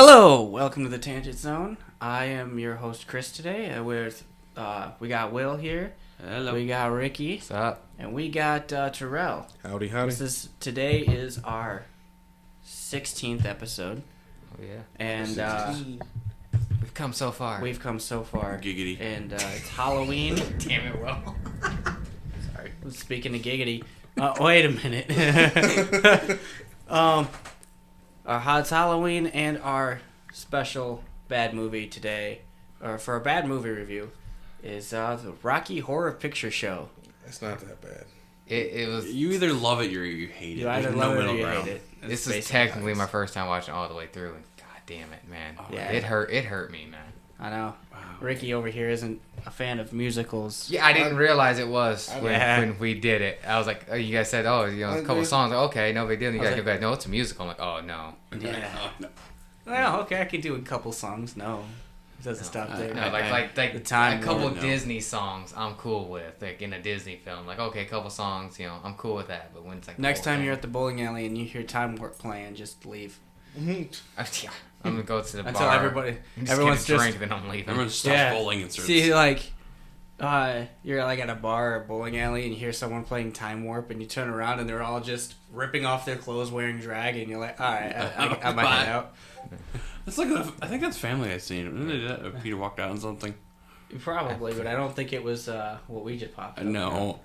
Hello, welcome to the Tanjet Zone. I am your host Chris today. We got Will here. Hello. We got Ricky. What's up? And we got Terrell. Howdy. Today is our 16th episode. Oh yeah. And We've come so far. we've come so far. Giggity. And it's Halloween. Damn it, Will. Sorry. Speaking of giggity. Wait a minute. It's Halloween, and our special bad movie today, or for a bad movie review, is the Rocky Horror Picture Show. It's not that bad. It was. You either love it or you hate it. You either There's love no it or middle you ground. hate it. That's This is basically technically how my it is. first time watching all the way through, and god damn it, man. Yeah. It hurt. It hurt me, man. I know. Wow. Ricky over here isn't a fan of musicals. Yeah, I didn't realize it was Yeah. when we did it. I was like, oh, you guys said, oh, a couple songs. Like, okay, no big deal. You I was guys like- get back. No, it's a musical. I'm like, oh no. Yeah. No. Well, okay, I could do a couple songs. No, it doesn't stop there. No, like the time a couple warp, no. Disney songs I'm cool with, like in a Disney film. Like, okay, a couple songs, I'm cool with that. But when it's like Next time you're at the bowling alley and you hear Time Warp playing, just leave. yeah, I'm gonna go to the Until bar. everyone's get a just drink, then I'm leaving. Everyone just stops bowling and starts. See, like, you're like at a bar or bowling alley and you hear someone playing Time Warp and you turn around and they're all just ripping off their clothes wearing drag and you're like, all right, I might head out. That's like I think that's Family I've seen. Didn't they do that? Or Peter walked out on something. Probably, but I don't think it was what we just popped up. No.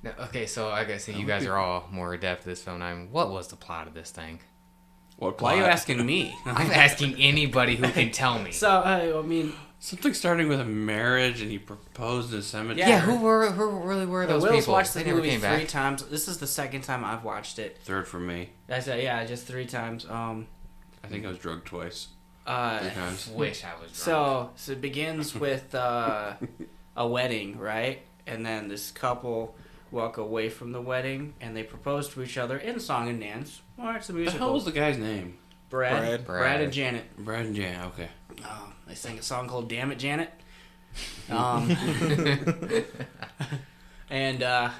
No, okay, so I guess you guys are all more adept at this film. What was the plot of this thing? What? Why are you plot? asking me? I'm asking anybody who can tell me. So, I mean, Something starting with a marriage, and he proposed in a cemetery. Yeah. Who really were those Will's people? watched They the never movie came 3 back. times. This is the second time I've watched it. Third for me. I said, yeah, just 3 times. I think I was drugged twice. 3 I times. wish I was drunk. So it begins with a wedding, right? And then this couple walk away from the wedding and they propose to each other in song and dance. Or it's a What the musical. hell was the guy's name? Brad and Janet. Brad and Jan. Okay. They sang a song called "Damn It, Janet." And the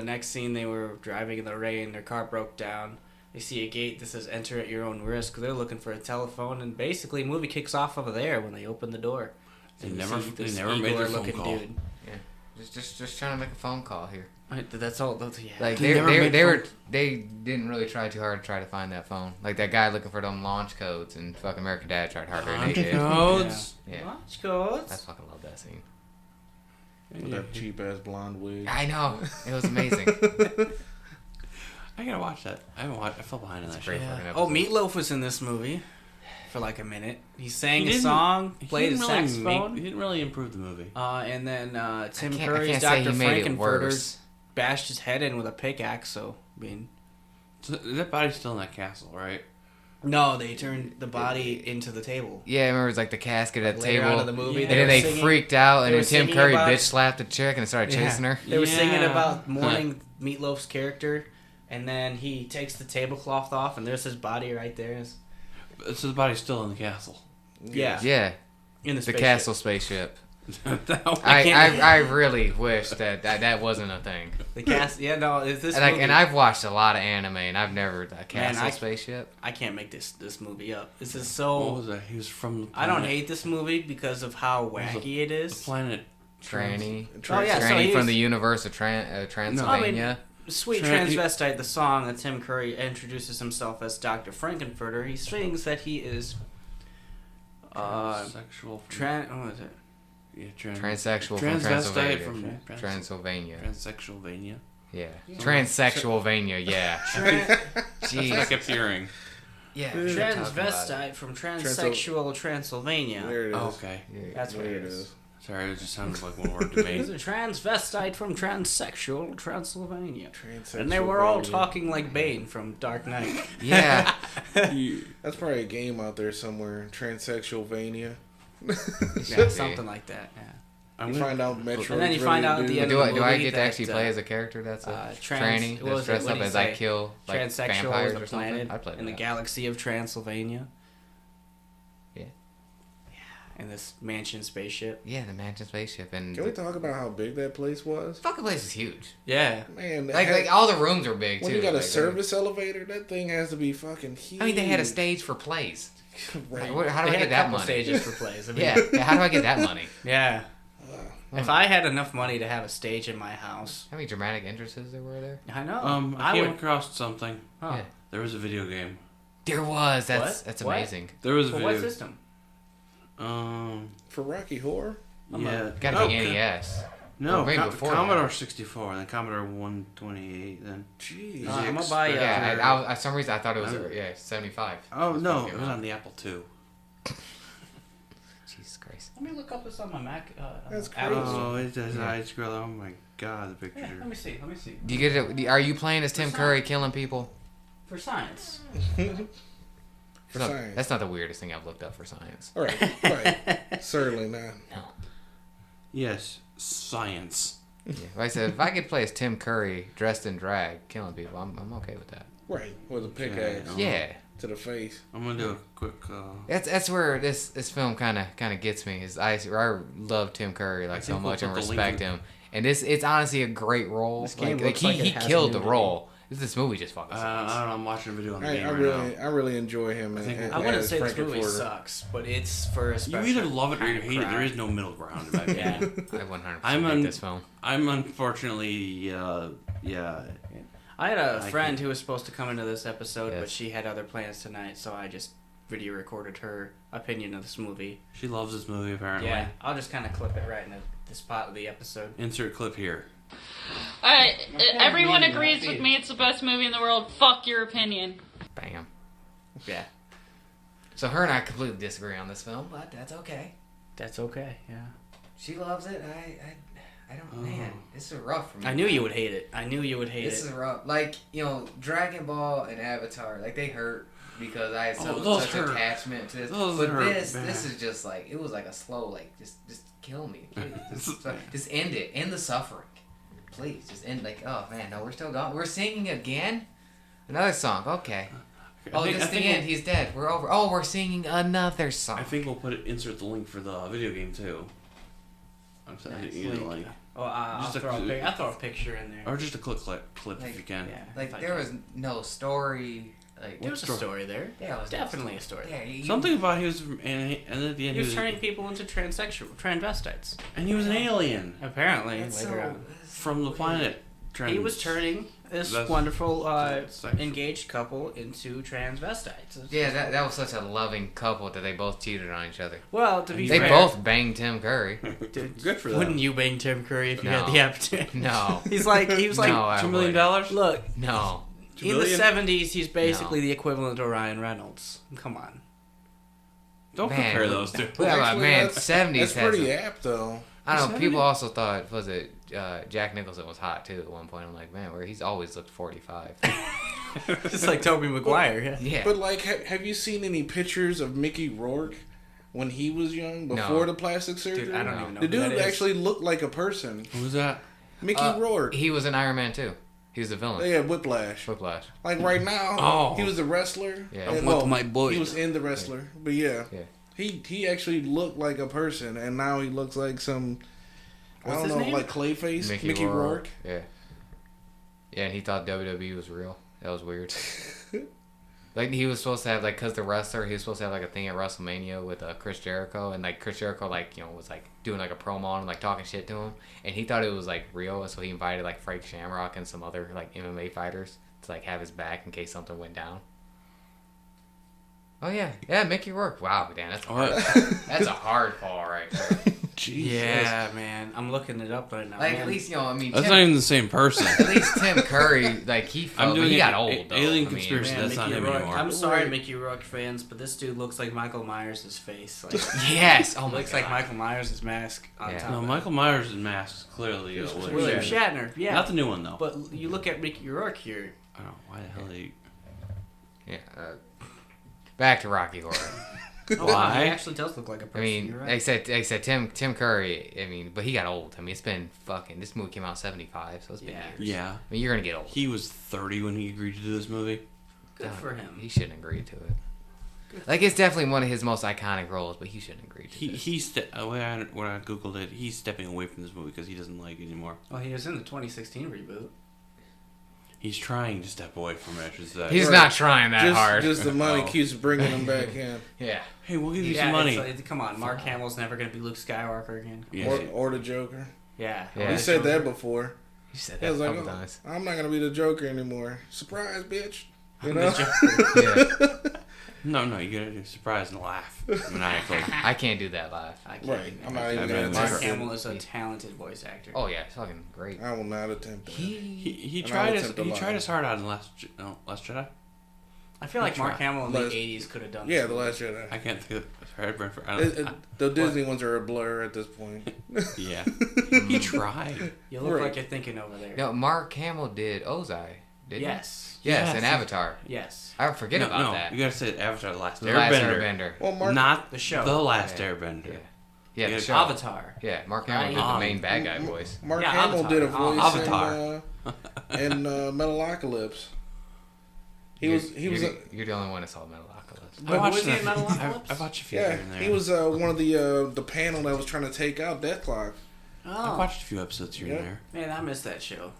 next scene they were driving in the rain. Their car broke down. They see a gate that says "Enter at your own risk." They're looking for a telephone, and basically, the movie kicks off over there when they open the door. They And you never see this made their phone Igor-looking call. dude. Just trying to make a phone call here. That's all. Yeah. Like They never made they didn't really try too hard to try to find that phone. Like that guy looking for them launch codes, and fucking American Dad tried harder than they did. Codes. Yeah. Launch I codes. fucking love that scene. With that cheap ass blonde wig. I know. It was amazing. I gotta watch that. I haven't watched. I fell behind on that great shit. fucking Oh, episode. Meatloaf was in this movie for like a minute. He sang He a didn't- song, He played a didn't really saxophone. He didn't really improve the movie. And then Tim I Curry's can't say Dr. he made it Frankenfurter worse. bashed his head in with a pickaxe. So, I mean, So that body's still in that castle, right? no, they turned the body into the table. Yeah, I remember it was like the casket at the Later table. on in the movie, Yeah. And then were they singing- freaked out, they and were then Tim singing Curry about- bitch slapped the chick and started chasing her. They were singing Yeah. about mourning Meatloaf's character, and then he takes the tablecloth off, and there's his body right there. So the body's still in the castle. Yeah, Yeah, in the spaceship. castle spaceship. I can't- I really wish that wasn't a thing. The cast. Yeah, no, is this Like, movie, and I've watched a lot of anime, and I've never a castle I- spaceship. I can't make this movie up. This is What so. was that? He was from the I don't planet- hate this movie because of how wacky it the is. planet. Tranny, Oh, yeah, so Tranny he from was- the universe of Transylvania. Sweet Transvestite, the song that Tim Curry introduces himself as Dr. Frankenfurter. He sings that he is Sexual. what is it? Yeah, Transsexual from Transvestite Transylvania. from Transylvania. Transsexualvania. Yeah. Transsexualvania, yeah. That's what I Jeez. kept hearing. Yeah. we were talking about it. Transsvestite from Transsexual Transylvania. There it is. Oh, okay. Yeah. That's what There it it is. is. Sorry, it just sounded like one word to He's me. a transvestite from Transsexual Transylvania. Transsexual And they were all Vania. talking like Bane from Dark Knight. Yeah. That's probably a game out there somewhere. Transsexual Vania. Yeah, something like that. Yeah. You find out Metro. And then you find out at the end Do of I the movie get to that, actually play as a character that's a tranny what that's was it? dressed What up did he as I say? kill like Transsexual vampires is a or something? planet I'd play in the that. galaxy of Transylvania. Yeah. in this mansion spaceship. Yeah, the mansion spaceship. And Can we talk about how big that place was? fucking place is huge. Yeah. Man, Like all the rooms are big, when too. you got a like, service elevator, that thing has to be fucking huge. I mean, they had a stage for plays. Right. How do They I had get a that couple money? stages for plays. I mean, Yeah, how do I get that money? Yeah. Hmm. If I had enough money to have a stage in my house, How many dramatic entrances there were there? I know. I came would. across something. Huh. Yeah. There was a video game. There was. That's What? amazing. There was a For video. what system? For Rocky Horror? Yeah. Gotta be NES. No, Or maybe before Commodore that. 64, then Commodore 128, then. Jeez. I'm gonna buy Yeah, for some reason I thought it was 75. Oh no, fucking it was on the Apple II. Jesus Christ. Let me look up this on my Mac. That's Apple. crazy. Oh, it does. Yeah. I scroll. Oh my god, the Yeah, picture. let me see. Let me see. Do you get it? Are you playing as Tim What's Curry that? killing people? For science. For science. That's not the weirdest thing I've looked up for science. Right. Certainly not. No. Yes, science. Yeah. Like I said, if I could play as Tim Curry dressed in drag killing people, I'm okay with that. Right. With a pickaxe Okay. Yeah. to the face. I'm gonna do a quick. That's where this film kind of gets me. Is I love Tim Curry like so think we'll much and put the link respect in- him, and it's honestly a great role. This game Like looks like it he has killed the nudity. role. This movie just fucking I sucks. don't know. I'm watching a video on the I game right really enjoy him. I think and I wouldn't as say this movie Frankfurter. sucks, but it's for a now. special. You either love it or kind you of hate it. crowd. There is no middle ground. In my Yeah. opinion. I 100% I'm hate un- this film. I'm unfortunately, yeah. I had a I friend can- who was supposed to come into this episode, but Yes. she had other plans tonight, so I just video recorded her opinion of this movie. She loves this movie apparently. Yeah, I'll just kind of clip it right in the spot of the episode. Insert clip here. Everyone agrees with me. It's the best movie in the world. Fuck your opinion. Bam. Yeah, So her and I completely disagree on this film, but that's okay. that's okay. Yeah, She loves it. I don't. Man, this is rough for me. I knew you would hate it. I knew you would hate This it. is rough. Like, Dragon Ball and Avatar, like they hurt because I had those such hurt. attachment to this. Those but hurt this bad. is just like it was like a slow like just kill me. Please. Just end it. End the suffering. Please just end oh man, no, we're still going. We're singing again? Another song, okay. This is the end, he's dead. We're over. Oh, we're singing another song. I think we'll insert the link for the video game too. I'm sending you the link. Oh, I'll Just a- throw a picture in there. Or just a clip Like, if you can. Yeah, like if I there can. was no story. Like There was a story there. Yeah, it was Definitely a story. Yeah, Something about he was, and at the end He was turning people into transvestites. and he was an alien Apparently, That's later so- on. from the planet. He was turning this That's- wonderful Transsexual. engaged couple into transvestites. Yeah, that was such a loving couple that they both cheated on each other. Well, to be They fair, both banged Tim Curry. Good for them. Wouldn't you bang Tim Curry if you had No. the opportunity? No. He was like, No, I $2 million. wouldn't. look, No. $2 in the billion? 70s, he's basically the equivalent of Ryan Reynolds. Come on. Don't Man. compare those two. Well, Actually, man, that's- 70s That's has pretty a- apt, though. I don't know. 70? People also thought Jack Nicholson was hot too at one point. I'm like, man, he's always looked 45. Just like Tobey Maguire. Yeah. Yeah. But, like, have you seen any pictures of Mickey Rourke when he was young, before No. the plastic surgery? Dude, I don't even know The who that dude is. actually looked like a person. Who was that? Mickey Rourke. He was in Iron Man too. He was the villain. They had Whiplash. Whiplash. Like right now, Oh. he was the wrestler. Yeah. And, With my boy. He was in the wrestler, but yeah, Yeah. he actually looked like a person, and now he looks like some. What's I don't his know, name? like Clayface, Mickey Rourke. Yeah. Yeah, and he thought WWE was real. That was weird. Like he was supposed to have cause the wrestler, he was supposed to have a thing at WrestleMania with Chris Jericho, and Chris Jericho was doing a promo on him, talking shit to him, and he thought it was real, and so he invited Frank Shamrock and some other MMA fighters to have his back in case something went down. Oh yeah, Mickey Rourke. Wow, damn, that's hard. That's a hard fall right there. Jesus. Yeah, man. I'm looking it up right now. At man. least I mean, That's Tim, not even the same person. at least Tim Curry, he fell, but he got old though. Alien I mean, Conspiracy. Man, That's not Mickey him Rourke. anymore. I'm sorry, Right. Mickey Rourke fans, but this dude looks like Michael Myers' face. Yes. Oh my looks god. like Michael Myers' mask on Yeah. top. No, of Michael Myers' mask is clearly It's William William Shatner. Shatner. Yeah. Not the new one though. But you look at Mickey Rourke here. I don't know why the hell they. Yeah. Back to Rocky Horror. Why? He actually does look like a I person. mean, You're like right. I said, Tim Curry. I mean, but he got old. I mean, it's been fucking. This movie came out in '75, so it's been Yeah. years. Yeah, I mean, you're gonna get old. he was 30 when he agreed to do this movie. Good for him. He shouldn't agree to it. Like, it's definitely one of his most iconic roles, but he shouldn't agree to this. When I googled it, he's stepping away from this movie because he doesn't like it anymore. Well, he was in the 2016 reboot. He's trying to step away from it. I should say. He's not trying that just, hard. Just the money keeps bringing him back in. Yeah. Hey, we'll give you some money. Come on, Mark Hamill's never going to be Luke Skywalker again. Yeah. Or the Joker. Yeah. Yeah. He said that before. You said He that was a like, couple times. I'm not going to be the Joker anymore. Surprise, bitch. You I'm know? the Joker. Yeah. No, you gotta do surprise and laugh maniacally. I can't do that live. I can't Right. even- I'm not even I going mean, to Mark attempt Hamill it. is a talented voice actor. Oh, yeah. It's fucking great. I will not attempt that. He And tried I'll his attempt to lie. hard out in Last Jedi. I feel like Mark try. Hamill in the Last- 80s could have done Yeah, this The movie. Last Jedi. I can't think of. The Disney ones are a blur at this point. Yeah, he tried. You look Right. like you're thinking over there. No, Mark Hamill did Ozai, didn't Yes. he? Yes, Yes. in Avatar. Yes. I forget about that. You gotta say Avatar: The Last The Last Airbender. Airbender. Well, Mark, Not The show. The Last Yeah. Airbender. Yeah. Yeah, the Yeah, show. Avatar. Yeah, Mark Hamill did the main bad guy voice. Mark Yeah, Hamill Avatar. did a voice Avatar. in Metalocalypse. He was You're the only one that saw Metalocalypse. Wait, was he in Metalocalypse? I watched a few yeah, here and there. he was one of the panel that was trying to take out Death Clock. I Oh. watched a few episodes here Yeah. and there. Man, I missed that show.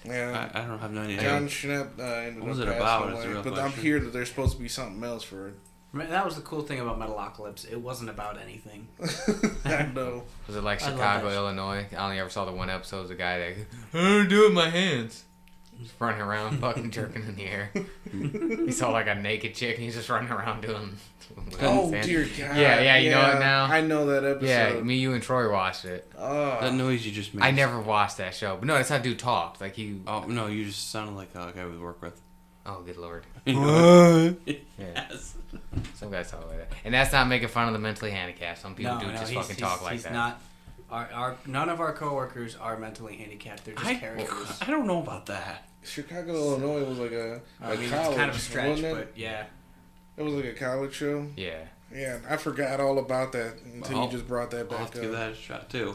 Yeah. I don't have no idea. John Schnapp ended What was up it about? passing Is the away, real but I'm question. here that there's supposed to be something else for it. That was the cool thing about Metalocalypse. It wasn't about anything. I know. Was it like I love Chicago, that show. Illinois? I only ever saw the one episode of the guy that I don't do it with my hands. He's running around, fucking jerking in the air. He saw like a naked chick, and he's just running around doing. Oh hands. dear God! Yeah, you know it now? I know that episode. Yeah, me, you, and Troy watched it. That noise you just made. I never watched that show, but no, that's how dude talked. Like he. Oh no, you just sounded like a guy we work with. Oh, good lord. Yeah. Yeah. Some guys talk like that, and that's not making fun of the mentally handicapped. Some people do just fucking talk like he's that. not. None of our coworkers are mentally handicapped. They're just characters. I don't know about that. Chicago, Illinois was like I mean, college. it's kind of a stretch, wasn't it? but yeah. It was like a college show. Yeah. Yeah, I forgot all about that until Well, you just brought that I'll back have to give up. that a shot too.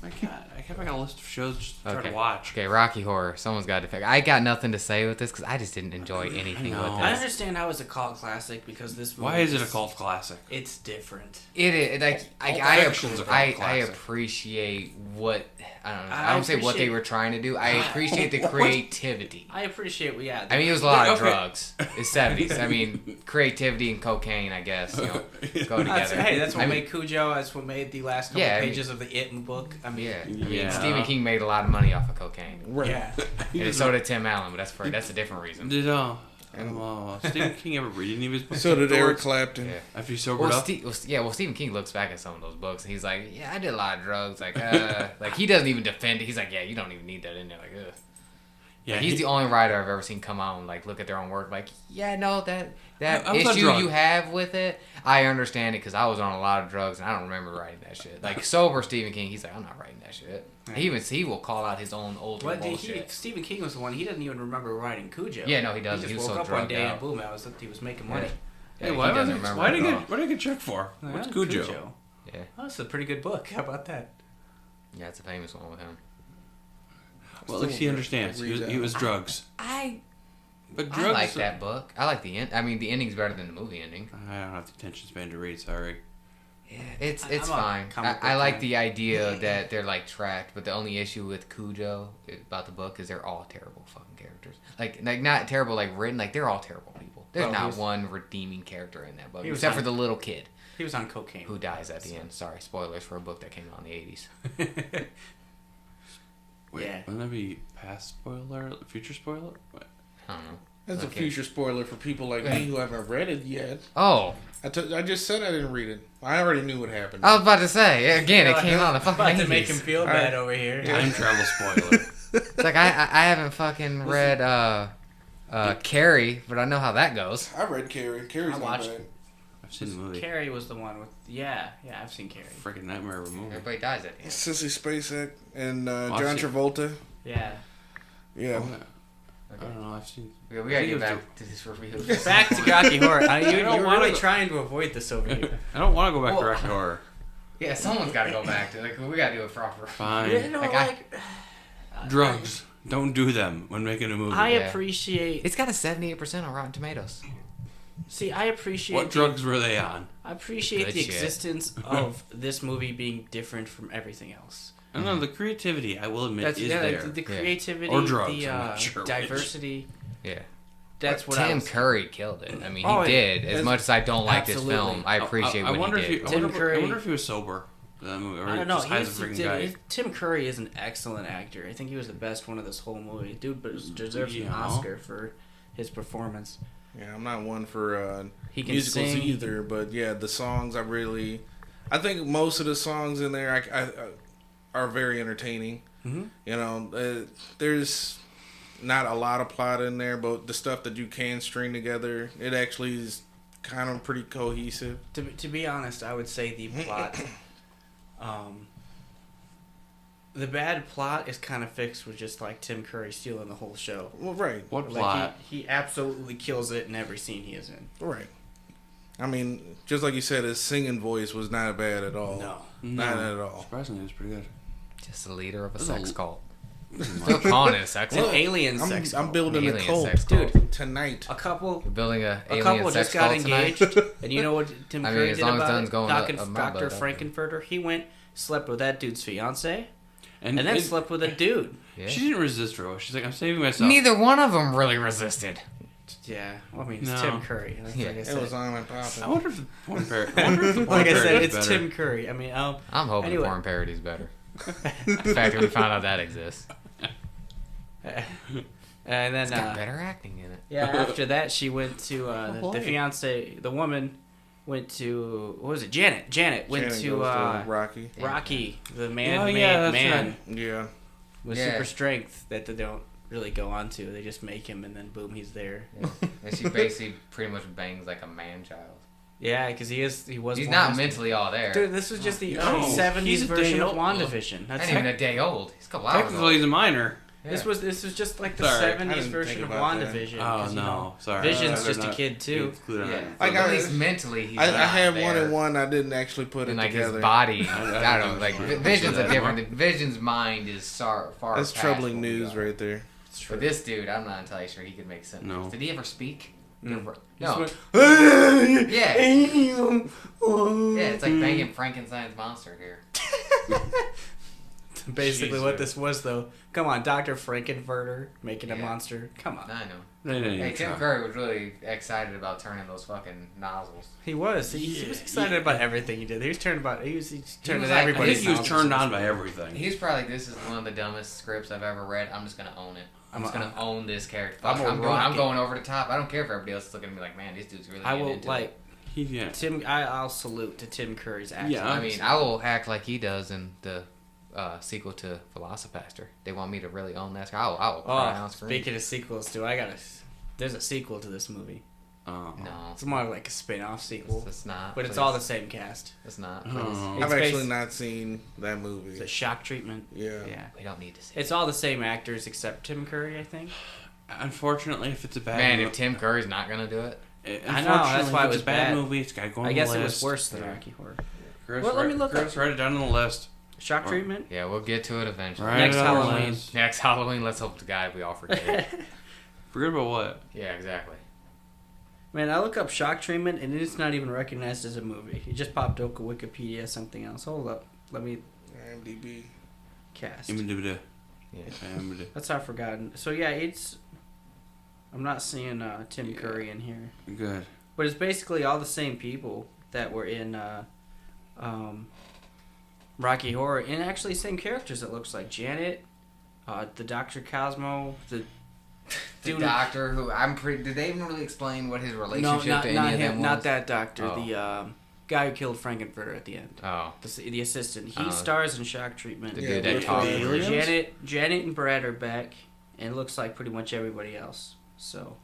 I got a list of shows just to try Okay. to watch. Okay, Rocky Horror. Someone's got to pick. I got nothing to say with this because I just didn't enjoy anything know. with I this. understand how it's a cult classic because this movie Why is it a cult classic? It's different. It is like Pulp I Fiction's a I classic. appreciate what I don't know. I I don't say what they appreciate- were trying to do. I appreciate the What? creativity. I appreciate, yeah. I mean, it was a lot of Okay. drugs. It's 70s. I mean, creativity and cocaine, I guess, go together. That's what I mean, made Cujo. That's what made the last couple Yeah, I mean- pages of the It book. I mean, yeah. Yeah. Stephen King made a lot of money off of cocaine. Right. yeah. And so did Tim Allen, but that's a different reason. Did Stephen King ever read any of his books? So did Eric afterwards? Clapton. Yeah. After he sobered up? Stephen King looks back at some of those books and he's like, yeah, I did a lot of drugs. Like, like he doesn't even defend it. He's like, yeah, you don't even need that in there. Like, ugh. Yeah, Like, he's the only writer I've ever seen come out and like look at their own work. Like, yeah, no, that I was on issue drugs. you have with it, I understand it because I was on a lot of drugs and I don't remember writing that shit. Like sober Stephen King, he's like, I'm not writing that shit. He will call out his own older What did bullshit. Stephen King was the one. He doesn't even remember writing Cujo. Yeah, no, he doesn't. He He just was woke so up one drugged day out. and boom, he was making money. Yeah, Hey, he why doesn't remember it at all. did I get checked for? What's Cujo? Yeah, Oh, that's a pretty good book. How about that? yeah, it's a famous one with him. Well, at least he understands. He was drugs. I But drugs. like that book. I like the end. I mean, the ending's better than the movie ending. I don't have the attention span to read. Sorry. Yeah, it's I'm a fine. comic book I like fan. the idea that they're like tracked, but the only issue with Cujo about the book is they're all terrible fucking characters. Like not terrible like written. Like they're all terrible people. There's Well, not he's- one redeeming character in that book He was except on- for the little kid He was on cocaine. who dies at the end. Sorry, spoilers for a book that came out in the 80s. Wait, Yeah. wouldn't that be past spoiler? Future spoiler? What? I don't know. That's Okay. a future spoiler for people like me who haven't read it yet. Oh, I just said I didn't read it. I already knew what happened. I was about to say again. It came out in the fucking About to 80s. make him feel bad over here. Time travel spoiler. It's like I haven't fucking read Carrie, but I know how that goes. I read Carrie. Carrie's I not watched bad. I've seen the movie. Carrie was the one with I've seen Carrie. Freaking nightmare of a movie. Everybody dies at the end. Sissy Spacek and I've John seen- Travolta. Yeah. Yeah. Oh, I don't know. I've seen. We gotta I think get it was back to this review. Back to Rocky Horror. You're don't really wanna- trying to avoid this over here. I don't want to go back to Well- Rocky Horror. Yeah, someone's got to go back to like we got to do it proper. Fine. You know, Like, Drugs. Don't do them when making a movie. I Yeah. appreciate. It's got a 78% on Rotten Tomatoes. See, I appreciate What drugs were they on? I appreciate Good the shit. existence of this movie being different from everything else. I don't know, the creativity, I will admit, That's is yeah, there. the creativity, Or drugs, the I'm not sure which. diversity. Yeah. That's what I Tim was. Curry killed it. I mean, Oh, he did. As it's- much as I don't like this absolutely. film, I appreciate what wonder he did. if Tim I Curry- wonder if he was sober for that movie, or I don't know. just high as a freaking guy. Tim Curry is an excellent actor. I think he was the best one of this whole movie. Dude, but deserves an Yeah. Oscar for his performance. Yeah, I'm not one for He can musicals sing. either, but yeah, the songs I think most of the songs in there I are very entertaining. Mm-hmm. You know, there's not a lot of plot in there, but the stuff that you can string together, it actually is kind of pretty cohesive. To be honest, I would say the plot, the bad plot is kind of fixed with just like Tim Curry stealing the whole show. Well, right, What Like plot? he absolutely kills it in every scene he is in. right. I mean, just like you said, his singing voice was not bad at all. No. Not at all. Surprisingly, it was pretty good. Just the leader of a This is sex a- cult. This is Still much. calling it a sex It's an cult. alien sex I'm cult. building a Alien cult, sex cult. Dude. tonight. A couple We're building a alien couple sex just got cult tonight. engaged, and you know what Tim I mean, Curry as did long as about nothing's it? going Dr. up my butt, Frankenfurter, he went, slept with that dude's fiance, And and then slept with a dude. Yeah. She didn't resist her. She's like, I'm saving myself. Neither one of them really resisted. Yeah, well, I mean, it's No. Tim Curry. Like, Yeah. like I It said. was on and popping. I wonder if the porn parody. I wonder if the porn Like I parody said, is it's better. Tim Curry. I mean, I'm hoping Anyway. the porn parody's better. In fact, we found out that exists. and then It's got better acting in it. yeah, after that she went to the boy. fiance, the woman went to what was it? Janet went Shannon to goes Rocky. Rocky, the man, Oh, yeah, that's man Yeah. with Yeah. super strength that they don't really go on to. They just make him, and then boom, he's there. Yeah. And she basically pretty much bangs like a man child. Yeah, because he was. He's one not of- mentally all there. Dude, this was just the No, he's '70s a version day of old. WandaVision. That's Not even a day old. He's a couple hours Technically, old. he's a minor. Yeah. This was just like the Sorry, I '70s didn't version think of about that. WandaVision. Oh, 'cause, you no. know, Sorry. Vision's They're just a not kid too. included on Yeah. it. Like, At I- least mentally, he's I not have there. one and one. I didn't actually put it And like together. his body, I I don't know. Like Vision's a different. Vision's mind is far. That's past troubling what we news are. right there. But this dude, I'm not entirely sure he could make sense. No. Did he ever speak? Mm. No. Yeah. Yeah. Yeah, it's like banging Frankenstein's monster here. Basically, Jeez, what dude. this was, though. Come on, Dr. Frankenfurter making a Yeah. monster. Come on. I know. They didn't Hey, even Tim try. Curry was really excited about turning those fucking nozzles. He was. He was excited about everything he did. He was turning about. He was turning was at like- I everybody's. think he was mouths. turned on by everything. He's probably like, this is one of the dumbest scripts I've ever read. I'm just gonna own it. I'm just gonna own this character. I'm I'm, gonna going, rock I'm it. going over the top. I don't care if everybody else is looking at me like, man, this dude's really I getting will into like it. Yeah. Tim. I'll salute to Tim Curry's acting. Yeah, I mean, I will act like he does in the sequel to Velocipaster. They want me to really own that. I will cry Oh, on screen. speaking of sequels, too, there's a sequel to this movie. Oh. No, It's more like a spin-off sequel, it's not. but it's please. all the same cast. It's not. Oh. Please. It's I've actually based- not seen that movie. It's a shock treatment. Yeah. Yeah. We don't need to see. It's all the same actors except Tim Curry, I think. Unfortunately, if it's a bad Man, movie, if Tim Curry's not gonna do it, I know, that's unfortunately, why if it it's was a bad bad. movie. It's got to go on I the guess list. it was worse than Yeah. Rocky Horror. Chris, Well, let me look Chris, write it down on the list. Shock treatment? yeah, we'll get to it eventually. Write Next it on the Halloween. list. Next Halloween, let's hope to God we all forget it. Forget about what? Yeah, exactly. Man, I look up shock treatment and it's not even recognized as a movie. It just popped up on Wikipedia as something else. Hold up. Let me IMDb. cast. Imdibida. Yeah. Imdibida. That's how I've forgotten. So yeah, it's... I'm not seeing Tim Yeah. Curry in here. Good. But it's basically all the same people that were in Rocky Horror. And actually same characters, it looks like. Janet, the Dr. Cosmo, the... The Dude- doctor who I'm pretty. Did they even really explain what his No, relationship not, to any not of them him. was? Not that doctor. Oh. The guy who killed Frankenfurter at the end. Oh, The assistant. He Oh. stars in Shock Treatment. the Yeah, dude that with talked. the aliens? Janet and Brad are back, and it looks like pretty much everybody else. So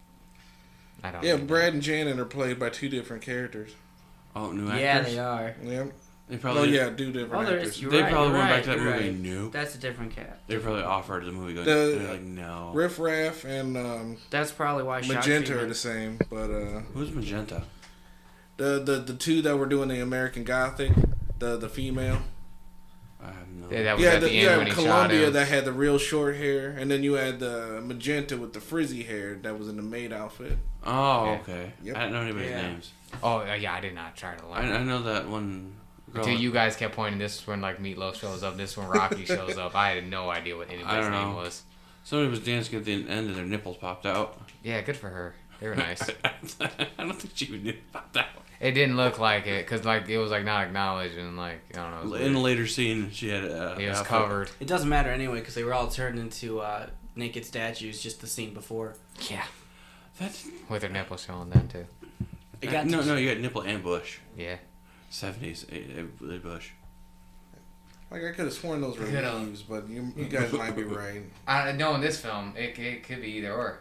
I don't. Yeah, know. Brad and Janet are played by two different characters. Oh, new actors? yeah, they are. Yep. They Oh probably, yeah, two different Oh, there actors. is. You're they right, probably you're went right, back to that you're movie right. and knew. That's a different cat. They probably offered the movie going, The- they're like, no. Riff Raff and That's probably why Shock Magenta are Treatment. the same, but Who's Magenta? the two that were doing the American Gothic, the female, I have no. Yeah, that was at the end when he shot Columbia him. that had the real short hair, and then you had the magenta with the frizzy hair that was in the maid outfit. Oh, Yeah. okay. Yep. I don't know anybody's Yeah. names. Oh, yeah, I did not try to learn. I know that one. Girl. Until you guys kept pointing, this is when like Meatloaf shows up, this is when Rocky shows up. I had no idea what anybody's don't name know. was. Somebody was dancing at the end and their nipples popped out. Yeah, good for her. They were nice. I don't think she even knew about that one. It didn't look like it, because like, it was like not acknowledged, and like, I don't know. It was In a weird. later scene, she had It was outfit. covered. It doesn't matter anyway because they were all turned into naked statues just the scene before. Yeah. That's With her nipples showing then, too. It got no. You got nipple and bush. Yeah. 70s bush. Like I could have sworn those were Could have. leaves, but you guys might be right. I know in this film, it could be either or.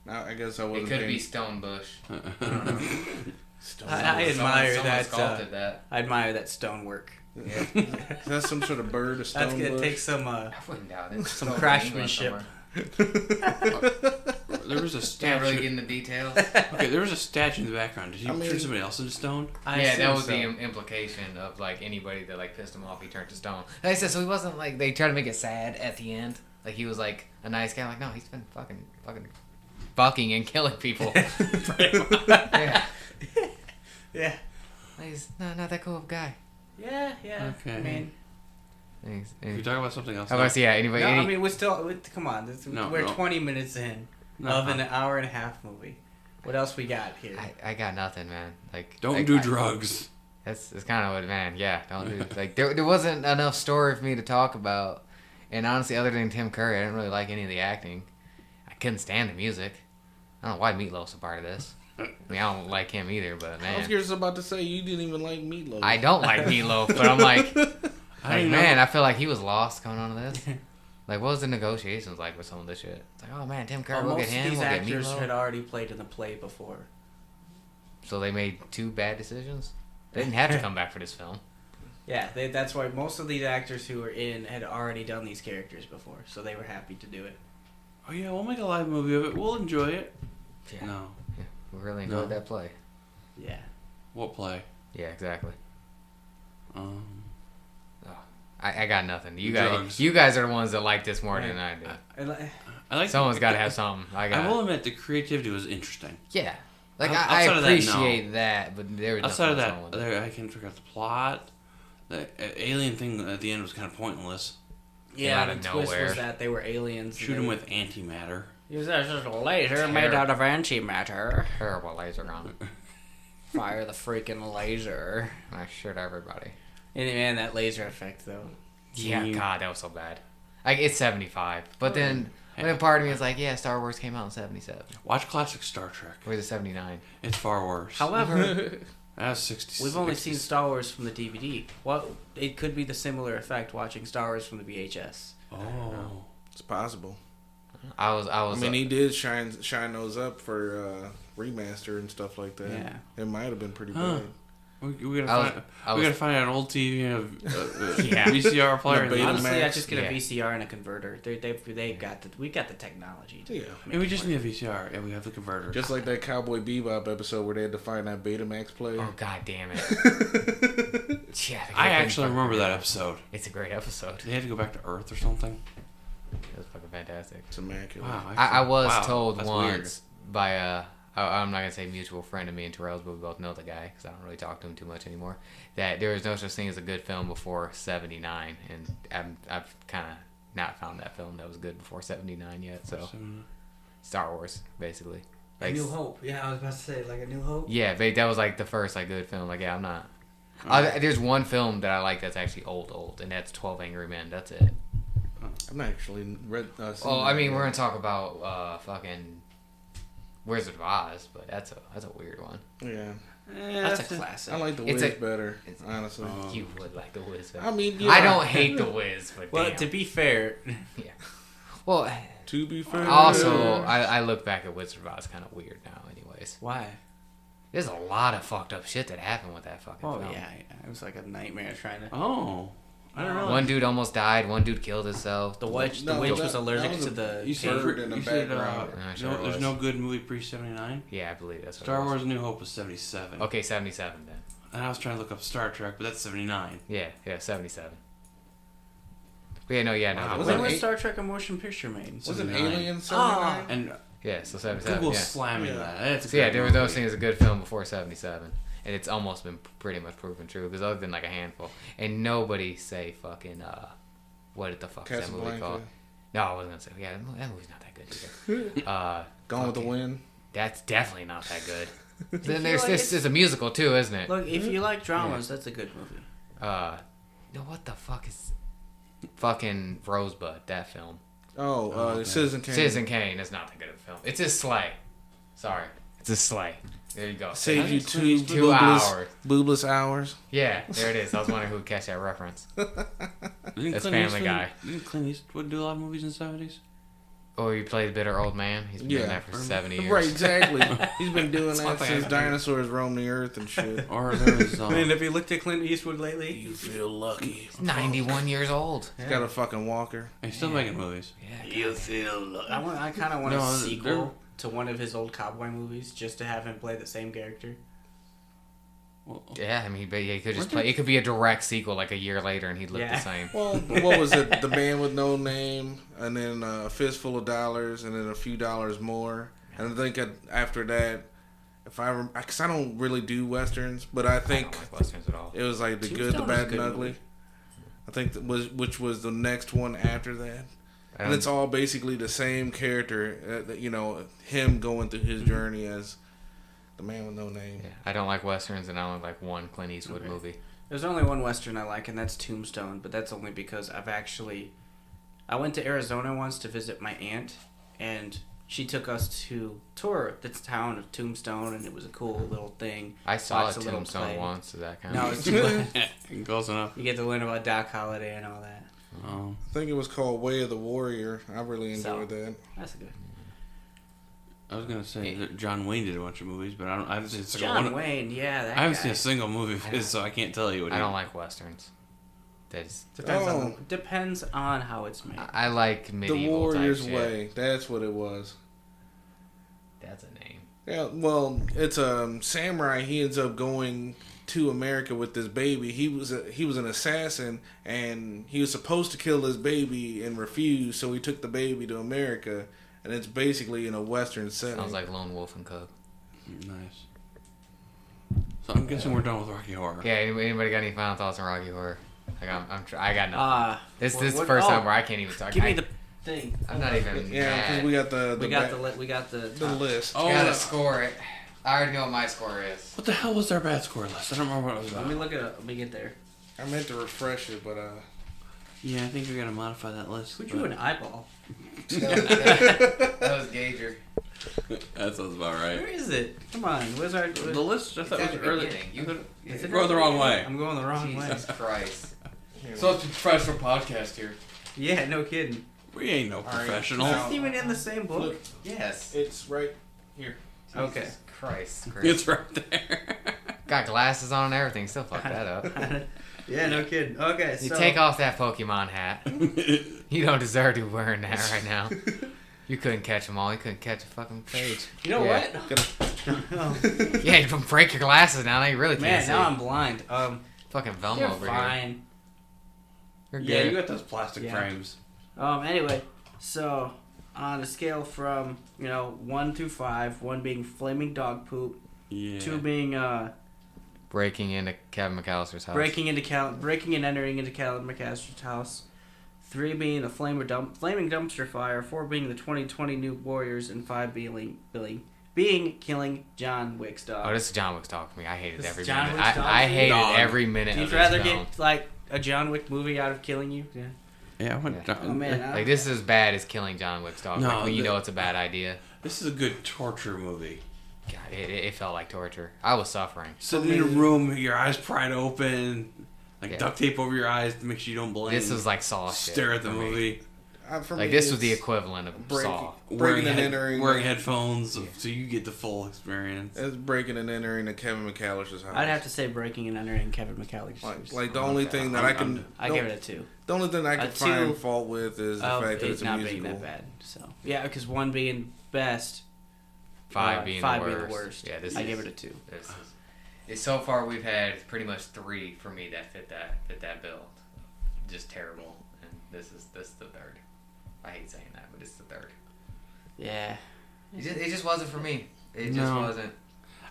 I guess I It wasn't. could paying- be Stone Bush. Stone. I admire Someone that. sculpted that. I admire that stonework. Yeah. Is that some sort of bird? A stone That's gonna bush? take some. I wouldn't doubt it. Some It's craftsmanship. somewhere. There was a Can't statue. really get into details. Okay, there was a statue in the background. Did he I mean- turn somebody else into stone? I Yeah, that assume was so. the implication of like anybody that like pissed him off, he turned to stone. Like I said, so he wasn't like they tried to make it sad at the end. Like he was like a nice guy. Like no, he's been fucking and killing people. Yeah, Yeah. he's not that cool of a guy. Yeah. Okay. I mean, Can we talk about something else? How about yeah? Anybody? no, any, I mean, we're still. Come on, No, we're no. 20 minutes in No, of an hour and a half movie. What else we got here? I got nothing, man. Like Don't like, do I- drugs. That's kind of what, man. Yeah, don't do like there wasn't enough story for me to talk about, and honestly, other than Tim Curry, I didn't really like any of the acting. I couldn't stand the music. I don't know why Meatloaf's a part of this. I mean, I don't like him either, but I was man, just about to say you didn't even like Meatloaf. I don't like Meatloaf, but I'm like, I don't man, know. I feel like he was lost coming on to this. Like, what was the negotiations like with some of this shit? It's like, oh man, Tim Curry, Well, we'll most get him, of these we'll get actors Meatloaf. had already played in the play before. So they made 2 bad decisions. They didn't have to come back for this film. Yeah, that's why most of these actors who were in had already done these characters before, so they were happy to do it. Oh yeah, we'll make a live movie of it. We'll enjoy it. Yeah. No. Yeah, we really enjoyed No. that play. Yeah. What play? Yeah, exactly. I I got nothing. Drugs. You guys are the ones that like this more than I do. I like. Someone's got to have something. I will admit the creativity was interesting. Yeah. Like, Outside I of that, no. appreciate that, but there was Outside of nothing that, else wrong with I can figure out the plot. The alien thing at the end was kind of pointless. Yeah, out the of twist nowhere. was that they were aliens. Shoot him with antimatter. Use that just a laser Terrible. made out of antimatter. it. Terrible laser gun. Fire the freaking laser. I shoot everybody. And man, that laser effect though. Yeah, Mm. God, that was so bad. Like, it's 75. But then part of me is like, yeah, Star Wars came out in 77. Watch classic Star Trek. Or is it 79? It's far worse. However, That's 60. we've only seen Star Wars from the DVD. What it could be the similar effect watching Star Wars from the VHS. Oh. It's possible. I was. I mean, he did shine those up for remaster and stuff like that. Yeah. It might have been pretty Huh. bad. We I gotta find an old TV and a Yeah. VCR player. The Betamax. Honestly, I just get Yeah. a VCR and a converter. They got we got the technology. To Yeah. And we just need a VCR and we have the converter. Just like that Cowboy Bebop episode where they had to find that Betamax player. Oh, God damn it. Yeah, I actually remember that episode. It's a great episode. They had to go back to Earth or something. It was fucking fantastic. It's immaculate. Wow. I was wow, told that's once by I'm not gonna say mutual friend of me and Terrell's, but we both know the guy because I don't really talk to him too much anymore. That there is no such thing as a good film before '79, and I've kind of not found that film that was good before '79 yet. So Star Wars, basically. A New Hope. Yeah, I was about to say like a New Hope. Yeah, that was like the first like good film. Like, yeah, I'm not. There's one film that I like that's actually old, and that's 12 Angry Men. That's it. I've not actually read. Oh, Seen I that mean, yet. we're gonna talk about fucking Wizard of Oz, but that's a weird one. Yeah, That's a classic. I like the It's Wiz a- better, honestly. You would like the Wiz. I mean, I don't hate the Wiz, but Well, damn. to be fair, Yeah. Well, To be fair, also, I look back at Wizard of Oz kind of weird now, anyways. why? There's a lot of fucked up shit that happened with that fucking Oh film. yeah, it was like a nightmare trying to. Oh. I don't know. One dude almost died. One dude killed himself. The witch No, was that allergic was to the. You said, bird in the you said background. Sure no, there's was. no good movie pre 79. Yeah, I believe that's what Star it was. Wars: A New Hope was 77. Okay, 77 then. And I was trying to look up Star Trek, but that's 79. Yeah, 77. But yeah, no. Was When it was eight- Star Trek a motion picture made? Was it 79. Alien 79? And Yeah, so 77. Google Yeah. slamming that. That's a So yeah, great there was movie. those things a good film before 77. And it's almost been pretty much proven true. Because other than like a handful. And nobody say fucking, what the fuck is that movie Casablanca. called? No, I wasn't going to say, yeah, that movie's not that good either. Gone with the Wind. That's definitely not that good. Then feel there's like this is a musical too, isn't it? Look, if you like dramas, that's a good movie. No, what the fuck is fucking Rosebud, that film? Oh, okay. Citizen Kane. Citizen Kane is not that good of a film. It's his sleigh. Sorry. It's his sleigh. There you go. Saved you Two 2 hours. boobless hours. Yeah, there it is. I was wondering who would catch that reference. Didn't That's Clint Family Eastwood- Guy. Didn't Clint Eastwood do a lot of movies in the 70s? Or he played bitter old man. He's been doing Yeah. that for 70 years. Right, exactly. He's been doing That's that one thing since I- dinosaurs roamed the earth and shit. Or there was... I mean, have you looked at Clint Eastwood lately? You feel lucky. He's 91 years old. He's got a fucking walker. he's still making movies. Yeah. You feel. I kind of want No, a they're- sequel to one of his old cowboy movies, just to have him play the same character. Well, Yeah, I mean, but yeah, he could just Weren't play. It could be a direct sequel, like a year later, and he'd look Yeah. the same. Well, what was it? The Man with No Name, and then A Fistful of Dollars, and then A Few Dollars More. And I think after that, because I don't really do westerns, but I I think don't like westerns at all. it was like The Good, the Tombstone was a Bad, good and Ugly. movie. I think which was the next one after that. I And don't- it's all basically the same character, him going through his journey as the Man with No Name. Yeah, I don't like westerns, and I only like one Clint Eastwood Okay. movie. There's only one western I like, and that's Tombstone. But that's only because I went to Arizona once to visit my aunt, and she took us to tour the town of Tombstone, and it was a cool little thing. I saw Watched a a little Tombstone play. once. Is that kind No, of? it's close enough. you get to learn about Doc Holliday and all that. Oh. I think it was called Way of the Warrior. I really enjoyed that. That's good. I was gonna say that John Wayne did a bunch of movies, but I haven't seen a single John one. Wayne, yeah, that I haven't guy. seen a single movie of his, so I can't tell you what. I don't like westerns. That's Depends on how it's made. I like The medieval Warrior's type shit. Way. That's what it was. That's a name. Yeah, well, it's a samurai. He ends up going to America with this baby. He was an assassin, and he was supposed to kill his baby and refused. So he took the baby to America, and it's basically in a western setting. Sounds like Lone Wolf and Cub. Nice. So I'm guessing we're done with Rocky Horror. Yeah. Anybody got any final thoughts on Rocky Horror? I got nothing. This is the what- first oh, time where I can't even talk. Give me the thing. I'm not even. Yeah, because we got the We got the the list. Oh, Gotta score it. I already know what my score is. what the hell was our bad score list? I don't remember what it was Let about. me look it up. Let me get there. I meant to refresh it, but Yeah, I think we gotta modify that list. Who drew an eyeball? That was Gager. That sounds about Where right. is it? Come on. Where's our? The list I thought It's was at the early. beginning. Is it Go the wrong way. I'm going the wrong Jesus Christ. So it's a professional podcast here. way. Yeah, no kidding. We ain't no right. professional. Now- It's even in the same book. Look, Yes. it's right here. Okay. Jesus Christ. Chris. It's right there. Got glasses on and everything. Still fuck that up. Yeah, no kidding. Okay, You so take off that Pokemon hat. You don't deserve to be wearing that right now. You couldn't catch them all. You couldn't catch a fucking page. You know Yeah. what? Yeah, you can break your glasses now. Now you really can't Man, see. now I'm blind. Fucking Velma You're over here. fine. You're Yeah, good. you got those plastic Yeah. frames. Anyway, so on a scale from 1 through 5, 1 being flaming dog poop, Yeah. 2 being Breaking into Kevin McAllister's house. breaking and entering into Calvin McAllister's house, 3 being the flaming dumpster fire, 4 being the 2020 New Warriors, and 5 being killing John Wick's dog. Oh, this is John Wick's dog for me. I hated This is every John minute. Wick's dog I for you? hated Dog. every minute You'd of this rather film. get like a John Wick movie out of killing you? Yeah. Yeah, I went. Yeah. Oh man, Like, this is as bad as killing John Wick's dog. No, Like, when you the- know it's a bad idea. This is a good torture movie. God, it felt like torture. I was suffering. Sitting in a room, your eyes pried open, like Yeah. duct tape over your eyes to make sure you don't blink. This was like Saw shit. stare at the for me. movie. For Like, me, this was the it's equivalent of Saw. breaking and entering. wearing headphones, so you get the full experience. It's breaking and entering to Kevin McAllister's house. I'd have to say breaking and entering Kevin McAllister's. like the only thing that I can. I give it a 2. The only thing I can A find 2 fault with is the Of fact that it it's a not musical. being that bad. So yeah, because 1 being best, 5 being, five the being worst. the worst. Yeah, I give it a 2. This is, so far we've had pretty much 3 for me that fit that bill. Just terrible. And This is the third. I hate saying that, but it's the third. Yeah. It just wasn't for me. It just No. wasn't.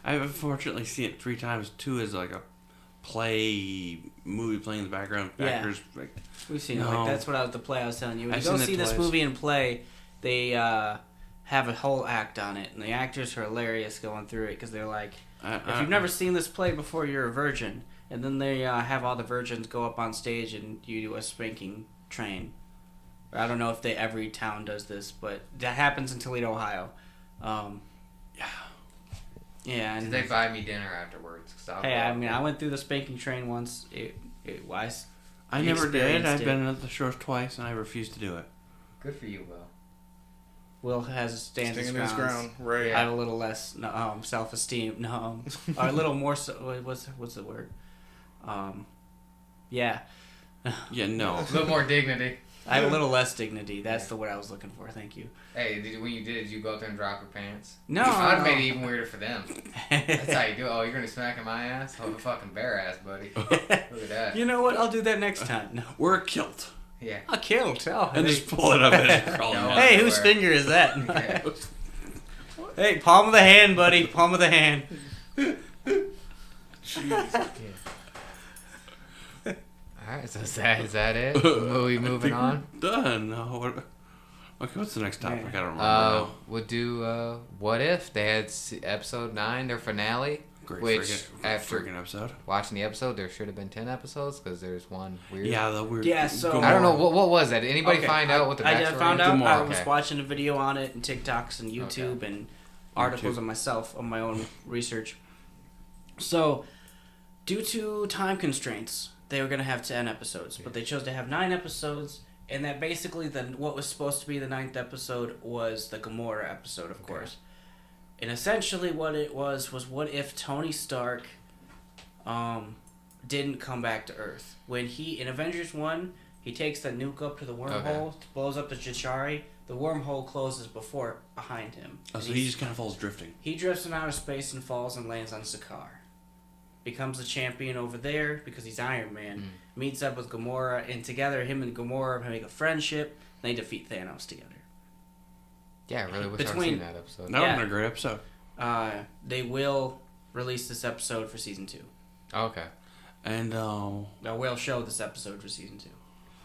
I've unfortunately seen it 3 times. 2 is like a movie playing in the background. Yeah. Actors like We've seen it. No. Like, that's what the play I was telling you. When I've you go seen it see this twice. movie and play, they have a whole act on it, and the actors are hilarious going through it because they're like, if you've never seen this play before, you're a virgin. And then they have all the virgins go up on stage and you do a spanking train. I don't know if every town does this, but that happens in Toledo, Ohio. Yeah. And Did they buy me dinner afterwards? I went through the spanking train once. I never did. experienced I've it. been at the shows twice and I refused to do it. Good for you, Will. Will has stands his Standing his ground, right? I have a little less self-esteem. No, or a little more. What's the word? Yeah. Yeah, no. A little more dignity. I have a little less dignity. That's the word I was looking for. Thank you. Hey, when you did you go up there and drop your pants? No, I'd have no. made it even weirder for them. That's how you do it. Oh, you're gonna smack in my ass? Oh, the fucking bare ass, buddy. Look at that. You know what? I'll do that next time. No. We're a kilt. Yeah. I killed. Oh, And hey. just pull it up as you're crawling No. out. Hey, whose finger is that? Yeah. Hey, palm of the hand, buddy. Palm of the hand. Alright, so is that it? We moving on? Done. No, okay, what's the next topic? I don't remember now. We'll do What If? They had episode 9, their finale. Great which, freaking after episode. watching the episode, there should have been 10 episodes because there's one weird. Yeah, the weird. Yeah, so- Gomorrah. I don't know, what was that? Did anybody Okay, find out what the backstory I found out. Gomorrah. I was Okay. watching a video on it and TikToks and YouTube and articles YouTube. on myself on my own research. So, due to time constraints, they were gonna have 10 episodes, but they chose to have 9 episodes, and that basically what was supposed to be the 9th episode was the Gomorrah episode, of course. And essentially, what it was what if Tony Stark didn't come back to Earth when in Avengers 1 he takes the nuke up to the wormhole, blows up the Chitauri. The wormhole closes behind him. Oh, so he just kind of falls drifting. He drifts in outer space and falls and lands on Sakaar. Becomes the champion over there because he's Iron Man. Meets up with Gamora, and together him and Gamora make a friendship. And they defeat Thanos together. Yeah, I really wish I'd Between- seen that episode. That would have been a great episode. They will release this episode for season 2. Okay. And They will show this episode for season 2.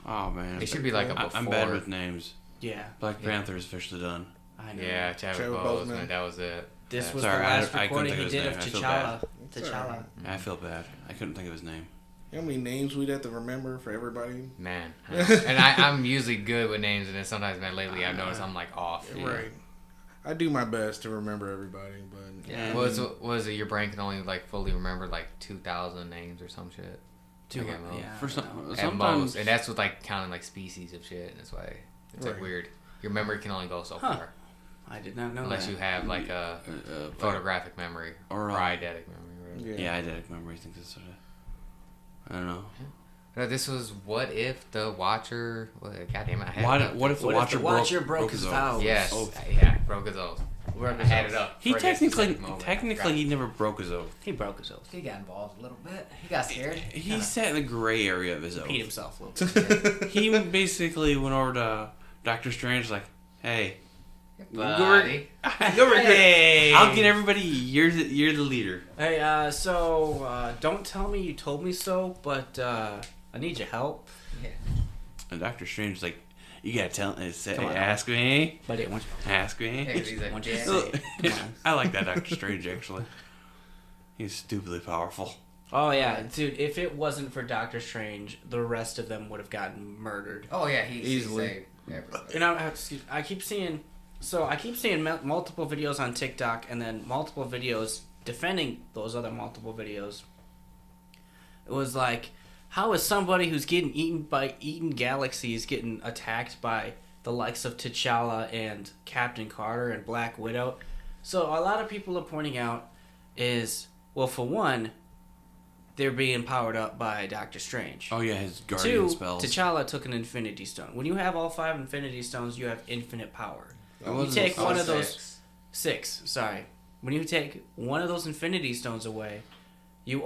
oh man, It should be like a before. I'm bad with names. Yeah, Black Panther is officially done. I know. Yeah, Chadwick Chadwick Boseman. Boseman. That was it. This Yeah. was Sorry, the last I couldn't recording think he of his did name. of I feel T'Challa. It's T'Challa. I feel bad. I couldn't think of his name. You know how many names we'd have to remember for everybody? Man. And I'm usually good with names, and then sometimes, man, lately I've noticed I'm like off. Right. I do my best to remember everybody, but Yeah. Was it your brain can only like fully remember like 2,000 names or some shit? Two, Like, at most. yeah. For some, I know. At sometimes most. And that's with like counting like species of shit, and that's why it's like Right. weird. Your memory can only go so Huh. far. I did not know Unless that. you have like a photographic memory or, or eidetic memory. Right? yeah. yeah, eidetic memory. I think that's what I don't know. No, this was What If the Watcher. God damn it, I had What, it up. what if the What if Watcher, the Watcher broke his vows? Yes. oath? Yeah, broke his oath. I had it up. He for this technically, specific moment. technically, he never broke his oath. He broke his oath. He got involved a little bit. He got scared. He sat in the gray area of his oath. Peed himself a little bit. He basically went over to Doctor Strange like, "Hey, Buddy. go recruit. Hey! I'll get everybody. You're the leader." Hey, don't tell me you told me so, but I need your help. And Doctor Strange is like, "You gotta tell, Come on. ask me, But it wants ask me." Hey, he's like, Once you yeah. say it. Come on. I like that Doctor Strange actually. He's stupidly powerful. Oh yeah, dude! If it wasn't for Doctor Strange, the rest of them would have gotten murdered. Oh yeah, he Easily. saved everybody. And I keep seeing multiple videos on TikTok, and then multiple videos defending those other multiple videos. It was like, how is somebody who's getting eaten galaxies getting attacked by the likes of T'Challa and Captain Carter and Black Widow? So a lot of people are pointing out is, well, for one, they're being powered up by Doctor Strange. Oh yeah, his guardian 2, spells. T'Challa took an Infinity Stone. When you have all 5 Infinity Stones, you have infinite power. It You wasn't take five. one of those 6. Sorry, when you take one of those Infinity Stones away, you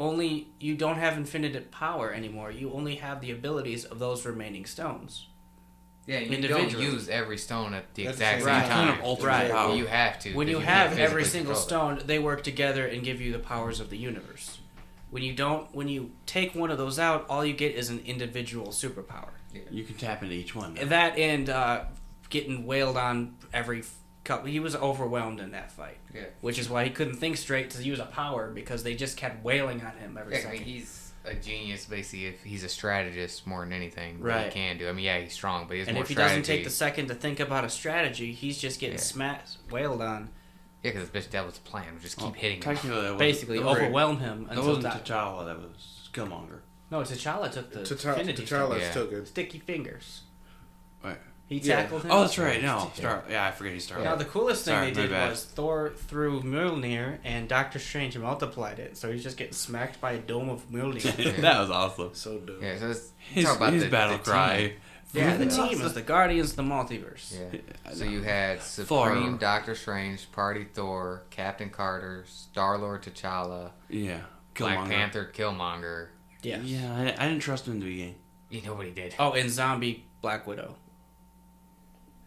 don't have infinite power anymore. You only have the abilities of those remaining stones. Yeah, you don't individually. use every stone at the At the exact same same time. time. Kind of alternate Right. power. You have to. When you because have can't every physically single control it. stone, they work together and give you the powers of the universe. When you take one of those out, all you get is an individual superpower. You can tap into each one. That and getting wailed on every couple. He was overwhelmed in that fight, Yeah. which is why he couldn't think straight to use a power because they just kept wailing on him every Yeah, I second. mean, he's a genius, basically. If he's a strategist more than anything, Right. He can do. I mean, yeah, he's strong, but he's And more if he strategy. doesn't take the second to think about a strategy, he's just getting smashed, wailed on. Yeah, because that was the plan. Just keep hitting him. Technically, that wasn't- Basically, that wasn't- overwhelm him That until wasn't die. T'Challa. That was Killmonger. No, T'Challa took the Infinity T'Challa Yeah. took it. sticky fingers. Right. He Yeah. tackled him. Oh, that's right. No, I forget he started. Now the coolest thing Sorry, they did my bad. was Thor threw Mjolnir and Doctor Strange multiplied it, so he's just getting smacked by a dome of Mjolnir. That was awesome. So dope. Yeah, so let's His, talk about his the battle cry. team. Yeah, the team is the Guardians of the Multiverse. Yeah. So you had Supreme Doctor Strange, Party Thor, Captain Carter, Star-Lord T'Challa, Yeah. Black Killmonger. Panther, Killmonger. Yes. Yeah, I didn't trust him in the beginning. Nobody did. Oh, and Zombie Black Widow.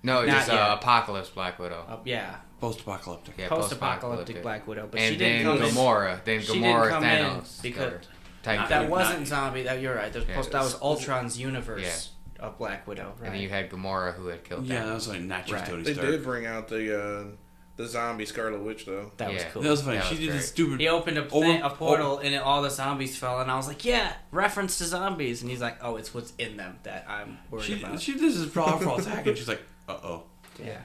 No, Not just yet. Apocalypse Black Widow. Yeah, Post-apocalyptic. Yeah, post-apocalyptic Black Widow, but and she didn't then come in. Gamora. Then She didn't Gamora, come in Thanos. because Titan. that not- wasn't Zombie. That you're right. Yeah, That was Ultron's universe Yeah. of Black Widow. Right. And then you had Gamora who had killed Yeah, Thanos. that was like not just Right. Tony They Stark. did bring out the zombie Scarlet Witch though. that was Yeah. cool. That was funny. That She was did great. this stupid. He opened a, Over- a portal and all the zombies fell, and I was like, "Yeah, reference to zombies." And he's like, "Oh, it's what's in them that I'm worried about." She does this powerful attack, and she's like, "Uh-oh." Yeah.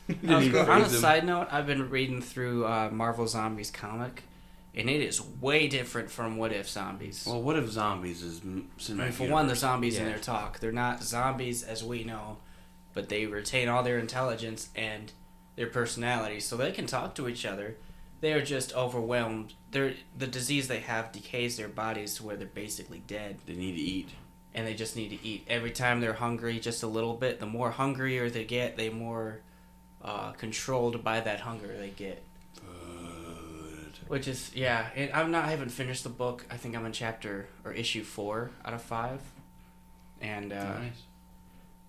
Didn't even On a phase him. side note, I've been reading through Marvel Zombies comic, and it is way different from What If Zombies. Well, what if zombies is I mean, for one, the zombies in their talk, they're not zombies as we know, but they retain all their intelligence and their personality, so they can talk to each other. They are just overwhelmed. The disease they have decays their bodies to where they're basically dead, They need to eat. and they just need to eat. Every time they're hungry, just a little bit, the more hungrier they get, the more controlled by that hunger they get. Which is, yeah, and I haven't finished the book. I think I'm in issue 4 out of 5. And Nice.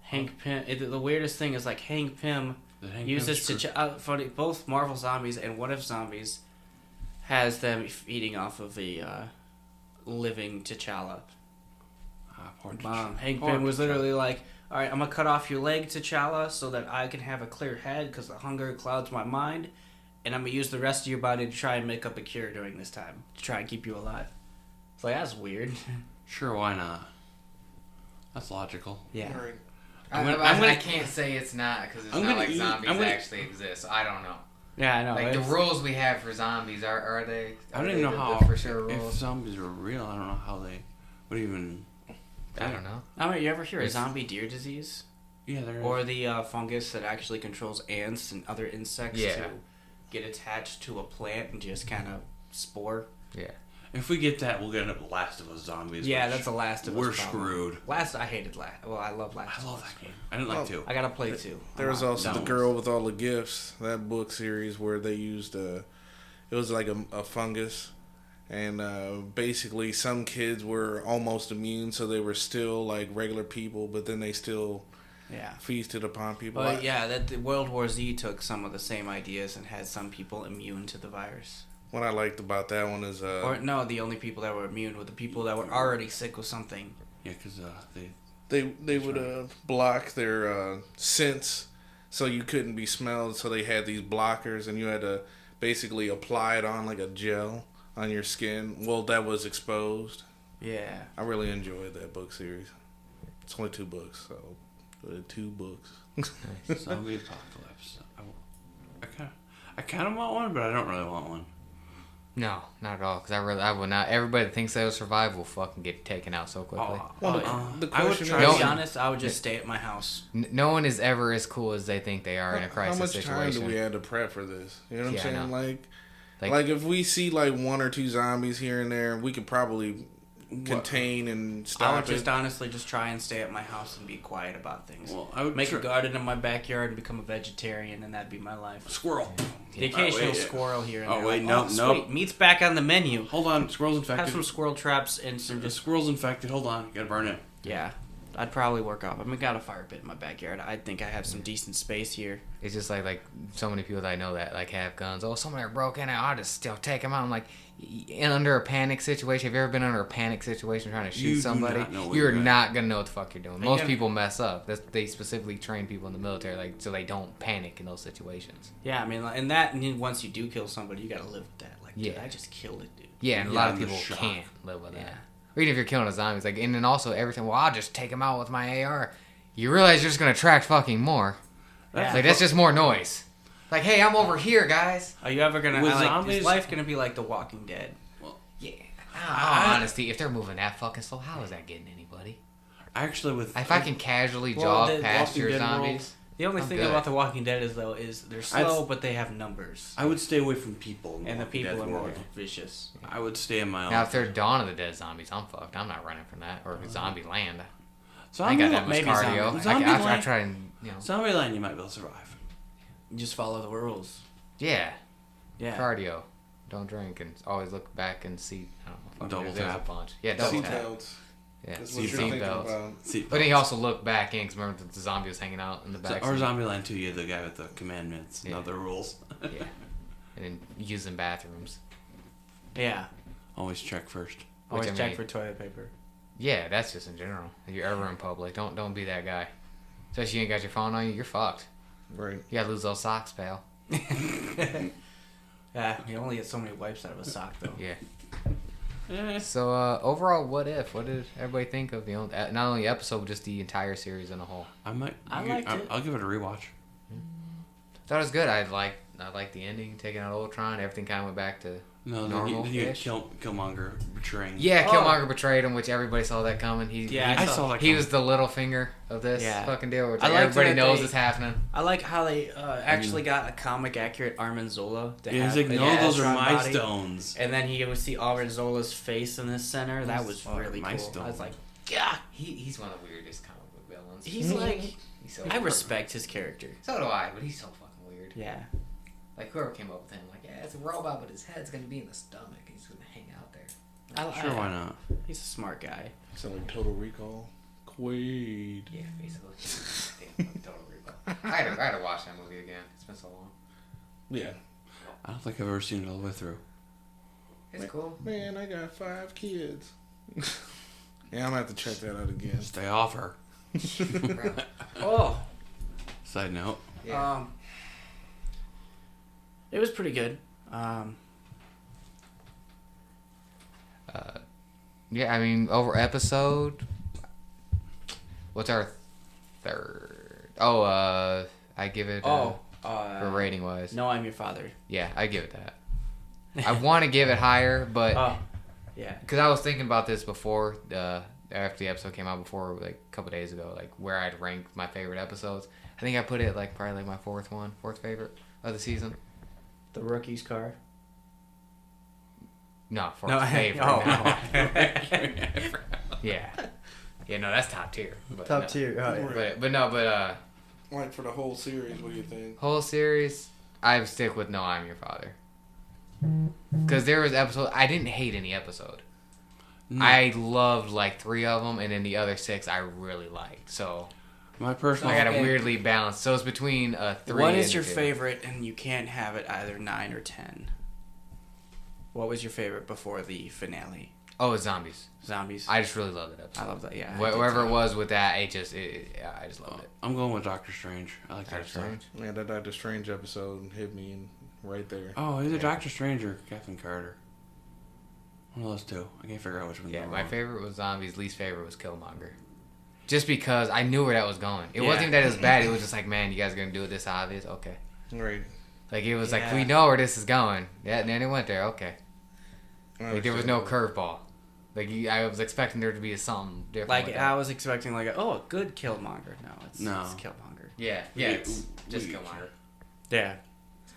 Hank Pym, the weirdest thing is like Hank Pym The Hank uses Pym's funny, both Marvel Zombies and What If Zombies has them eating off of the living T'Challa. poor Hank poor Pym was T'Challa. literally like, "All right, I'm gonna cut off your leg, T'Challa, so that I can have a clear head because the hunger clouds my mind, and I'm gonna use the rest of your body to try and make up a cure during this time to try and keep you alive." It's like, that's weird. Sure, why not? That's logical. Yeah. Right. I can't say it's not because it's I'm not gonna like eat- zombies I'm gonna- actually exist. So I don't know. Yeah, I know. Like the it's- rules we have for zombies are they? I are don't they even know the how. for sure If rules. zombies are real, I don't know how they would even. I don't know. I mean, you ever hear of It's- zombie deer disease? Yeah, they're. Or the fungus that actually controls ants and other insects Yeah. to get attached to a plant and just kind of spore? Yeah. If we get that, we'll get up Last of Us zombies. Yeah, which that's the Last of Us. We're problem. screwed. I hated Last. Well, I love Last. I of love Us. that game. I didn't like two. I gotta play 2. There was also No. the girl with all the gifts. That book series where they used it was like a fungus, and basically some kids were almost immune, so they were still like regular people, but then they still Yeah. feasted upon people. But yeah, that the World War Z took some of the same ideas and had some people immune to the virus. What I liked about that one is Or no, the only people that were immune were the people that were already sick with something. Yeah, because they would block their scents, so you couldn't be smelled. So they had these blockers, and you had to basically apply it on like a gel on your skin. Well, that was exposed. Yeah. I really enjoyed that book series. It's only 2 books, so 2 books. zombie apocalypse. I kind of want one, but I don't really want one. No, not at all. Because I would not. Everybody that thinks they'll survive will fucking get taken out so quickly. Well, the I would question try To is, be honest, I would just stay at my house. No one is ever as cool as they think they are in a how crisis much time situation. do we have to prep for this? You know what Yeah, I I'm saying? know. Like if we see like 1 or 2 zombies here and there, we could probably contain and stop I would it. just honestly just try and stay at my house and be quiet about things. Well, I would Make a garden in my backyard and become a vegetarian, and that'd be my life. Squirrel. The occasional wait, squirrel here and oh, there. wait, Like, no. sweet, meat's back on the menu. Hold on, squirrel's infected. Have some squirrel traps and some The just squirrel's infected. Hold on, gotta burn it. yeah. I'd probably work off. I mean, got a fire pit in my backyard. I think I have some decent space here. It's just like so many people that I know that like have guns. Oh, somebody broke in, I'll just still take them out. I'm like, under a panic situation. Have you ever been under a panic situation trying to shoot somebody? You're not gonna know what the fuck you're doing. Most people mess up. They specifically train people in the military like so they don't panic in those situations. Yeah, I mean, and that and then once you do kill somebody, you gotta live with that. Like, dude, I just killed it, dude. Yeah, and a lot of people can't live with that. Or even if you're killing a zombie, it's like, and then also everything. Well, I'll just take them out with my AR. You realize you're just gonna attract fucking more. That's just more noise. Like, hey, I'm over here, guys. Are you ever gonna? Is life gonna be like The Walking Dead? Well, yeah. Honestly, if they're moving that fucking slow, how is that getting anybody? Actually, if I can casually jog past your zombies. The only thing about The Walking Dead is they're slow, but they have numbers. I would stay away from people. And the people are more vicious. I would stay in my own. Now, if they're Dawn of the Dead zombies, I'm fucked. I'm not running from that. Or Zombie Land. I ain't got that much cardio. I try and, Zombie Land, you might be able to survive. You just follow the rules. Yeah. Cardio. Don't drink and always look back and see. I don't know. There's a bunch. Yeah, double tap. Yeah, seatbelt. But then you also look back in because remember the zombie was hanging out in the back. Or Zombieland 2, you're the guy with the commandments, not the rules. Yeah. And then using bathrooms. Yeah. Always check first. Always check for toilet paper. Yeah, that's just in general. If you're ever in public, don't be that guy. Especially you ain't got your phone on you, you're fucked. Right. You gotta lose those socks, pal. Yeah, you only get so many wipes out of a sock, though. Yeah. So overall, what if? What did everybody think of the not only the episode, but just the entire series in a whole? I liked it. I'll give it a rewatch. Thought it was good. I liked the ending, taking out Ultron. Everything kind of went back to normal. Then you had Killmonger betraying. Yeah, Killmonger betrayed him, which everybody saw that coming. I saw that. He was the little finger of this fucking deal, which everybody knows is happening. I like how they actually got a comic accurate Armin Zola. He's like, no, those are my stones. And then he would see Armin Zola's face in the center. That was really cool. Stone. I was like, yeah. He's one of the weirdest comic book villains. He's like, I respect his character. So do I, but he's so fucking weird. Yeah. Like, whoever came up with him, like, yeah, it's a robot, but his head's going to be in the stomach. He's going to hang out there. Sure, why not? He's a smart guy. So like Total Recall. Quaid. Yeah, basically. Damn, Total Recall. I had to watch that movie again. It's been so long. Yeah. I don't think I've ever seen it all the way through. It's cool. Man, I got 5 kids. Yeah, I'm going to have to check that out again. Stay off her. Oh. Side note. Yeah. It was pretty good. Yeah, I mean, over episode. What's our third? Oh, I give it. For rating wise. No, I'm Your Father. Yeah, I give it that. I want to give it higher, but. Yeah. Because I was thinking about this before, after the episode came out, like a couple days ago, like where I'd rank my favorite episodes. I think I put it probably like my fourth favorite of the season. The Rookie's car. No, favorite. No. Yeah. Yeah, no, that's top tier. Top tier. Oh, yeah. But like for the whole series, what do you think? Whole series, I would stick with No, I'm Your Father. Because there was episodes, I didn't hate any episode. No. I loved like 3 of them, and then the other 6 I really liked. So my personal, I got a weirdly balanced. So it's between 3. What is your favorite? And you can't have it either 9 or 10. What was your favorite before the finale? Oh, it's zombies. I just really loved that episode. I love that. Yeah. Whatever it was with that, I just loved it. I'm going with Doctor Strange. I like Doctor Strange. Yeah, that Doctor Strange episode hit me right there. Oh, either Doctor Strange or Captain Carter. One of those 2. I can't figure out which one. Yeah, my favorite was zombies. Least favorite was Killmonger. Just because I knew where that was going. It wasn't even that it was bad. It was just like, man, you guys are gonna do it this obvious? Okay. Right. Like it was like we know where this is going. Yeah, and then it went there. Okay. Like there was no curveball. Like I was expecting there to be something different. Like I was expecting a good Killmonger. No, it's Killmonger. Yeah, it's just Killmonger. Yeah.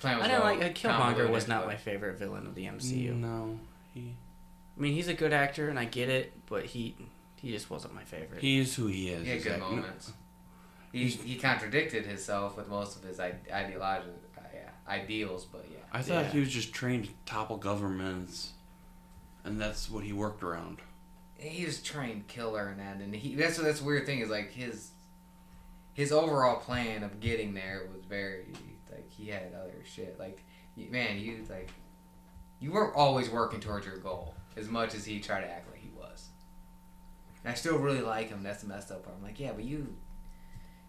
I didn't like Killmonger was not my favorite villain of the MCU. No, I mean, he's a good actor, and I get it, but he just wasn't my favorite. He is who he is. He had good moments. He contradicted himself with most of his ideals, but yeah. I thought he was just trained to topple governments, and that's what he worked around. he was trained killer and that, and that's the weird thing is like his overall plan of getting there was very like he had other shit like man you weren't always working towards your goal as much as he tried to act like he was. And I still really like him. That's the messed up part. I'm like, yeah, but you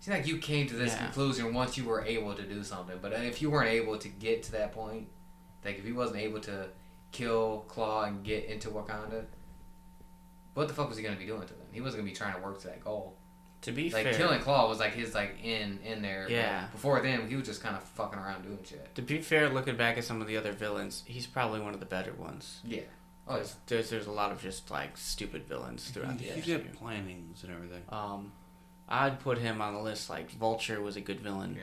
seem like you came to this conclusion once you were able to do something. But if you weren't able to get to that point, like if he wasn't able to kill Claw and get into Wakanda, what the fuck was he gonna be doing to them? He wasn't gonna be trying to work to that goal. To be like fair, killing Claw was like his like in there. Yeah. Before then, he was just kind of fucking around doing shit. To be fair, looking back at some of the other villains, he's probably one of the better ones. Yeah. Oh, yeah. There's a lot of just like stupid villains throughout the He did plannings and everything. I'd put him on the list. Like Vulture was a good villain.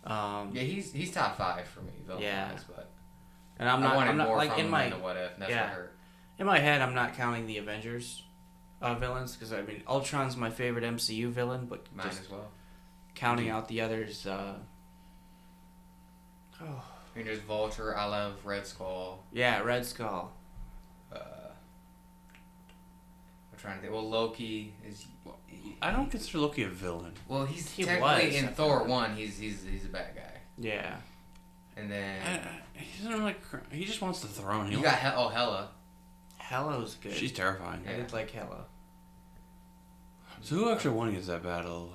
Yeah. Yeah, he's top 5 for me. Villain-wise, but and I'm not more like from in my the What If. And that's what hurt. In my head, I'm not counting the Avengers villains because I mean Ultron's my favorite MCU villain, but mine just as well. Counting out the others. I mean, there's Vulture. I love Red Skull. Yeah, Red Skull. I'm trying to think. Well, Loki is. I don't consider Loki a villain. Well, He technically was, in I Thor thought. 1. He's a bad guy. Yeah. And then He doesn't like. He just wants the throne. you got Hela. Hella's good. She's terrifying. I did like Hela. So who actually won against that battle?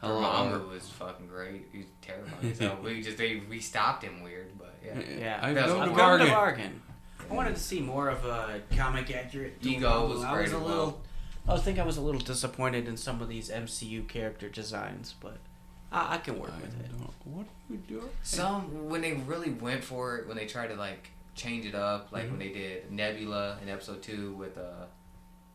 Dormammu was fucking great. He's terrifying. So we stopped him weird, but yeah. Yeah. I've That's come to what- bargain. bargain. I wanted to see more of a comic accurate Ego was I great was a as little. well. I think I was a little disappointed in some of these MCU character designs, but I can work with it. What do we do? Some when they really went for it, when they tried to like change it up, like when they did Nebula in episode 2 with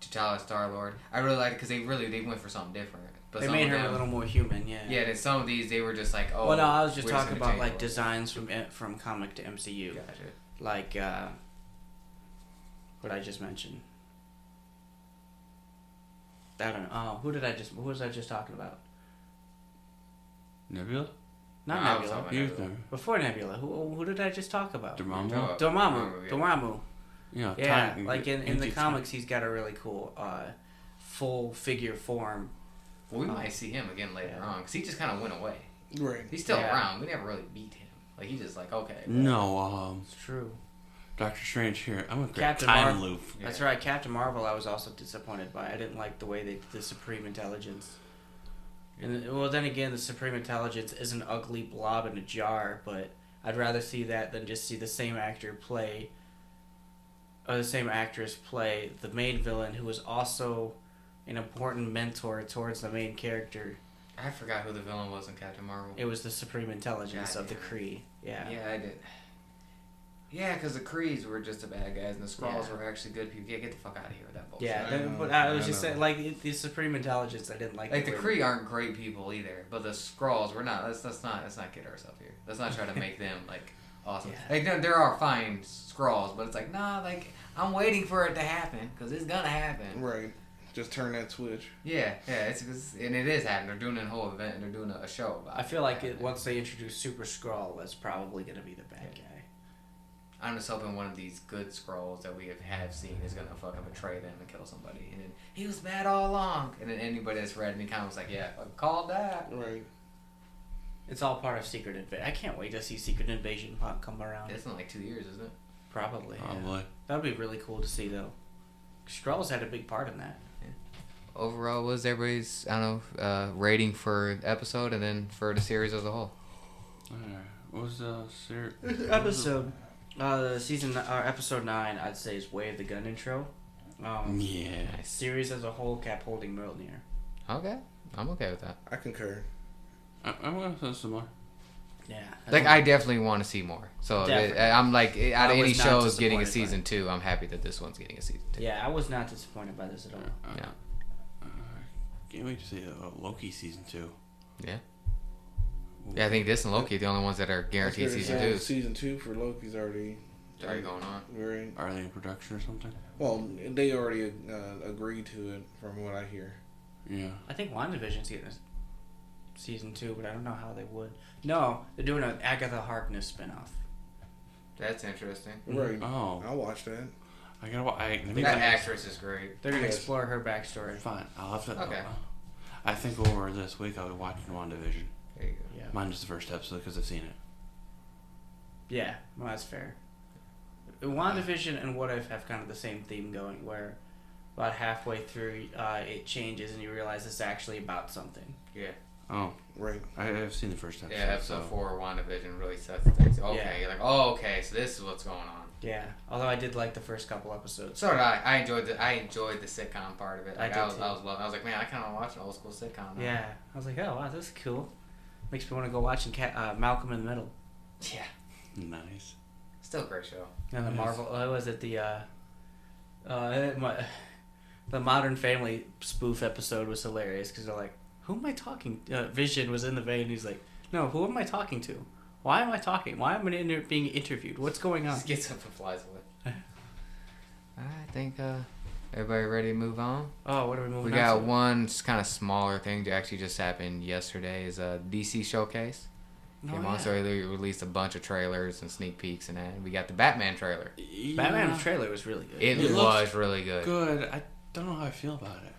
T'Challa Star-Lord, I really liked it because they went for something different. But They some made of her them, a little more human, yeah. Yeah, then some of these they were just like, oh. Well, no, I was just we're talking gonna about change like it. designs from comic to MCU, Gotcha. like what I just mentioned. I don't know. Who was I just talking about? Nebula? Not No, I was Nebula. talking He about was Nebula. Nebula. Before Nebula, who did I just talk about? Dormammu? Dormammu. Dormammu. Yeah. Yeah, time- like in the empty comics, he's got a really cool full figure form. Well, we might see him again later on because he just kind of went away. Right. He's still Yeah. around. We never really beat him. Like he just like okay. No, It's true. Doctor Strange here. I'm a great Captain time Marvel. loop. That's right. Captain Marvel, I was also disappointed by. I didn't like the way the Supreme Intelligence. And well, then again, the Supreme Intelligence is an ugly blob in a jar, but I'd rather see that than just see the same actor play, or the same actress play the main villain, who was also an important mentor towards the main character. I forgot who the villain was in Captain Marvel. It was the Supreme Intelligence of the Kree. Yeah. Yeah, I did. Yeah, because the Krees were just the bad guys, and the Skrulls were actually good people. Yeah, get the fuck out of here with that bullshit. Yeah, I know, but I was I just know. saying, like the Supreme Intelligence, I didn't like. Like the way- Kree aren't great people either, but the Skrulls, we're not. Let's not get ourselves here. Let's not try to make them like awesome. Yeah. Like no, there are fine Skrulls, but it's like nah. Like I'm waiting for it to happen because it's gonna happen. Right. Just turn that switch. Yeah, it's and it is happening. They're doing a whole event and they're doing a show about it. I feel like once they introduce Super Skrull, that's probably gonna be the bad guy. I'm just hoping one of these good Skrulls that we have seen is gonna fucking betray them and kill somebody, and then he was bad all along. And then anybody that's read any comics like, yeah, I called that. Right. It's all part of Secret Invasion. I can't wait to see Secret Invasion come around. It's in like 2 years, isn't it? Probably. Yeah. Probably. That'd be really cool to see, though. Skrulls had a big part in that. Overall, what was everybody's rating for the episode and then for the series as a whole? Alright. What was the series? Episode, episode 9, I'd say is Way of the Gun intro. Yeah. Series as a whole kept holding Mjolnir. Okay, I'm okay with that. I concur. I'm gonna say some more. Yeah. Like, I definitely want to see more. So Definitely. I'm like, out of I was any not shows getting a disappointed by season 2, I'm happy that this one's getting a season 2. Yeah, I was not disappointed by this at all. Yeah. Can't wait to see Loki season 2. Yeah. Yeah, I think this and Loki are the only ones that are guaranteed season 2. Season 2 for Loki's already. It's already going on. Right. Are they in production or something? Well, they already agreed to it, from what I hear. Yeah. I think WandaVision's getting a season 2, but I don't know how they would. No, they're doing an Agatha Harkness spinoff. That's interesting. Right. Oh. I'll watch that. I gotta. That actress is great. They're gonna explore her backstory. Fine. I'll have to. Okay. I think over this week I'll be watching WandaVision. There you go. Yeah. Mine just the first episode because I've seen it. Yeah, well, that's fair. WandaVision and What If have kind of the same theme going, where about halfway through it changes and you realize it's actually about something. Yeah. Oh, Right. I've seen the first episode. Yeah, episode so. 4 WandaVision really sets things. Okay, Yeah. you're like, oh, okay, so this is what's going on. Yeah, although I did like the first couple episodes. So did I. I enjoyed the sitcom part of it. Like, I I did was too. I was like, man, I kind of want to watch an old school sitcom now. Yeah, I was like, oh wow, this is cool. Makes me want to go watch Malcolm in the Middle. Yeah. Nice. Still a great show. And the Nice. Marvel, what was it, the Modern Family spoof episode was hilarious because they're like, who am I talking? Vision was in the vein. He's like, no, who am I talking to? Why am I talking? Why am I being interviewed? What's going on? Just gets up and flies away. I think everybody ready to move on? Oh, what are we moving We on got to? one kind of smaller thing that actually just happened yesterday. Is a DC showcase. Came on, so they released a bunch of trailers and sneak peeks and that. We got the Batman trailer. Batman trailer was really good. It It was looks really good. Good. I don't know how I feel about it.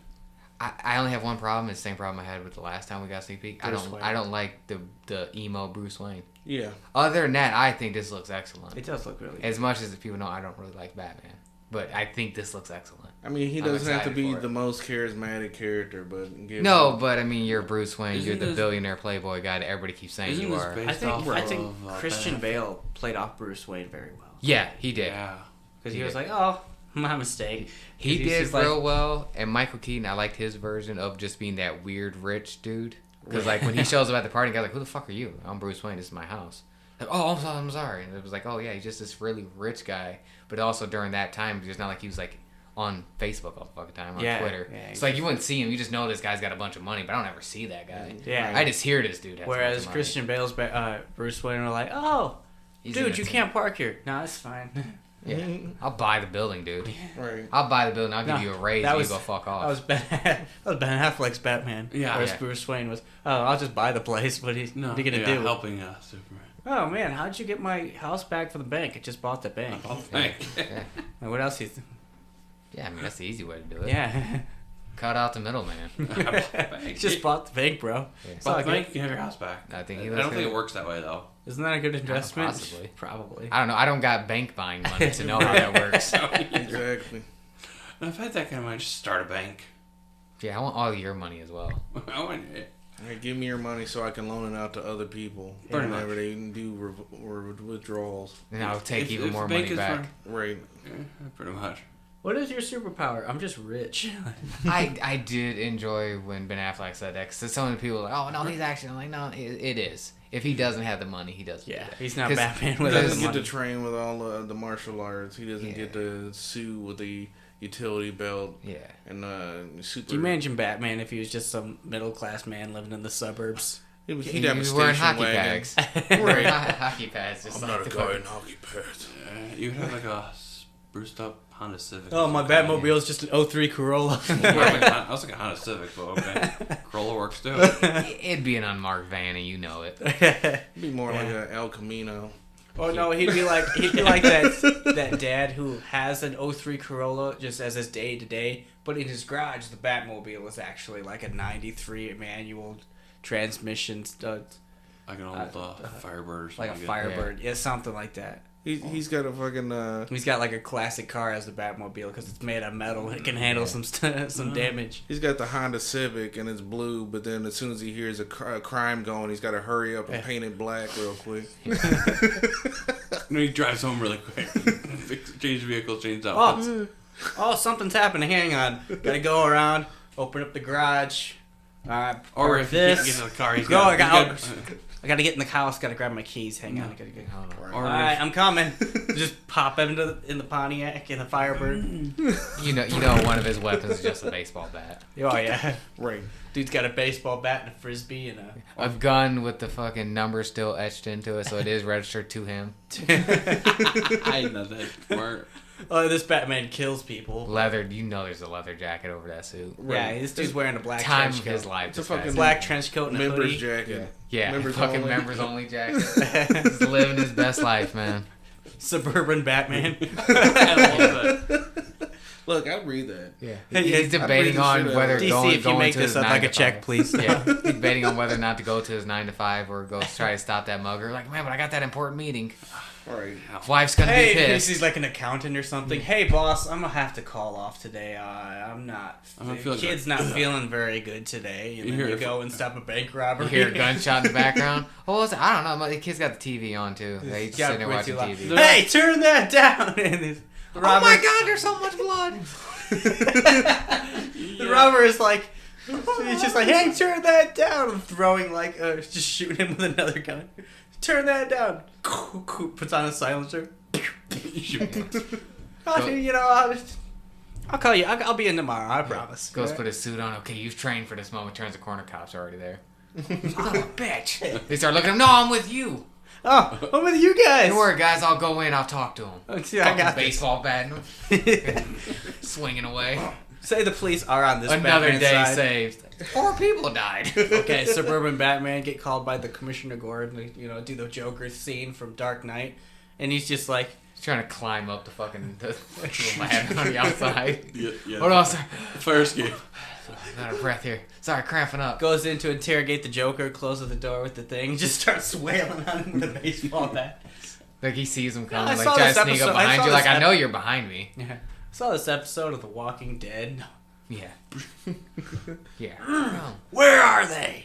I only have one problem. It's the same problem I had with the last time we got sneak peek. Bruce Wayne. I don't like the emo Bruce Wayne. Yeah. Other than that, I think this looks excellent. It does look really good. As much as people know, I don't really like Batman, but I think this looks excellent. I mean, he I'm doesn't have to excited be for it. the most charismatic character, but No, but I mean, you're Bruce Wayne. Isn't You're the this- billionaire playboy guy that everybody keeps saying Isn't you this are. based I off think of, Christian Ben Bale played off Bruce Wayne very well. Yeah, he did. Yeah. Because He he was did. like, oh, my mistake. He He's did just like- real well, and Michael Keaton, I liked his version of just being that weird rich dude. Because like when he shows up at the party, the guy's like, "Who the fuck are you?" "I'm Bruce Wayne. This is my house." Like, "Oh, I'm sorry." And it was like, "Oh yeah, he's just this really rich guy." But also during that time, it's not like he was like on Facebook all the fucking time, on Yeah, Twitter. yeah, It's like you wouldn't see him. You just know this guy's got a bunch of money, but I don't ever see that guy. Yeah. I just hear this dude. Has a bunch Whereas of money. Christian Bale's Bruce Wayne were like, oh, He's dude, in you it. can't park here. No, it's fine. Yeah, I'll buy the building, dude. Right. I'll buy the building. I'll give No, you a raise. that And was- you go fuck off. That was Ben Affleck's Batman. Yeah. Whereas Yeah. Bruce Wayne was, oh, I'll just buy the place. What are you No. gonna yeah, do? helping Superman. Oh man, how'd you get my house back from the bank? I just bought the bank. Oh, thank. Yeah. Like, what else? Yeah, I mean that's the easy way to do it. Yeah, Cut out the middleman. just bought the bank, bro. Yeah. It's all But good. bank, you can have your house back. I think I he don't was think gonna- it works that way though. Isn't that a good investment? Possibly. Probably. I don't know. I don't got bank buying money to know how that works. Exactly. If I had that kind of money, just start a bank. Yeah, I want all your money as well. I want it. Hey, give me your money so I can loan it out to other people Pretty whenever they do withdrawals. And I'll take If- even if more bank money is back. Right. Yeah, pretty much. What is your superpower? I'm just rich. I did enjoy when Ben Affleck said that because so many people were like, oh no, he's actually. I'm like, no, it is. If he doesn't have the money, he doesn't. Yeah, do that. he's not 'Cause- Batman He without his doesn't get money. to train with all the martial arts. He doesn't Yeah. get to sue with the utility belt Yeah. and super. Can you imagine Batman if he was just some middle class man living in the suburbs? He'd He have a was wearing station hockey wagon. pads. Wearing hockey pads. Just I'm like not a the guy fucking- in hockey pads. You would have like a spruced up Honda Civic. Oh, my Batmobile is just an 03 Corolla. I was like a Honda Civic, but okay. Corolla works too. It'd be an unmarked van, and you know it. It'd be more like a El Camino. Oh no, he'd be like that dad who has an 03 Corolla just as his day to day, but in his garage the Batmobile is actually like a 93 manual transmission Like an old Firebird or something. like a Firebird, yeah, something like that. He's got a fucking. He's got like a classic car as the Batmobile because it's made of metal and it can handle some damage. He's got the Honda Civic and it's blue, but then as soon as he hears a crime going, he's got to hurry up and paint it black real quick. No, he drives home really quick. Change vehicles, change outfits. Oh, something's happening. Hang on, gotta go around, open up the garage. Or Or if he can't this. get in the car, he's Go, got. I gotta get in the house. Gotta grab my keys. Hang on. I gotta get. I don't know. Or All right, I'm coming. Just pop in the Pontiac in the Firebird. You know, one of his weapons is just a baseball bat. Oh yeah, Right. dude's got a baseball bat and a frisbee and A gun with the fucking number still etched into it, so it is registered to him. I know that smart. oh, this Batman kills people. Leather, you know, there's a leather jacket over that suit. Yeah, this dude's wearing a black Time trench of coat. his life. It's a this guy's- fucking Black trench coat and a Members hoodie. jacket. Yeah, Members fucking only. members only jacket. He's living his best life, man. Suburban Batman. I love that. Look, I'd read that. Yeah. Hey, He's debating on whether DC, going if you make to this his up, 9 I to could check, 5. please. Yeah, he's debating on whether or not to go to his 9 to 5 or go try to stop that mugger. Like, man, but I got that important meeting. All right. Wife's gonna be Hey, pissed. he's like an accountant or something. Hey, boss, I'm gonna have to call off today. I'm not. I'm not The feeling kid's not feeling very good today. And You then hear you it go and stop a bank robbery. You hear a gunshot in the background. Oh, what's it? I don't know. The kid's got the TV on too. Yeah, he's just Yeah, sitting there way watching too loud. TV. Hey, turn that down! And this Oh robber, my God! There's so much blood. the robber is like, he's just like, hey, turn that down! And throwing like, just shooting him with another gun. Turn that down! Puts on a silencer. I'll call you. I'll be in tomorrow. I promise. Goes put his suit on. Okay, you've trained for this moment. Turns the corner. Cops are already there. Son of a bitch. They start looking at him. No, I'm with you. Oh, I'm with you guys. Don't worry, guys. I'll go in. I'll talk to him. Okay, I got this. Baseball bat. Swinging away. Say the police are on this Another Batman day side. saved. 4 people died. Okay, Suburban Batman get called by the Commissioner Gordon to, do the Joker scene from Dark Knight. And he's just like... He's trying to climb up the fucking ladder on the outside. Yeah. Hold on, sir. Fire escape. Out of breath here. Sorry, cramping up. Goes in to interrogate the Joker, closes the door with the thing, just starts wailing on him with a baseball bat. Like he sees him I coming, like saw try this to sneak episode- up I behind saw you. Like this I know you're behind me. Yeah. I saw this episode of The Walking Dead. Yeah. Yeah. Where are they?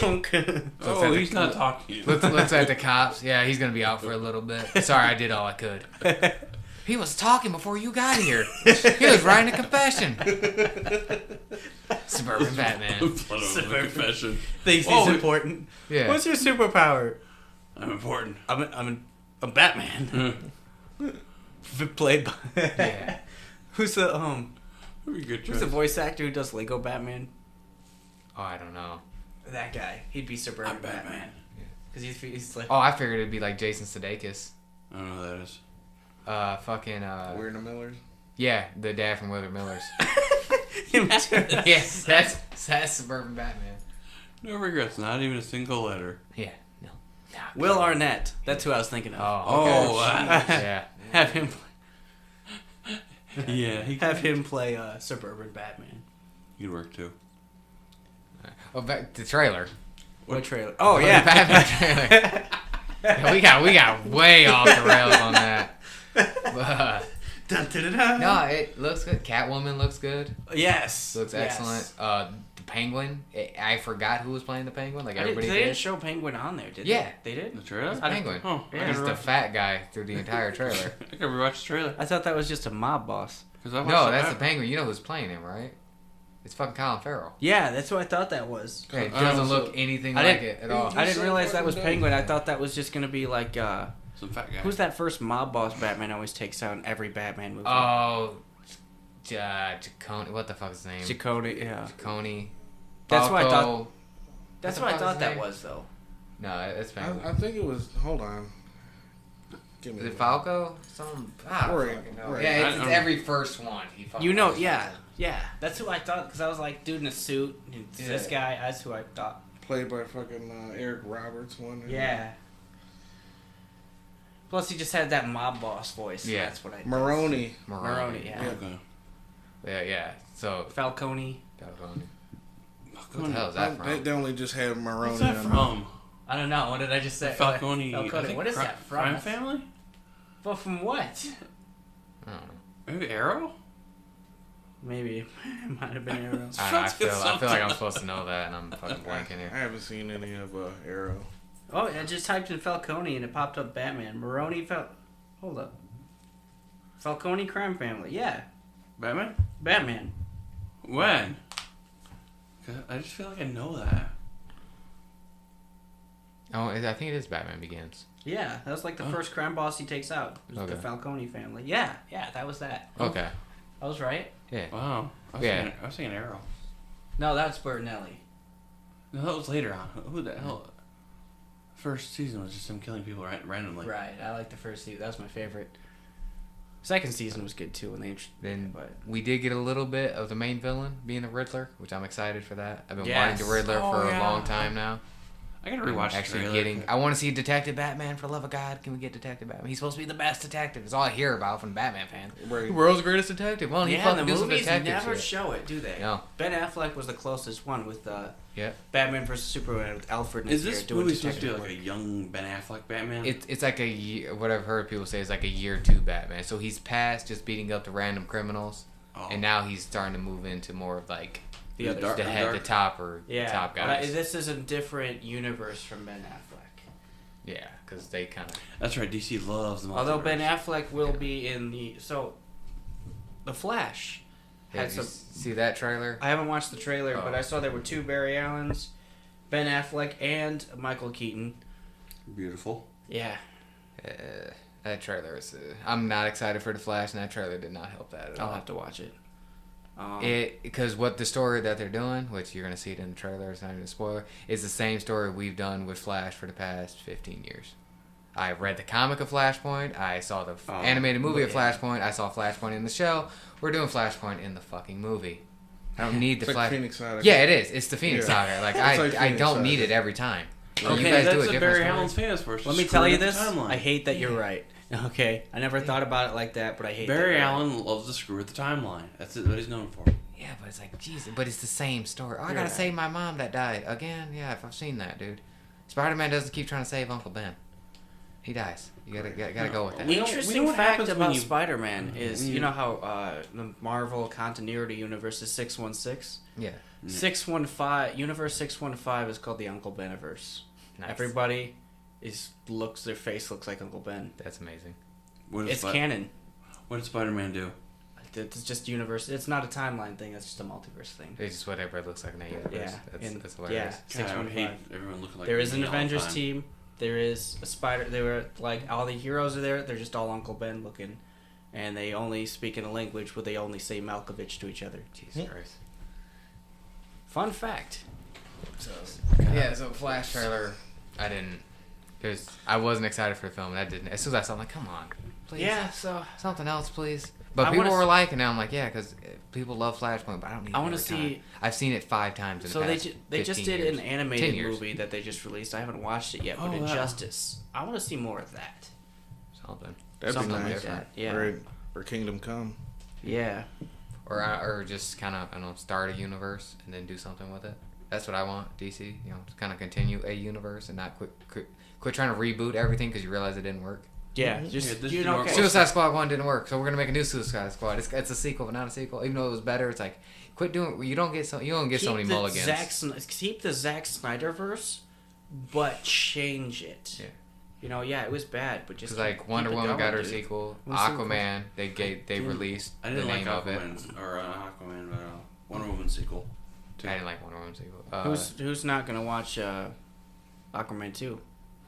Oh, he's not talking. Looks at the cops. Yeah, he's gonna be out for a little bit. Sorry, I did all I could. He was talking before you got here. He was writing a confession. Suburban Batman. Suburban confession. Thinks Whoa, he's important. Yeah. What's your superpower? I'm important. I'm Batman. Played by... Yeah. Who's the Pretty good Who's the choice. voice actor who does Lego Batman? Oh, I don't know. That guy. He'd be Suburban I'm Batman. Batman. Because he's like... Oh, I figured it'd be like Jason Sudeikis. I don't know who that is. Fucking We're in the Millers. yeah, the dad from Willard Millers. Him too. Yes, that's Suburban Batman. No regrets. Not even a single letter. Yeah, no. Will Arnett. That's who I was thinking of. Oh, okay. Oh, wow. Yeah. Have him... Yeah, Have him play Suburban Batman. He'd work too. Oh, back the trailer. What trailer? Oh, The yeah. Batman trailer. Yeah, we got way off the rails on that. But, Dun, dun, dun, dun. no, it looks good. Catwoman looks good. Yes. Looks yes. excellent. The Penguin. I forgot who was playing the Penguin. Like They everybody didn't did. show Penguin on there, did Yeah. they? They did? The trailer? The Penguin. Oh, Yeah. He's the fat guy through the entire trailer. I gotta rewatch the trailer. I thought that was just a mob boss. Cause I watched No, that's the Batman. Penguin. You know who's playing him, right? It's fucking Colin Farrell. Yeah, that's what I thought that was. Yeah, it doesn't look anything I like didn't- it at all. I didn't realize that was fucking Penguin. I dumb. thought that was just going to be like... Some fat guy. who's that first mob boss Batman always takes out in every Batman movie? Oh, Ciccone. What the fuck's his name? Ciccone, yeah. Ciccone. That's what I thought. Falco. That's What what I the fuck is thought his that name? was, though. No, it's Penguin. I think it was. Hold on. Give me Is a it minute. Falco? Some. I don't Right, fucking know. right. Yeah, I it's don't- every first one. He fucking You know, does yeah. something. Yeah, that's who I thought, because I was like, dude in a suit, and this guy, that's who I thought. Played by fucking Eric Roberts one. Yeah. Plus, he just had that mob boss voice. Yeah. That's what I... Maroney. Maroney, yeah. Okay. Yeah. So Falcone. Falcone. What the hell is that from? They only just have Maroney. What's that on from? I don't know. What did I just say? Falcone. I Falcone. think What is Cri- that from? Crime Family? Well, from what? I don't know. Maybe Arrow? Maybe. It might have been Arrow. I feel like I'm supposed to know that, and I'm fucking blanking I here. haven't seen any of Arrow. Oh, I just typed in Falcone and it popped up Batman. Maroney Hold up. Falcone crime family. Yeah. Batman? Batman. When? 'Cause I just feel like I know that. Oh, I think it is Batman Begins. Yeah, that was like the first crime boss he takes out. It was the Okay. Falcone family. Yeah, that was that. Okay. I was right. Yeah. Wow. Yeah. I was thinking Arrow. No, that's Bertinelli. No, that was later on. Who the hell? First season was just him killing people randomly. Right. I like the first season. That was my favorite. Second season was good too when they. Then But we did get a little bit of the main villain being the Riddler, which I'm excited for that. I've been Yes. wanting the Riddler Oh, for yeah. a long time now. I gotta rewatch the Actually trailer. I want to see Detective Batman, for the love of God. Can we get Detective Batman? He's supposed to be the best detective. It's all I hear about from Batman fans. Right. The world's greatest detective. Well, he Yeah, fucking the do some movies detective never shit. show it, do they? No. Ben Affleck was the closest one with Yeah. Batman vs Superman with Alfred. Is this doing movie supposed to be detective like work. a young Ben Affleck Batman? It's like a year, what I've heard people say is like a year 2 Batman. So he's past just beating up the random criminals, and now he's starting to move into more of like The other dark- the head, the top top but guys. this is a different universe from Ben Affleck. Yeah, because they kind of. That's right. DC loves the Although Ben multiverse. Affleck will be in the Flash. Yeah, Had did you some. see that trailer? I haven't watched the trailer, Oh. but I saw there were 2 Barry Allens, Ben Affleck, and Michael Keaton. Beautiful. Yeah. That trailer is. I'm not excited for the Flash, and that trailer did not help that at all. I'll have to watch it. Because what the story that they're doing, which you're gonna see it in the trailer, it's not even a spoiler, is the same story we've done with Flash for the past 15 years. I read the comic of Flashpoint. I saw the animated movie of Flashpoint. I saw Flashpoint in the show. We're doing Flashpoint in the fucking movie. I don't need the It's like Flash. Phoenix Saga. Yeah, it is. It's the Phoenix Saga. Like It's like I Phoenix don't Saga. need it every time. Like, Okay, you guys that's do a what different Barry story. Allen's famous for. Let me tell you this. Timeline. I hate that you're right. Okay? I never thought about it like that, but I hate Barry that. Allen loves to screw with the timeline. That's what he's known for. Yeah, but it's like, Jesus, but it's the same story. Oh, I You're gotta right. save my mom that died again. Yeah, if I've seen that, dude. Spider-Man doesn't keep trying to save Uncle Ben. He dies. You gotta go with that. We know Interesting what fact happens when about you- Spider-Man is, when you know how the Marvel Continuity Universe is 616? Yeah. 615, Universe 615 is called the Uncle Beniverse. Nice. Everybody their face looks like Uncle Ben. That's amazing. What does It's canon. What did Spider-Man do? It's just universe. It's not a timeline thing. That's just a multiverse thing. It's just what everybody looks like in that universe. Yeah, That's hilarious. God, I 615. hate everyone looking like There is an me all the Avengers time. team. There is a Spider. They were like all the heroes are there. They're just all Uncle Ben looking, and they only speak in a language where they only say Malkovich to each other. Jesus Christ. Fun fact. So Flash trailer, I didn't, because I wasn't excited for the film. And I didn't. As soon as I saw it, I'm like, come on, please. Yeah. So Something else, please. But I people wanna were s- liking it. I'm like, yeah, because people love Flashpoint, but I don't need it I want every to time. see. I've seen it 5 times in So the they past they just 15 did years. an 10 animated years. movie that they just released. I haven't watched it yet, but Oh, wow. Injustice. I want to see more of that. Something. That'd be Something nice. like that. Yeah. Or Kingdom Come. Yeah. Or just kind of, I don't know, start a universe and then do something with it. That's what I want, DC. You know, to kind of continue a universe and not quit trying to reboot everything because you realize it didn't work. Yeah. Yeah, Just this you is know. more- Okay. Suicide Squad 1 didn't work, so we're gonna make a new Suicide Squad. It's a sequel, but not a sequel. Even though it was better, it's like quit doing. You don't get so many mulligans. Keep the Zack Snyderverse, but change it. Yeah. You know, yeah, it was bad, but just Because like Wonder keep it Woman got going, her dude. sequel. One sequel. Aquaman, they released I the didn't like name of it. Aquaman, but Wonder Woman sequel. I didn't like Wonder Woman sequel. Who's not gonna watch Aquaman 2?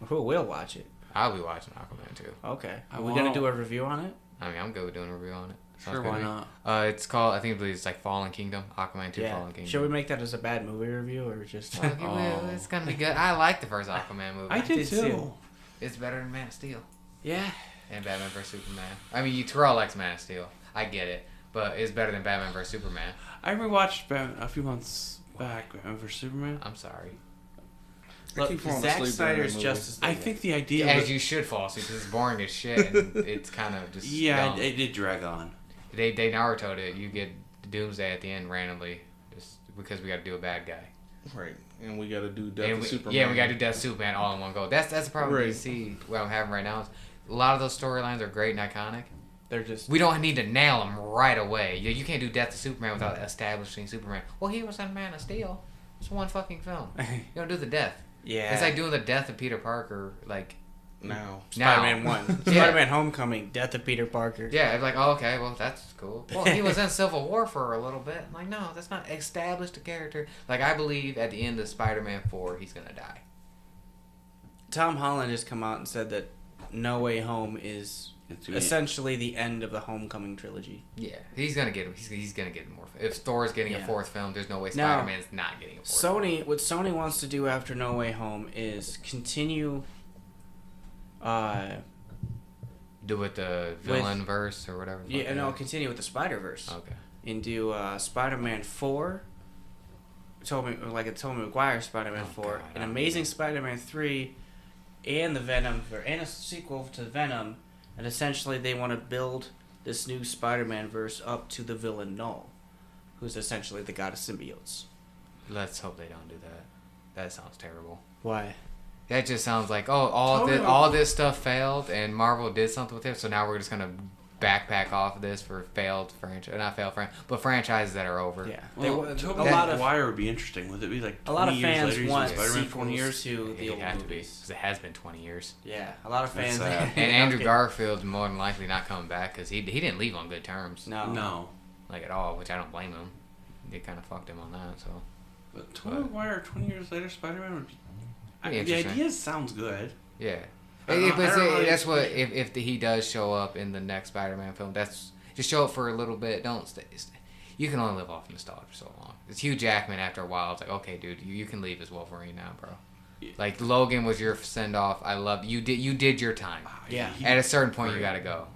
Who will watch it? I'll be watching Aquaman too. Okay. I Are we gonna won't. do a review on it? I mean, I'm good with doing a review on it. Sounds Sure, good why to me. not? It's called, I think it's like Fallen Kingdom. Aquaman 2 Fallen Kingdom. Should we make that as a bad movie review or just? Okay, well, it's gonna be good. I like the first Aquaman movie. I did too. It's better than Man of Steel Yeah. and Batman vs Superman. I mean, Terrell likes Man of Steel. I get it, but it's better than Batman vs Superman. I rewatched Batman a few months back, Batman vs Superman. I'm sorry. Look, keep falling Zack asleep during that Snyder's movie. Justice League. I think the idea As was, you should fall asleep because it's boring as shit. And it's kind of just dumb. it did drag on. They Naruto'd it. You get Doomsday at the end randomly, just because we got to do a bad guy. Right. And we got to do Death And of we, Superman. yeah, we got to do Death of Superman all in one go. That's the problem Right. with DC. What I'm having right now is a lot of those storylines are great and iconic. They're just. We don't need to nail them right away. You can't do Death of Superman without establishing Superman. Well, he was in Man of Steel. It's one fucking film. You don't do the death. Yeah. It's like doing the death of Peter Parker, like Now. Spider-Man now. 1. Yeah. Spider-Man Homecoming. Death of Peter Parker. Yeah, it's like, oh, okay, well, that's cool. Well, he was in Civil War for a little bit. I'm like, no, that's not established a character. Like, I believe at the end of Spider-Man 4, he's going to die. Tom Holland has come out and said that No Way Home is essentially the end of the Homecoming trilogy. Yeah, he's going to get he's going to get more. If Thor's getting a 4th film, there's no way Now, Spider-Man's not getting a 4th film. What Sony wants to do after No Way Home is continue Do it the villain verse or whatever. continue with the Spider-Verse. Okay. And do Spider-Man 4 Tobey Maguire Spider-Man 4, an Amazing Spider-Man 3, and the Venom, and a sequel to Venom, and essentially they want to build this new Spider-Man verse up to the villain Null, who's essentially the god of symbiotes. Let's hope they don't do that. That sounds terrible. Why? That just sounds like, all this stuff failed, and Marvel did something with it, so now we're just gonna backpack off of this for franchises that are over. Yeah. Well, Tobey Maguire would be interesting. Would it be like 20 a lot of years fans later, he's want in Spider-Man 20 sequels years? to the It old had to be, movies. because it has been 20 years. Yeah, a lot of fans. sad. And Andrew Garfield's more than likely not coming back, because he didn't leave on good terms. No. Like, at all, which I don't blame him. They kind of fucked him on that, so. But Tobey Maguire, 20 years later, Spider-Man would be... the interesting. idea sounds good. Yeah. I don't really That's what, see it. if he does show up in the next Spider-Man film, just show up for a little bit. Don't stay. You can only live off nostalgia for so long. It's Hugh Jackman after a while. It's like, okay, dude, you can leave as Wolverine now, bro. Yeah. Like, Logan was your send-off. I love you. You did your time. Yeah. At a certain point, you gotta go.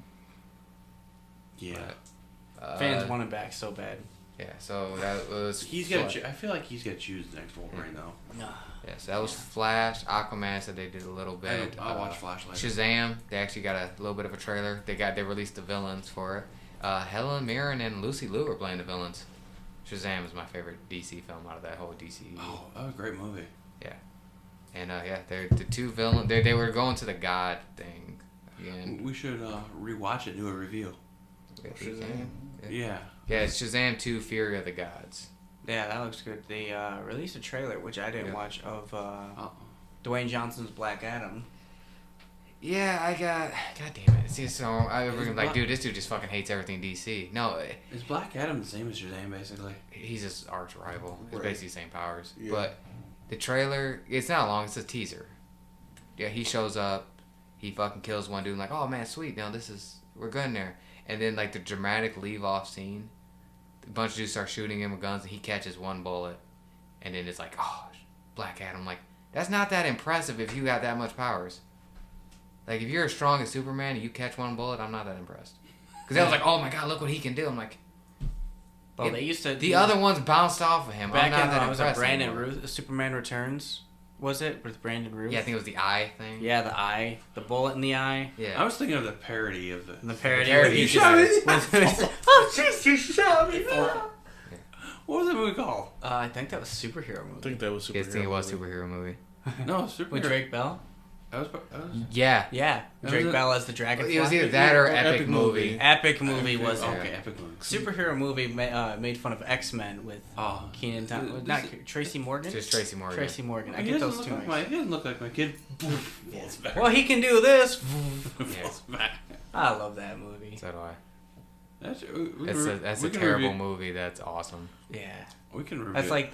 Yeah. But, Fans want him back so bad. Yeah, so that was... I feel like he's got to choose the next Wolverine, though. No. Yeah, so that was Flash. Aquaman said they did a little bit. I'll watch Flash later. Shazam, they actually got a little bit of a trailer. They released the villains for it. Helen Mirren and Lucy Liu are playing the villains. Shazam is my favorite DC film out of that whole DC. Oh, that was a great movie. Yeah. And they're the two villains. They were going to the God thing again. We should rewatch it, do a review. Shazam? Yeah. Yeah, it's Shazam 2: Fury of the Gods. Yeah, that looks good. They released a trailer, which I didn't watch, of Dwayne Johnson's Black Adam. Yeah, God damn it. See, so I was like, dude, this dude just fucking hates everything DC. No, Is Black Adam the same as Shazam, basically? he's his arch rival. It's Right. basically the same powers. Yeah. But the trailer, it's not long, it's a teaser. Yeah, he shows up, he fucking kills one dude, like, oh man, sweet, now we're good in there. And then, like, the dramatic leave-off scene, a bunch of dudes start shooting him with guns, and he catches one bullet. And then it's like, oh, Black Adam. Like, that's not that impressive if you got that much powers. Like, if you're as strong as Superman and you catch one bullet, I'm not that impressed. Because I was like, oh my god, look what he can do. I'm like, Well, they used to... the other ones bounced off of him. Back I'm not in, that was impressed it Brandon anymore. Ruth, Superman Returns? Was it? With Brandon Ruth? Yeah, I think it was the eye thing. Yeah, the eye. The bullet in the eye. Yeah. I was thinking of the parody of the... The parody. parody, where he you just- shot me. Oh, jeez, you shot me. What was that movie called? I think that was a superhero I movie. think that was Yeah, I think it was a movie. superhero movie. No, Super. With Drake Bell? That was Yeah. Yeah. That Drake was Bell as the Dragonfly. It was either that or Or Epic Epic Movie. Movie. Epic movie was Yeah. okay, epic movie. superhero movie made fun of X-Men with Oh, Keenan Thompson. this Not is- Tracy Morgan. Just Tracy Morgan. Tracy Morgan. I He get doesn't those look two like mixed. he doesn't look like my kid. Falls back. Well, he can do this. Falls back. I love that movie. So do I. That's That's a terrible movie. That's awesome. Yeah. We can review. That's it. like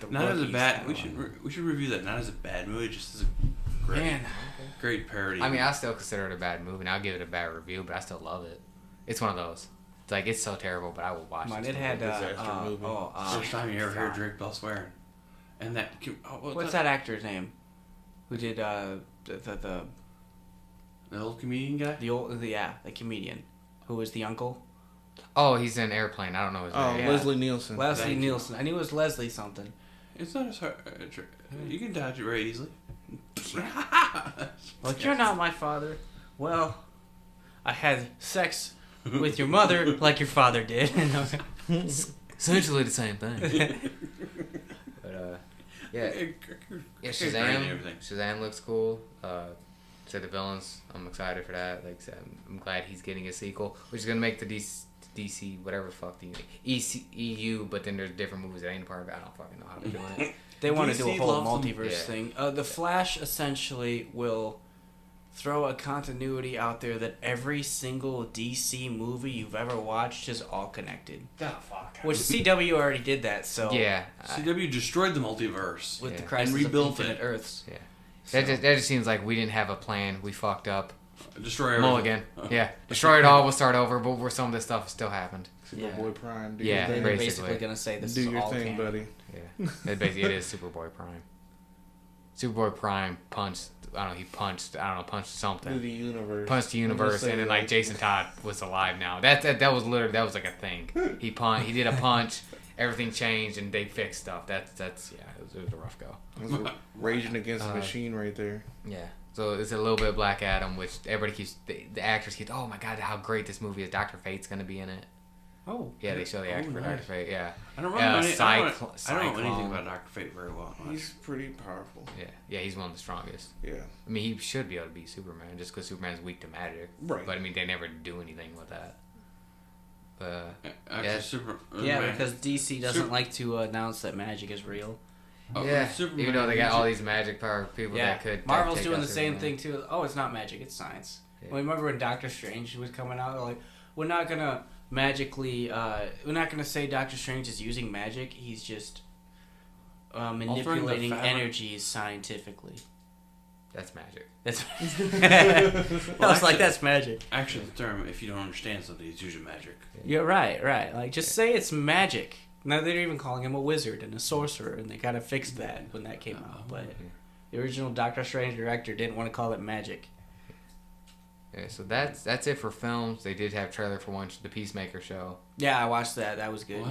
the Not as a Rookies bad. kinda We one. should review that not as a bad movie, just as a great, Man. great parody. I mean, I still consider it a bad movie, and I'll give it a bad review, but I still love it. It's one of those. It's like, it's so terrible, but I will watch Mine, it. it had disaster movie. first time you ever hear God. Drake Bell swearing, and that. What's that actor's name? Who did the The old comedian guy. the comedian who was the uncle? Oh, he's in Airplane. I don't know his Oh, name. Yeah. Leslie Nielsen. Leslie Thank you. Nielsen. I knew it was Leslie something. It's not as hard. You can dodge it very easily. Well, you're not my father. Well, I had sex with your mother like your father did. Essentially the same thing. But, yeah, Shazam. Shazam looks cool. So the villains, I'm excited for that. Like I said, I'm glad he's getting a sequel, which is gonna make the DC whatever the fuck the EU, but then there's different movies that ain't part of it. I don't fucking know how they're doing it. They want to do a DC whole loves them. multiverse Yeah. thing. The Flash essentially will throw a continuity out there that every single DC movie you've ever watched is all connected. Oh fuck. Which CW already did that. So Yeah. CW destroyed the multiverse. with the Yeah. Crisis And rebuilt of Infinite it. Earths. Yeah. That just seems like we didn't have a plan. We fucked up. Destroy everything. Mulligan. Yeah. Destroy it all. We'll start over. But where some of this stuff still happened. Superboy Prime. Do Yeah, your thing. They're basically. basically gonna say this Do is your all thing, canon. buddy. Yeah. It is Superboy Prime. Superboy Prime punched. He punched something. Do the universe. Punched the universe, and then like Jason Todd was alive now. That was literally, that was like a thing. He did a punch, everything changed and they fixed stuff. That's yeah, it was a rough go. It was Raging Against the Machine right there. Yeah. So it's a little bit of Black Adam, which everybody keeps the actors keep. Oh my God, how great this movie is! Dr. Fate's gonna be in it. Oh. Yeah, they show the actor for Dr. Fate. Yeah. I don't remember I don't know Cyclone. anything about Dr. Fate very well. He's pretty powerful. Yeah, he's one of the strongest. Yeah. I mean, he should be able to beat Superman just because Superman's weak to magic. Right. But I mean, they never do anything with that. But Yeah, because DC doesn't like to announce that magic is real. Superman, even though they got all these magic power people that could. Marvel's take doing out the same Superman. thing too. Oh, it's not magic, it's science. Yeah. Well, remember when Doctor Strange was coming out? They're like, we're not gonna magically. We're not gonna say Doctor Strange is using magic. He's just manipulating energies scientifically. That's magic. That's. I was like, that's magic. Actually, the term, if you don't understand something, it's usually magic. You're right. Like, just say it's magic. Now they're even calling him a wizard and a sorcerer, and they kind of fixed that when that came out. But the original Doctor Strange director didn't want to call it magic. Yeah, so that's it for films. They did have trailer for the Peacemaker show. Yeah, I watched that. That was good. What?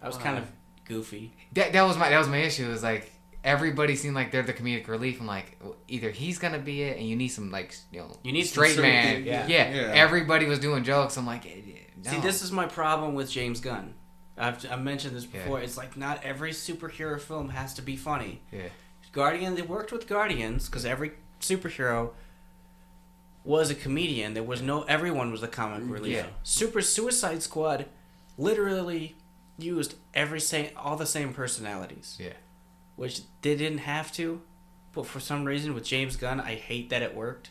That was kind of goofy. That was my issue. It was like everybody seemed like they're the comedic relief. I'm like, well, either he's gonna be it, and you need some you need straight some man. Yeah. Everybody was doing jokes. I'm like, no. See, this is my problem with James Gunn. I've mentioned this before. Yeah. It's like not every superhero film has to be funny. Yeah. They worked with Guardians because every superhero was a comedian. Everyone was a comic relief. Yeah. Suicide Squad literally used all the same personalities. Yeah. Which they didn't have to, but for some reason with James Gunn, I hate that it worked.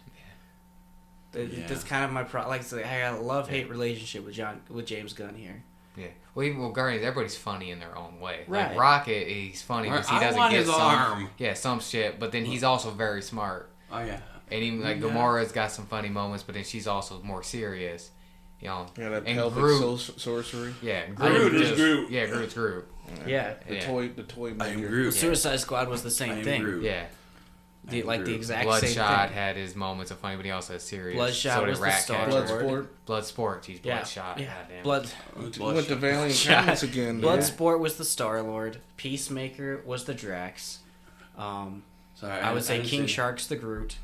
Yeah. That's kind of my problem. Like I got a love-hate relationship with James Gunn here. Yeah. Well, even with Guardians, everybody's funny in their own way. Right. Like Rocket, he's funny because he doesn't get some shit, but then he's also very smart. Oh yeah. And even Gamora's got some funny moments, but then she's also more serious. Yeah, that and pelvic sorcery. Yeah, Groot is Groot. Yeah, Groot's Groot. Yeah. The toy. I am Groot. Suicide Squad was the same thing. Groot. Yeah. The exact Bloodshot same thing. Bloodshot had his moments of funny, but he also has serious. Bloodshot was the star. Bloodsport. He's Bloodshot. Yeah. Goddamn. Went to Valiant Comics again. Bloodsport was the Star-Lord. Peacemaker was the Drax. I would say King Shark's the Groot.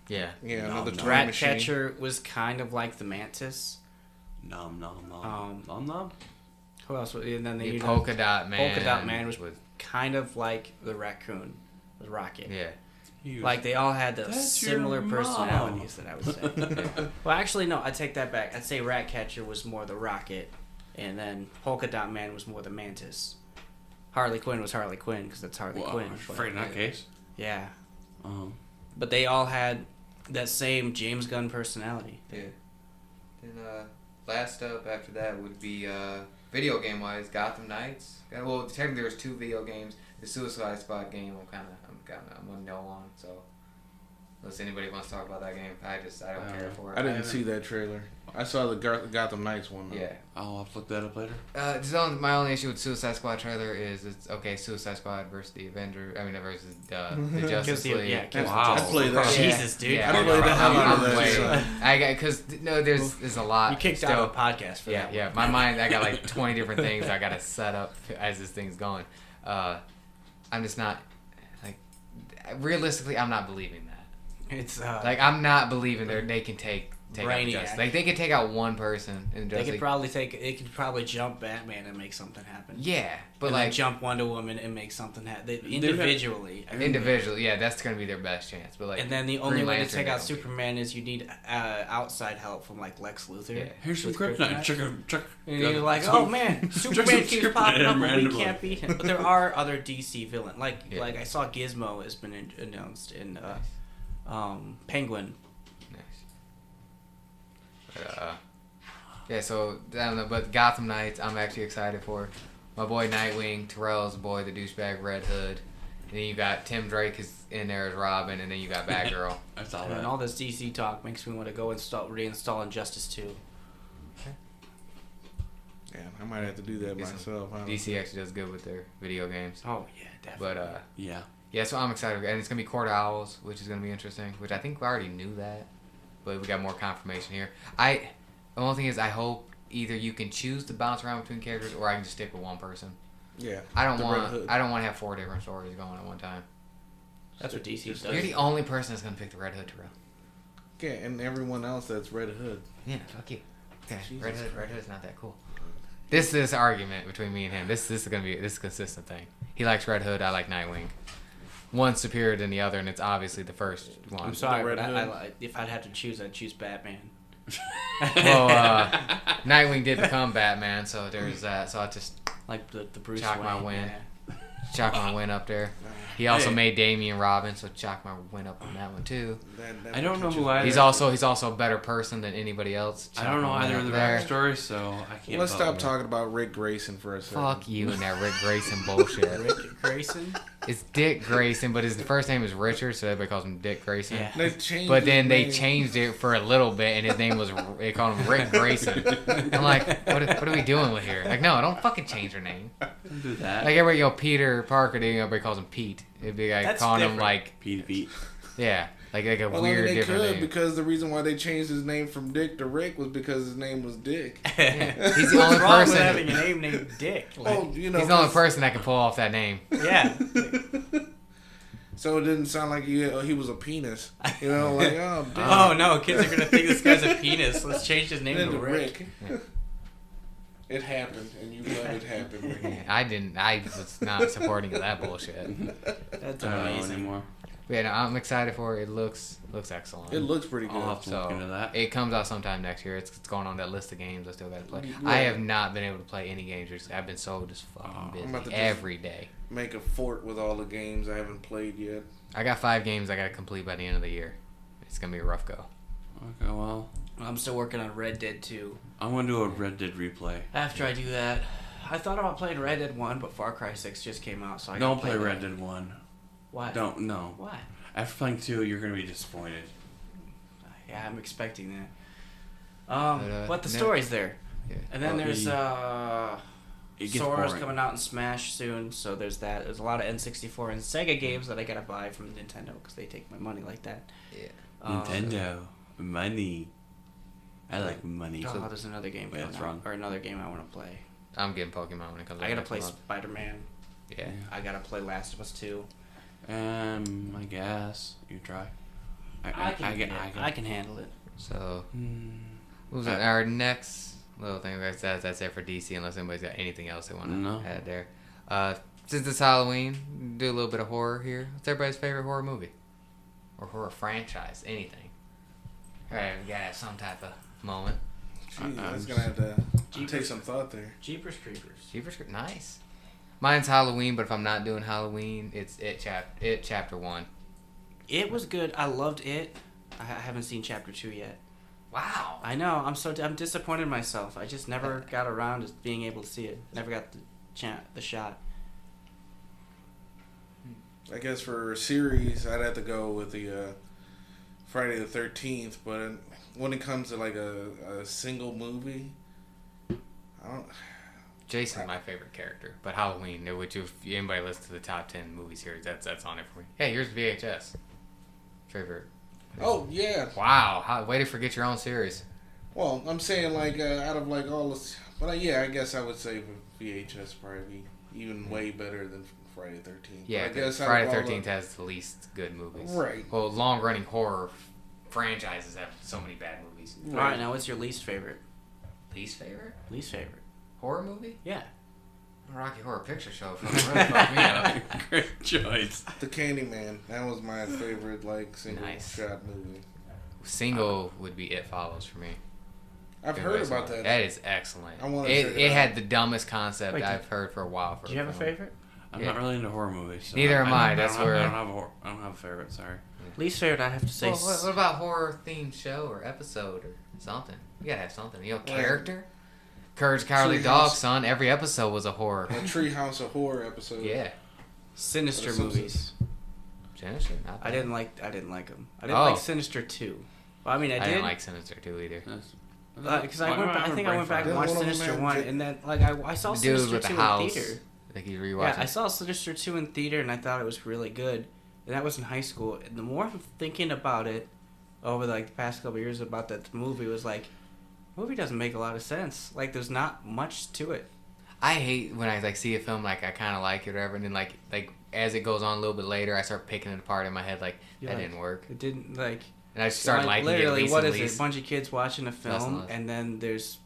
Yeah. Yeah. Another Ratcatcher was kind of like the Mantis. Nom. Who else? And then the Polka Dot Man. Polka Dot Man was kind of like the Raccoon, the Rocket. Yeah. Like they all had those similar personalities that I would say. Well, actually, no. I take that back. I'd say Ratcatcher was more the Rocket, and then Polka Dot Man was more the Mantis. Harley Quinn was Harley Quinn because that's Harley Quinn. I'm afraid in that case. Yeah. But they all had that same James Gunn personality. Yeah. Then last up after that would be video game wise, Gotham Knights. Well, technically there was 2 video games. The Suicide Squad game I'm on no on. So unless anybody wants to talk about that game, I don't care for it. I didn't see that trailer. I saw the Gotham Knights one. Though. Yeah. I'll have to look that up later. My only issue with Suicide Squad trailer is it's okay. Suicide Squad versus the versus the Justice League. Wow. I played that. Jesus, dude. Yeah, I played the hell out of that. I got because there's a lot. You kicked out of a podcast for that. Yeah. My mind, I got like 20 different things I got to set up as this thing's going. I'm just not realistically. I'm not believing that. It's I'm not believing they can take out Justice. Like they could take out one person and they could probably jump Batman and make something happen. Yeah, but and jump Wonder Woman and make something happen individually. Yeah, that's gonna be their best chance. But and then the only way to take out Superman is you need outside help from Lex Luthor. Yeah. Here's some kryptonite. Check. And you're like, oh man, Superman keeps popping up, and we can't beat him. But there are other DC villains. Like I saw Gizmo has been announced in Penguin. But, so I don't know, but Gotham Knights, I'm actually excited for. My boy Nightwing, Terrell's boy, the douchebag Red Hood. And then you got Tim Drake is in there as Robin, and then you got Batgirl. That's all. And all this DC talk makes me want to go reinstall Injustice 2. Yeah, I might have to do that myself. DC actually does good with their video games. Oh yeah, definitely. But yeah, so I'm excited, and it's gonna be Court of Owls, which is gonna be interesting. Which I think we already knew that. But we got more confirmation here. The only thing is, I hope either you can choose to bounce around between characters, or I can just stick with one person. Yeah. I don't the want. Red Hood. I don't want to have 4 different stories going at one time. That's what DC does. You're the only person that's gonna pick the Red Hood, Terrell. Yeah, and everyone else that's Red Hood. Yeah, fuck you. Okay, Jesus Red Hood. Red Christ. Hood's not that cool. This is argument between me and him. This is gonna be a consistent thing. He likes Red Hood. I like Nightwing. One's superior than the other, and it's obviously the first one. I'm sorry, Red but Hood. if I'd have to choose, I'd choose Batman. Well, Nightwing did become Batman, so there's that. So I just Like the Bruce Chalk Wayne. my win. Yeah. chalk my win up there. He also Hey. made Damian Robin, so chalk my win up on that one too. I don't know who either. He's also a better person than anybody else. I don't know Chalk my win either up of the there. backstories, so I can't. Let's vote. stop talking about Rick Grayson for a second. Fuck you and that Rick Grayson bullshit. Rick Grayson. It's Dick Grayson, but his first name is Richard, so everybody calls him Dick Grayson. Yeah. They changed But his then they name. changed it for a little bit, and his name was, they called him Rick Grayson. I'm like, what are we doing with here? Like, no, don't fucking change your name. Don't do that. Like, everybody go Peter Parker, then everybody calls him Pete. It'd be like That's calling him different. like, Pete. yeah, like a Well, weird they different could name. because the reason why they changed his name from Dick to Rick was because his name was Dick. Yeah. He's the What's only wrong with person. having a name named Dick? Like, Oh, you know, He's the only 'cause- person that can pull off that name. yeah. So it didn't sound like he was a penis. You know, like oh, Dick. Oh no, kids are gonna think this guy's a penis. Let's change his name Then to Rick. Yeah. It happened, and you let it happen. Rick. I was not supporting that bullshit. That's I don't know amazing. anymore. But yeah, no, I'm excited for it. It looks excellent. It looks pretty good. I'll have to look So into that. it comes out sometime next year. It's going on that list of games I still got to play. Yeah. I have not been able to play any games recently. I've been so just fucking I'm about to busy just- every day. Make a fort with all the games I haven't played yet. I got 5 games I got to complete by the end of the year. It's gonna be a rough go. Okay, well, I'm still working on Red Dead 2. I'm gonna do a Red Dead replay. After I do that, I thought about playing Red Dead 1, but Far Cry 6 just came out, so I Don't gotta play that. Red Dead 1. Why? Don't, no. Why? After playing 2, you're gonna be disappointed. Yeah, I'm expecting that. But the no. story's there. Yeah. And then Well, there's It gets Sora's boring. coming out in Smash soon, so there's that. There's a lot of N64 and Sega games that I gotta buy from Nintendo because they take my money like that. Yeah. Nintendo. Money. I like money. Oh, there's another game Wait, coming that's out, wrong. or another game I want to play. I'm getting Pokemon when it comes out. I gotta next play month. Spider-Man. Yeah. I gotta play Last of Us 2. I guess you try. I can handle it. So, Hmm. what was it? Our next little thing, that's it for DC, unless anybody's got anything else they want to No. add there. Since it's Halloween, do a little bit of horror here. What's everybody's favorite horror movie? Or horror franchise? Anything. Alright, we gotta have some type of moment. Jeez, I'm that's just- gonna have to Jeepers. take some thought there. Jeepers Creepers. Jeepers Creepers, nice. Mine's Halloween, but if I'm not doing Halloween, it's It Chapter 1. It was good. I loved it. I haven't seen Chapter 2 yet. Wow. I know. I'm disappointed in myself. I just never got around to being able to see it. Never got the shot. I guess for a series, I'd have to go with the Friday the 13th. But when it comes to like a single movie, I don't. Jason's my favorite character, but Halloween, which if anybody listens to the top 10 movie series, that's on it for me. Hey, here's VHS. Favorite. Oh yeah. Wow, way to forget your own series. Well, I'm saying like out of like all the, but yeah, I guess I would say VHS probably be even way better than Friday the 13th. Yeah, I guess Friday out the of all 13th has the least good movies. Right. Well, long-running horror franchises have so many bad movies. Right. All right, now what's your least favorite? Least favorite? Least favorite? Horror movie? Yeah. Rocky Horror Picture Show fucking really fucked me up. Great choice. The Candyman. That was my favorite like single Nice. shot movie. Single would be It Follows for me. I've heard about that. That is excellent. I wanna It check it it out. had the dumbest concept Wait, I've heard for a while. For Do you have a film. favorite? I'm Yeah. not really into horror movies. So Neither am I, that's don't where- have, I don't have a favorite. Sorry. Least favorite, I have to say. Well, what about horror themed show or episode or something? You gotta have something. You know, character. Courage, the Cowardly Treehouse. Dog, son. Every episode was a horror. A Treehouse of Horror episode. Yeah. Sinister What are movies. Sinister. Not I bad. didn't like them. I didn't Oh. like Sinister 2. Well, I mean, I did. didn't like Sinister too either. Because I went back. I think I went back and Didn't watched one of them Sinister have 1, J- and then like I saw The dude Sinister with 2 the in house. theater. I think you rewatched Yeah, I it. saw Sinister 2 in theater, and I thought it was really good. And that was in high school. And the more I'm thinking about it over like the past couple of years about that movie, was like movie doesn't make a lot of sense. Like, there's not much to it. I hate when I like see a film like I kind of like it or whatever, and then like as it goes on a little bit later, I start picking it apart in my head like You're that like, didn't work, It didn't, like... and I just start like, liking it. literally, what is it? Least. A bunch of kids watching a Less film, and less. and then there's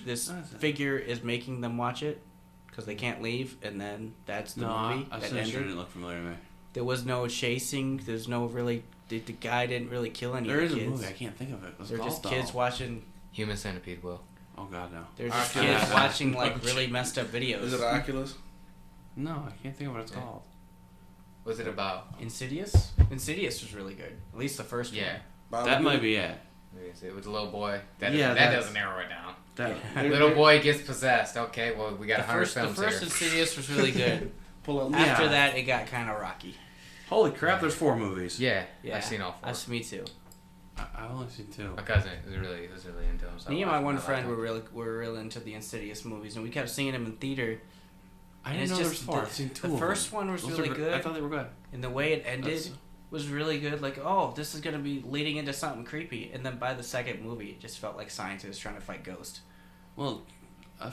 this figure is making them watch it because they can't leave, and then that's the movie I that sure ended. didn't look familiar to me. There was no chasing. There's no really... The guy didn't really kill any There of is the a kids. movie, I can't think of it. What's it They're called, just kids though? watching... Human Centipede will. Oh god, no. They're just Oculus. kids watching, like, really messed up videos. Is it Oculus? No, I can't think of what it's called. What's it about? Insidious? Insidious was really good. At least the first Yeah, one. That might be it. it was a little boy. That Yeah, that that's- doesn't narrow it down. That, Little boy gets possessed. Okay, well we got The 100 first films the first here. Insidious was really good. Pull up. After Yeah. that, it got kind of rocky. Holy crap, there's 4 movies. Yeah, Yeah, I've seen all 4. Me too. I've only seen 2. My cousin was really into them. So Me and I my one liked friend them. were real into the Insidious movies, and we kept seeing them in theater. I And didn't it's know just there was 4. the- I've seen 2 the of them. first one was Those really are good. I thought they were good. And the way it ended That's- was really good. Like, oh, this is gonna be leading into something creepy. And then by the second movie, it just felt like scientists trying to fight ghosts. Well,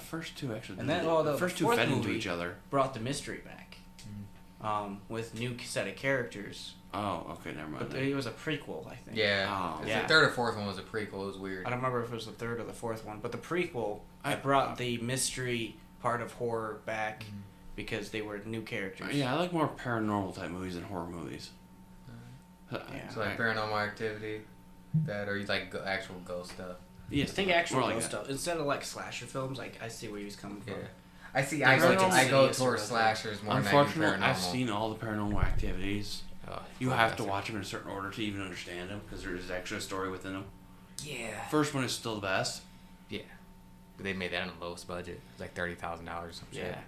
first 2 actually. And then, the first 2 fourth fed into movie each other. brought the mystery back, with new set of characters. Oh, okay, never mind. But it was a prequel, I think. Yeah, Oh. 'cause Yeah. the 3rd or 4th one was a prequel. It was weird. I don't remember if it was the third or the fourth one, but the prequel I- brought the mystery part of horror back because they were new characters. Yeah, I like more paranormal type movies than horror movies. Yeah. So like Paranormal Activity, that or you like actual ghost stuff. I Yes, think actual more like ghost that. stuff instead of like slasher films. Like I see where he was coming from. Yeah, I see. Yeah, I go Insidious towards was slashers more than I do Unfortunately, paranormal. I've seen all the Paranormal Activities. Oh, You have to fantastic. watch them in a certain order to even understand them because there is actually a story within them. Yeah. First one is still the best. Yeah. They made that on the lowest budget. It was like $30,000 or some shit. Yeah.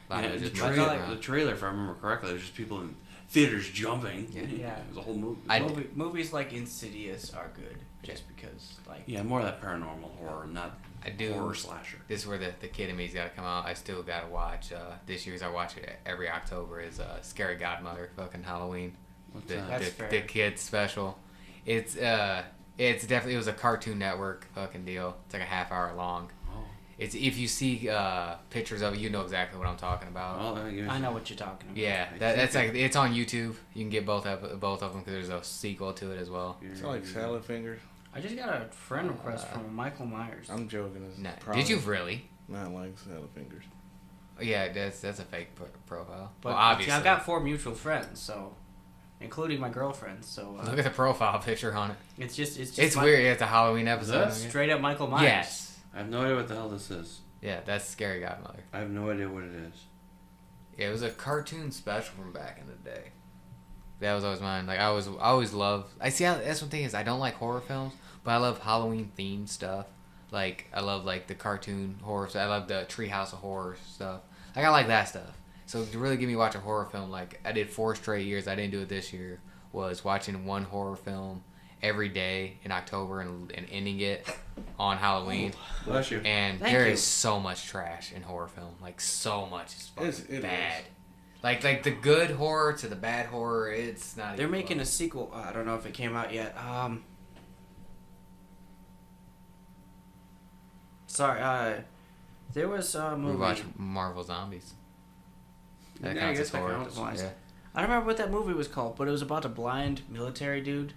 A lot of Yeah, it the, just trailer, moving like- around. the trailer, if I remember correctly, it was just people in theaters jumping. Yeah. Yeah. It was a whole movie. Movies like Insidious are good just because like Yeah, more of that paranormal horror, not I do. horror slasher. This is where the kid in me's got to come out. I still got to watch. This year's I watch it every October is Scary Godmother, fucking Halloween. What's The, that? That's the, fair. the kids special. It's definitely, it was a Cartoon Network fucking deal. It's like a half hour long. Oh. It's, if you see pictures of it, you know exactly what I'm talking about. Well, let me give you I know what you're talking about. Yeah, that's like, it's on YouTube. You can get both of them because there's a sequel to it as well. It's like salad fingers. I just got a friend request from Michael Myers. I'm joking. It's Nah, probably did you really? not like salad fingers? Yeah, that's a fake profile. But well, obviously. I've got 4 mutual friends, so including my girlfriend. So Look at the profile picture on it. it's just It's weird. It's a Halloween episode. this? Straight up Michael Myers. Yes. I have no idea what the hell this is. Yeah, that's Scary Godmother. I have no idea what it is. Yeah, it was a cartoon special from back in the day. That was always mine. Like I always love. I see. That's one thing is I don't like horror films, but I love Halloween themed stuff. Like I love like the cartoon horror. I love the Treehouse of Horror stuff. Like I like that stuff. So to really get me to watch a horror film, like I did 4 straight years. I didn't do it this year. Was watching one horror film every day in October and ending it on Halloween. Bless you. And Thank there you. is so much trash in horror film. Like so much is fucking It bad. is. Like the good horror to the bad horror, it's not. They're even making a close. sequel. I don't know if it came out yet. Sorry. There was a We movie. watch Marvel Zombies. That Yeah, I counts guess as that horror. counts. Yeah. I don't remember what that movie was called, but it was about a blind military dude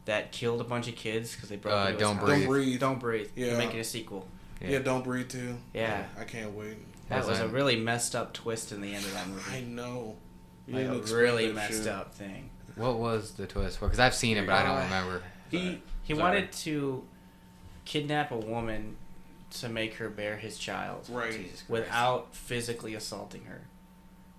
that killed a bunch of kids because they broke into his Don't house. Breathe. Don't breathe. Don't breathe. Yeah. They're making a sequel. Yeah. Yeah, don't breathe too. Yeah. I can't wait. That That's was a right. really messed up twist in the end of that I movie. know. You Like didn't a explain really that messed shit. up thing. What was the twist for? Because I've seen it, but I don't remember. He Sorry. wanted to kidnap a woman to make her bear his child. Right. Jesus Christ. Without physically assaulting her.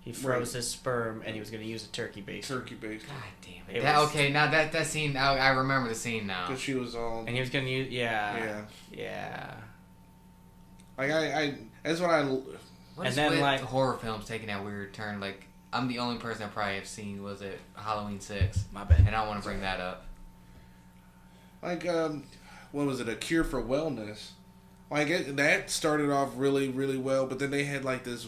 He froze his sperm and he was going to use a turkey base. Turkey based. God damn It it. That, was- okay, now that scene, I remember the scene now. Because she was all. And he was going to use, Yeah. yeah. Like, that's what I. What And is then, with like- horror films taking that weird turn? Like, I'm the only person I probably have seen was it Halloween 6. My bad. And I don't want to bring that up. Like, what was it? A Cure for Wellness. Like, that started off really, really well, but then they had, like, this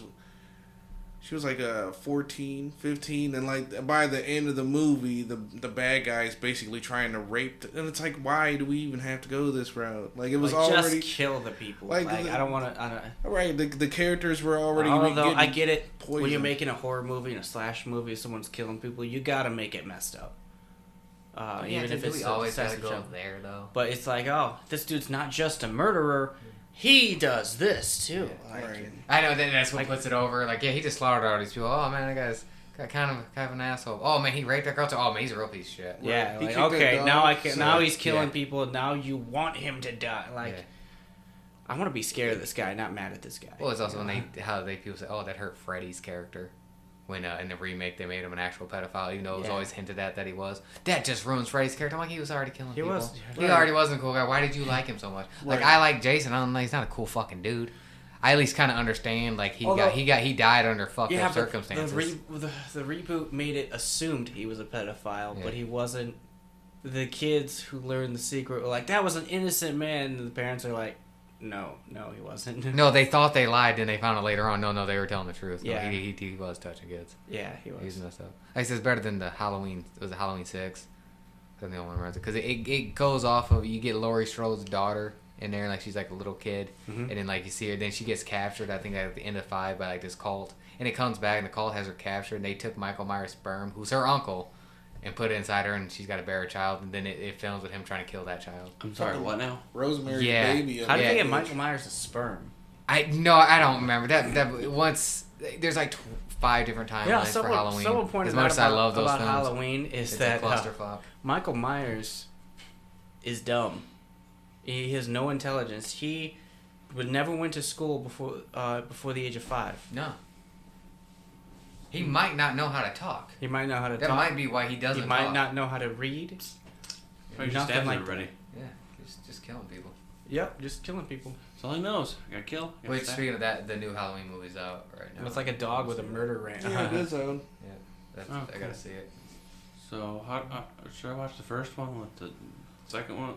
She was like 14, 15, and like by the end of the movie, the bad guy is basically trying to rape. And it's like, why do we even have to go this route? Like it was like, already just kill the people. like, I don't want to. Right, the characters were already. Although I get it, poisoned. when you're making a horror movie and a slash movie, someone's killing people, you gotta make it messed up. Even if it's we always gotta obsessive go shit. there though. But it's like, oh, this dude's not just a murderer. He does this too. Like, Right. I know that's what puts it over. Like, yeah, he just slaughtered all these people. Oh man, that guy's kind of an asshole. Oh man, he raped that girl too. Oh man, he's a real piece of shit. Yeah, He like, kicked okay, that now dog, I can. so- Now he's killing Yeah. people. Now you want him to die. Like, Yeah. I want to be scared of this guy, not mad at this guy. Well, it's also when people say, oh, that hurt Freddy's character. When in the remake they made him an actual pedophile, even though it was Yeah. always hinted at that he was. That just ruins Freddy's character. I'm like, he was already killing He people. was. He already wasn't a cool guy. Why did you like him so much? Like, Right. I like Jason. I don't know, he's not a cool fucking dude. I at least kind of understand. Like he Although- died under fucked Yeah, up but circumstances. the reboot made it assumed he was a pedophile, Yeah. but he wasn't. The kids who learned the secret were like, that was an innocent man, and the parents are like, no, he wasn't. No, they thought they lied, then they found out later on. No, they were telling the truth. No, Yeah. he was touching kids. Yeah, he was. He's messed up. I guess it's better than the Halloween. Was it Halloween 6? Because the only one runs it. Because it goes off of, you get Laurie Strode's daughter in there, like she's like a little kid, and then like you see her, then she gets captured. I think at the end of 5 by like this cult, and it comes back, and the cult has her captured, and they took Michael Myers' sperm, who's her uncle, and put it inside her, and she's got to bear a child, and then it films with him trying to kill that child. I'm sorry, what now? Rosemary Yeah. Baby. How did Yeah. they get Michael Myers' sperm? I don't remember that once. There's like 5 different timelines for Halloween. Someone pointed as much out as I love those about films, Halloween is it's that a clusterfuck. Michael Myers is dumb. He has no intelligence. He would never went to school before the age of 5. No. He might not know how to talk. He might know how to That talk. might be why he doesn't He might talk. not know how to read. He just Nothing stabs like everybody. Yeah, just killing people. Yep, just killing people. That's all he knows. I gotta kill. I gotta Wait, stab. speaking of that, the new Halloween movie's out right now. It's like a dog with a murder rant. Yeah, it is. Yeah, that's, Oh, I cool. gotta see it. So, should I watch the first one with the second one?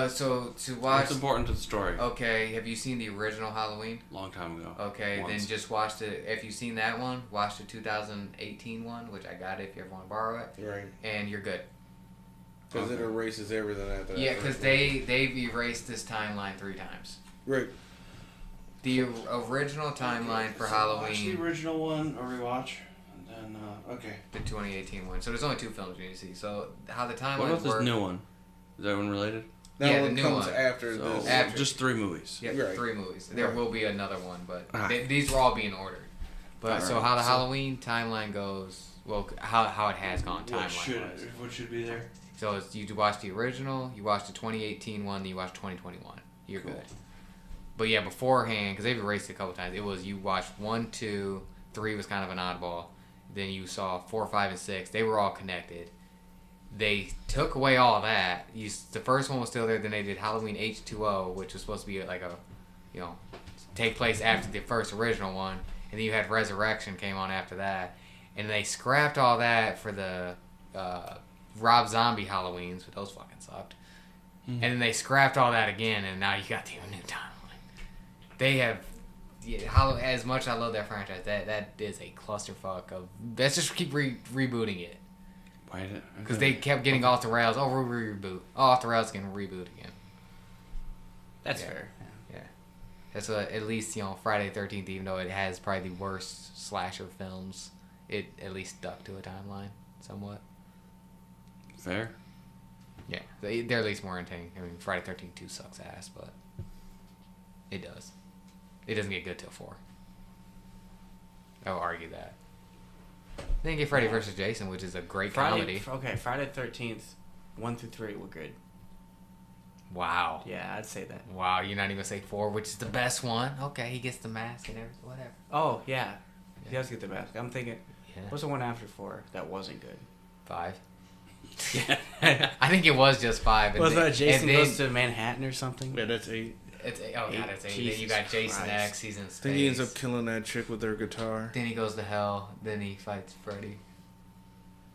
So to watch. What's important to the story? Okay, have you seen the original Halloween? Long time ago. Okay, Once. then just watch the. If you've seen that one, watch the 2018 one, which I got it if you ever want to borrow it, Right. and you're good. Because it erases everything after that. Yeah, because they've erased this timeline 3 times. Right. The original timeline for Watch Halloween, the original one, or rewatch, and then okay. the 2018 one. So there's only 2 films you need to see. So how the What timelines about this work? new one? Is that one related? That Yeah, the one new comes one. after So this. After. just 3 movies. Yeah, Right. 3 movies. There Right. will be another one, but Ah. these will all be in order. But Alright, so how the so- Halloween timeline goes, well, how it has gone timeline-wise. What should be there? So it's, you watch the original, you watch the 2018 one, then you watch 2021. You're Cool. good. But yeah, beforehand, because they've erased it a couple times, it was you watched 1, 2, 3 was kind of an oddball. Then you saw 4, 5, and 6. They were all connected. They took away all that. The first one was still there. Then they did Halloween H2O, which was supposed to be like a, take place after the first original one. And then you had Resurrection came on after that. And they scrapped all that for the Rob Zombie Halloweens, but those fucking sucked. And then they scrapped all that again, and now you got the new timeline. They have, as much as I love that franchise, that is a clusterfuck of. Let's just keep rebooting it. Why did it? Because they kept getting off the rails. Oh, we'll reboot. Oh, off the rails again, reboot again. That's Yeah. fair. Yeah. That's at least, Friday the 13th, even though it has probably the worst slasher films, it at least stuck to a timeline somewhat. Fair. Yeah. They're at least more entertaining. I mean, Friday the 13th 2 sucks ass, but it does. It doesn't get good till 4. I will argue that. Then you get Freddy vs. Jason, which is a great comedy. Friday the 13th, 1 through 3 were good. Wow. Yeah, I'd say that. Wow, you're not even gonna say 4, which is the best one. Okay, he gets the mask and everything, whatever. Oh, yeah. He does get the mask. I'm thinking, Yeah. what's the one after 4 that wasn't good? 5. I think it was just 5. Was that Jason and then- Goes to Manhattan or something? Yeah, that's 8. It's oh god, it's 8. Then you Jesus got Jason Christ. X. He's in space. Then he ends up killing that chick with her guitar. Then he goes to hell. Then he fights Freddy,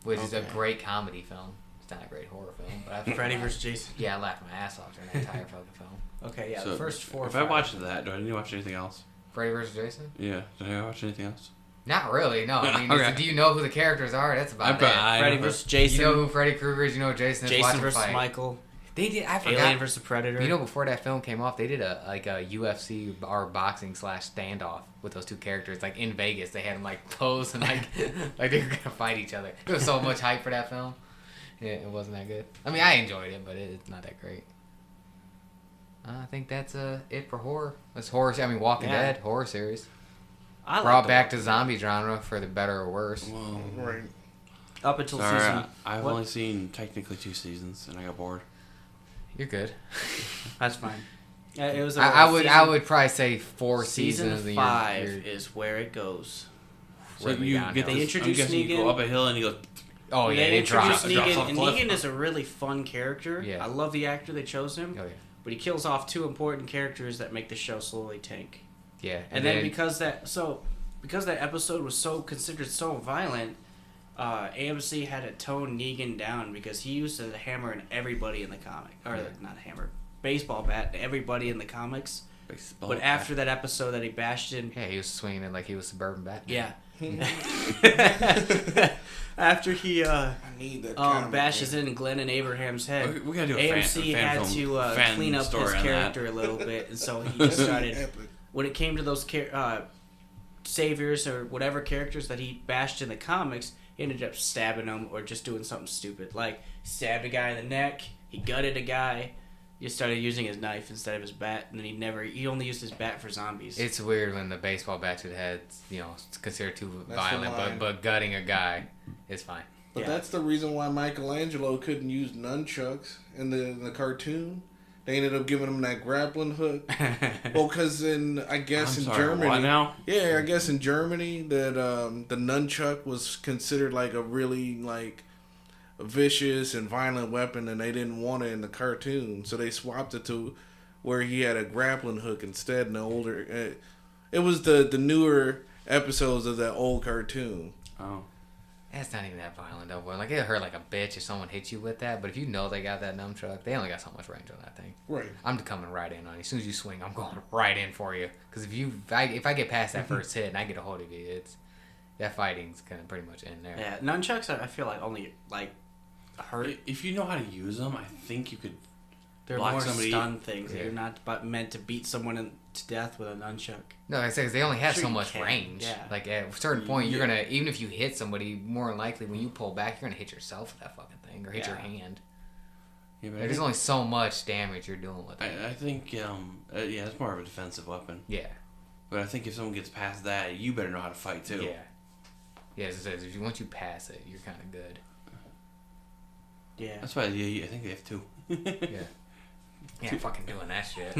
which is a Okay. great comedy film. It's not a great horror film, but I Freddy vs. Jason. yeah, I laughed my ass off during that entire fucking film. Okay, yeah, So, the first 4 or If I 5. watched that, do I need to watch anything else? Freddy vs. Jason. Yeah. Did I watch anything else? Not really, no. I mean, Okay. do you know who the characters are? That's about it. Freddy versus Jason. You know who Freddy Krueger is? You know who Jason is? Watch Jason him versus fight. Michael. They did. I forgot. Alien versus Predator. You know, before that film came off, they did a UFC or boxing / standoff with those two characters. Like in Vegas, they had them like pose and like like they were gonna fight each other. There was so much hype for that film. Yeah, it wasn't that good. I mean, I enjoyed it, but it's not that great. I think that's it for horror. That's horror. I mean, Walking Dead horror series. I Brought back to zombie genre for the better or worse. Well, Right. up until sorry, season. I've what? only seen technically 2 seasons, and I got bored. You're good. That's fine. It was. I would probably say 4 season seasons. 5 You're is where it goes. So really you downhill. get They this, introduce I'm guessing you Negan. go up a hill and you go. Oh yeah, they they introduce drop. drops Negan, off and a cliff. Negan is a really fun character. Yeah. I love the actor they chose him, Oh yeah. but he kills off 2 important characters that make the show slowly tank. Yeah. And then because that episode was considered so violent, AMC had to tone Negan down because he used a hammer in everybody in the comic, or not a hammer, baseball bat to everybody in the comics. Baseball But bat. after that episode that he bashed in, yeah, he was swinging it like he was Suburban Batman. yeah. After he I need that. kind of bashes in Glenn and Abraham's head, We gotta do a AMC fan had film, to fan clean up story his on that. character a little bit, and so he just started. Epic. When it came to those saviors or whatever characters that he bashed in the comics, he ended up stabbing them or just doing something stupid, like stabbed a guy in the neck. He gutted a guy. He started using his knife instead of his bat, and then he only used his bat for zombies. It's weird when the baseball bat to the head, it's considered too That's the violent, line. but gutting a guy is fine. But Yeah. that's the reason why Michelangelo couldn't use nunchucks in the cartoon. They ended up giving him that grappling hook. Well, because I guess I'm in sorry, Germany, what now? yeah, I guess in Germany that the nunchuck was considered like a really like vicious and violent weapon, and they didn't want it in the cartoon, so they swapped it to where he had a grappling hook instead. In the older, it was the newer episodes of that old cartoon. Oh. That's not even that violent though, boy. Like it hurt like a bitch if someone hit you with that. But if you know they got that nunchuck, they only got so much range on that thing. Right. I'm coming right in on you. As soon as you swing, I'm going right in for you. Because if I get past that first hit and I get a hold of you, that fighting's gonna pretty much end there. Yeah, nunchucks I feel like only like hurt. If you know how to use them, I think you could. They're block more somebody. stun things. Yeah. They're not meant to beat someone to death with a nunchuck. No, I say because they only have Sure so you much can, range. yeah. Like at a certain point, you're gonna even if you hit somebody, more than likely when you pull back, you're gonna hit yourself with that fucking thing or hit your hand. Yeah, but There's only so much damage you're doing with it. I think yeah, it's more of a defensive weapon. Yeah. But I think if someone gets past that, you better know how to fight too. Yeah. Yeah, as it says, once you pass it, you're kind of good. Yeah. That's why I think they have 2. Yeah. Yeah, I'm fucking doing that shit.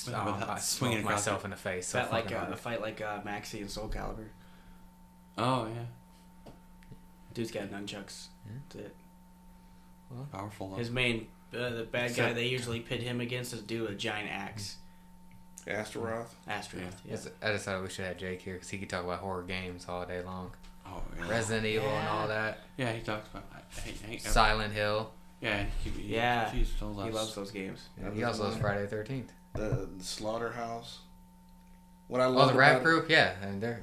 Without I swinging swinging across myself in the face. So Fight like fucking a hard. fight like Maxie and Soul Calibur. Oh yeah, Dude's got nunchucks. That's it. powerful. Though. His main, the bad guy they usually pit him against is dude with a giant axe. Astaroth. Asteroth. Yeah. I just thought we should have Jake here because he could talk about horror games all day long. Oh yeah. Resident Evil and all that. Yeah, he talks about. Silent Hill. Yeah, Yeah. He's told us. He loves those games. Yeah, he also loves Friday the 13th. The Slaughterhouse. What I Oh, love the rap about group? Yeah. And they're...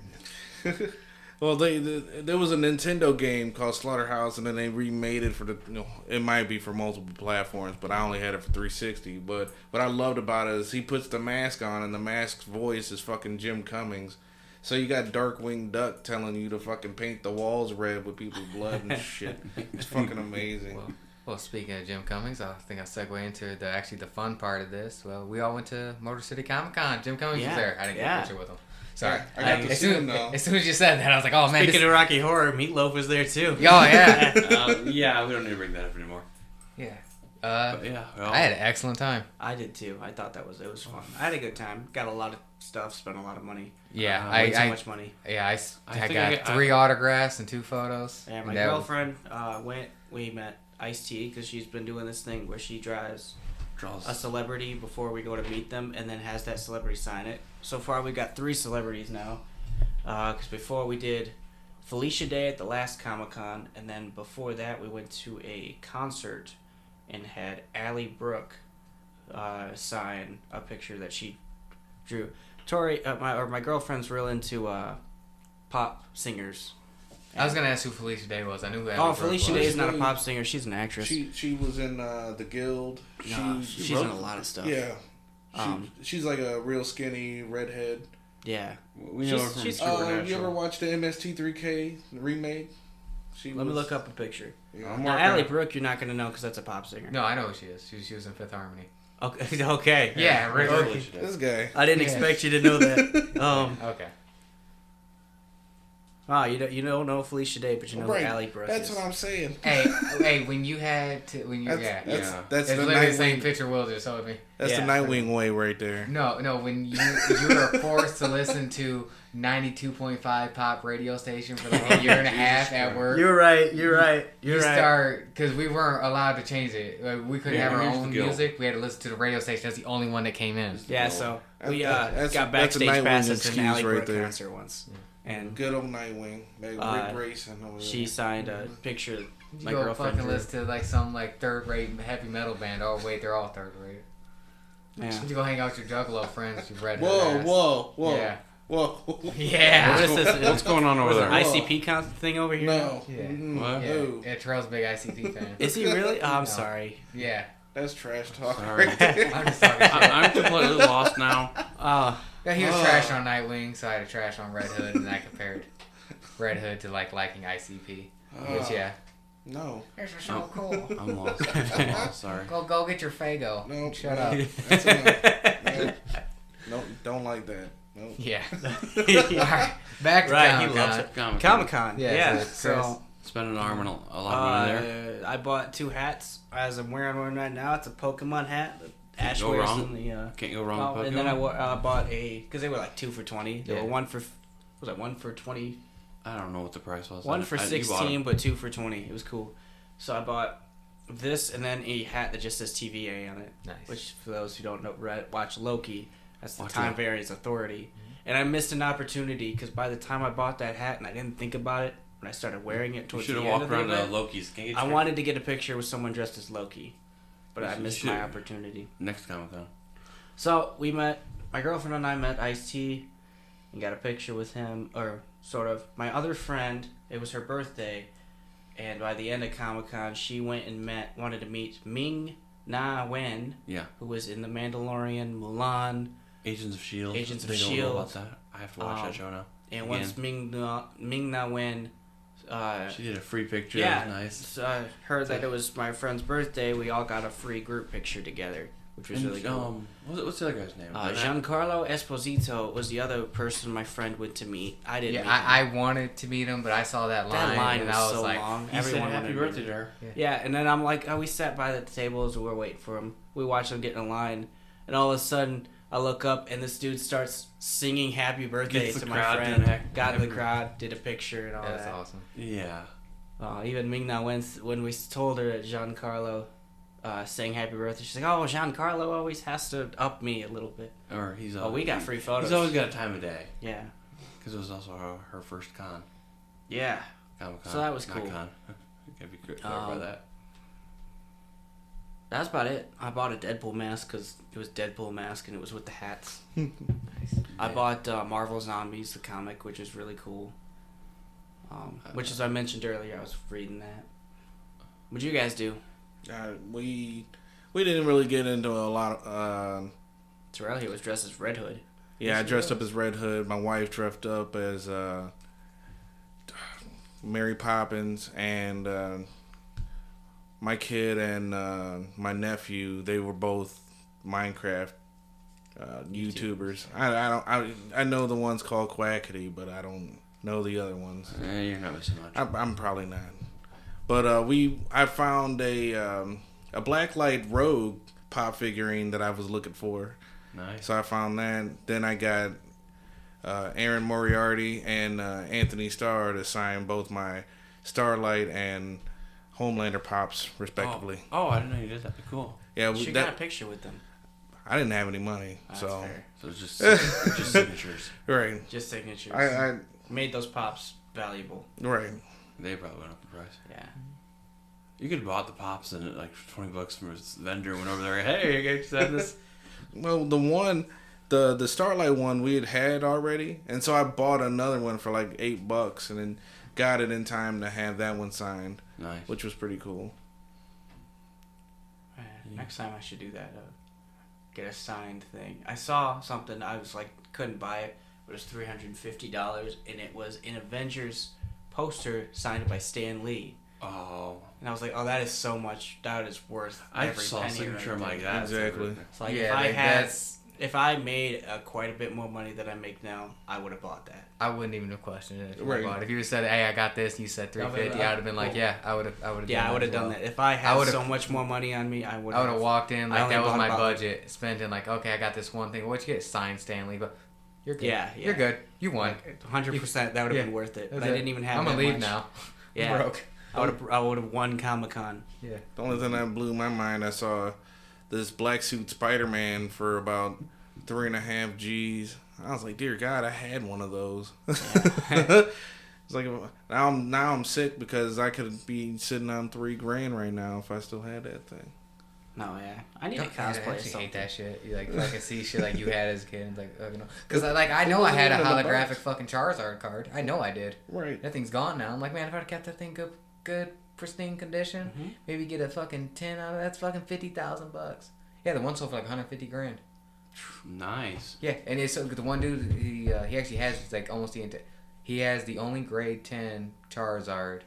Well, there was a Nintendo game called Slaughterhouse, and then they remade it for it might be for multiple platforms, but I only had it for 360. But what I loved about it is he puts the mask on, and the mask's voice is fucking Jim Cummings. So you got Darkwing Duck telling you to fucking paint the walls red with people's blood and shit. It's fucking amazing. Well, speaking of Jim Cummings, I think I'll segue into the fun part of this. Well, we all went to Motor City Comic Con. Jim Cummings was there. I didn't get a picture with him. Sorry. I got to see him though. As soon as you said that, I was like, oh man. Speaking of Rocky Horror, Meatloaf was there too. Oh, yeah. Yeah, we don't need to bring that up anymore. Yeah. But yeah, well, I had an excellent time. I did too. I thought it was fun. I had a good time. Got a lot of stuff. Spent a lot of money. Yeah, Way too much money. I think got 3 autographs and 2 photos. Yeah, my And that was- girlfriend went. We met Ice-T because she's been doing this thing where she drives draws. a celebrity before we go to meet them and then has that celebrity sign it. So far, we've got 3 celebrities now. Because before we did Felicia Day at the last Comic-Con, and then before that we went to a concert and had Allie Brooke sign a picture that she drew. Tori, my girlfriend's real into pop singers. I was gonna ask who Felicia Day was. I knew who. Oh, Ally Brooke Felicia was. Day is not a pop singer. She's an actress. She was in the Guild. She's in a lot of stuff. Yeah. She's like a real skinny redhead. Yeah. We know her from Supernatural. You ever watch the MST3K remake? Let me look up a picture. Yeah. Now, Ally Brooke, you're not gonna know because that's a pop singer. No, I know who she is. She was in Fifth Harmony. Okay. Okay. Yeah, right. Okay. This guy. I didn't expect you to know that. Okay. Wow, you don't know Felicia Day, but you know Right. who Ally Brooke That's is. what I'm saying. Hey, when you That's it's the literally the same Nightwing. picture Will just showed me. That's the Yeah. Nightwing way right there. No, when you were forced to listen to 92.5 pop radio station for like a year and a half at work. You're right. You start because we weren't allowed to change it. Like, we couldn't have our here's own the Guild. music. We had to listen to the radio station. That's the only one that came in. Yeah, so we That's got a backstage Nightwing passes to an excuse Ally right Brooke there. concert once, and Good old Nightwing. Rick Grayson over there. she signed a picture. You My go girlfriend fucking drew. listen to like some like third-rate heavy metal band. Oh wait, they're all third-rate. Yeah. You go hang out with your Juggalo friends. You red. Whoa. Yeah. Whoa. Yeah. What is this? What's going on over Was it there? an ICP thing over here? No. Yeah. Mm-mm. What? Yeah. No. Yeah. Terrell's a big ICT fan. Is he really? Oh, I'm No. sorry. Yeah. That's trash talk. Sorry. Right there. I'm just talking shit. I'm completely lost now. Yeah, he was Oh. trash on Nightwing, so I had to trash on Red Hood, and I compared Red Hood to liking ICP. Which yeah. No. They're so cool. I'm lost. I'm lost. Sorry. Go get your Fago. No. Shut no. up. That's enough. No, don't like that. No. Yeah. Alright, back to Right, he Comic-Con. loves it. Comic-Con. Comic-Con. Yeah, Yeah. so So Spend an arm and a lot of money there. I bought 2 hats as I'm wearing one right now. It's a Pokemon hat. Ash go wears wrong. in the. Can't go wrong with Pokemon. And then I bought because they were like 2 for $20. They Yeah. were 1 for was that 1 for $20? I don't know what the price was. 1 for you bought 'em. 16, but 2 for $20. It was cool. So I bought this and then a hat that just says TVA on it. Nice. Which, for those who don't know, watch Loki. That's the Watch Time Loki. Variance Authority. And I missed an opportunity because by the time I bought that hat and I didn't think about it, when I started wearing it You towards should the have end walked of the around event, Loki's. Can you get I your- wanted to get a picture with someone dressed as Loki, but I You missed should. my opportunity. Next Comic-Con. So we met. My girlfriend and I met Ice-T and got a picture with him, or sort of. My other friend, it was her birthday, and by the end of Comic-Con, she went and wanted to meet Ming-Na Wen, Yeah. who was in The Mandalorian, Mulan, Agents of S.H.I.E.L.D. Agents of They don't know S.H.I.E.L.D.. about that. I have to watch that show now. and Again. once Ming-Na Wen. She did a free picture. Yeah, It was nice. heard that it was my friend's birthday. We all got a free group picture together, which was really cool. What's the other guy's name? Giancarlo Esposito was the other person my friend went to meet. I didn't. Yeah, meet him. I wanted to meet him, but I saw that line, That line and was I was so like, long. He Everyone said happy wanted to birthday meet to him. her. Yeah, and then I'm like, we sat by the tables. We were waiting for him. We watched him get in line, and all of a sudden, I look up, and this dude starts singing "Happy Birthday" Gets the to my crowd friend. doing heck- Got in the crowd, did a picture, and all that's that. awesome. Yeah. Even Ming-Na when we told her that Giancarlo sang "Happy Birthday," she's like, "Oh, Giancarlo always has to up me a little bit." Or he's. Oh, we got free photos. He's always got a time of day. Yeah, Because it was also her first con. yeah. Comic-Con. So that was not cool. Con. Gotta be clear by that. That's about it. I bought a Deadpool mask because it was Deadpool mask and it was with the hats. Nice. I bought Marvel Zombies, the comic, which is really cool. Which, as I mentioned earlier, I was reading that. What'd you guys do? We didn't really get into a lot of. Terrell here was dressed as Red Hood. Yeah, I dressed up as Red Hood. My wife dressed up as Mary Poppins, and my kid and my nephew. They were both Minecraft YouTubers. I know the ones called Quackity, but I don't know the other ones. You're not missing much. I'm probably not. But I found a Blacklight Rogue pop figurine that I was looking for. Nice. So I found that. Then I got Aaron Moriarty and Anthony Starr to sign both my Starlight and Homelander pops, respectively. Oh, I didn't know you did that. Cool. Yeah, You got a picture with them. I didn't have any money, That's so fair. So it's just signatures. right. Just signatures. I Made those pops valuable. right. They probably went up in price. Yeah. You could have bought the pops and like $20 from his vendor. Went over there. Hey, you guys sign this. Well, the one The Starlight one we had already, and so I bought another one for like $8, and then got it in time to have that one signed, Nice. which was pretty cool. Next time I should do that. Get a signed thing. I saw something. I was like, couldn't buy it. It was $350, and it was an Avengers poster signed by Stan Lee. Oh. And I was like, oh, that is so much. That is worth. I every saw a penny signature right like there. that. Exactly. It's like Yeah, if I made quite a bit more money than I make now, I would have bought that. I wouldn't even have questioned it. Right. If you said, "Hey, I got this," and you said $350, I would have been like, "Yeah, I would have." Yeah, I would have done that. If I had so much more money on me, I would. I would have walked in like that was my about budget. Spending like, okay, I got this one thing. What you get? Signed Stanley, but you're good. Yeah. You're good. You won. 100%. That would have been worth it. But I didn't even have. I'm gonna that leave much. now. Yeah. Broke. I would have won Comic-Con. Yeah. The only thing that blew my mind, I saw this black suit Spider-Man for about 3.5 G's. I was like, dear God, I had one of those. It's like now I'm sick because I could be sitting on $3,000 right now if I still had that thing. No, yeah. I need a I cosplay or actually something. hate that shit. You like fucking see shit like you had as a kid. And it's like, because I know I had a Even in the holographic box. fucking Charizard card. I know I did. Right. That thing's gone now. I'm like, man, if I'd kept that thing good pristine condition, maybe get a fucking 10 out of that's fucking $50,000. Yeah, the one sold for like $150,000. Nice. Yeah, and it's the one dude he actually has like almost he has the only grade 10 Charizard,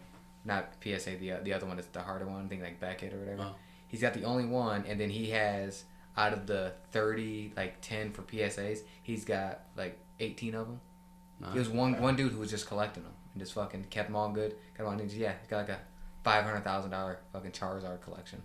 not PSA. The other one is the harder one, I think like Beckett or whatever. Oh. He's got the only one, and then he has out of the 30 like 10 for PSAs, he's got like 18 of them. Nice. He was one dude who was just collecting them and just fucking kept them all good. Got them all, he's got like a $500,000 fucking Charizard collection.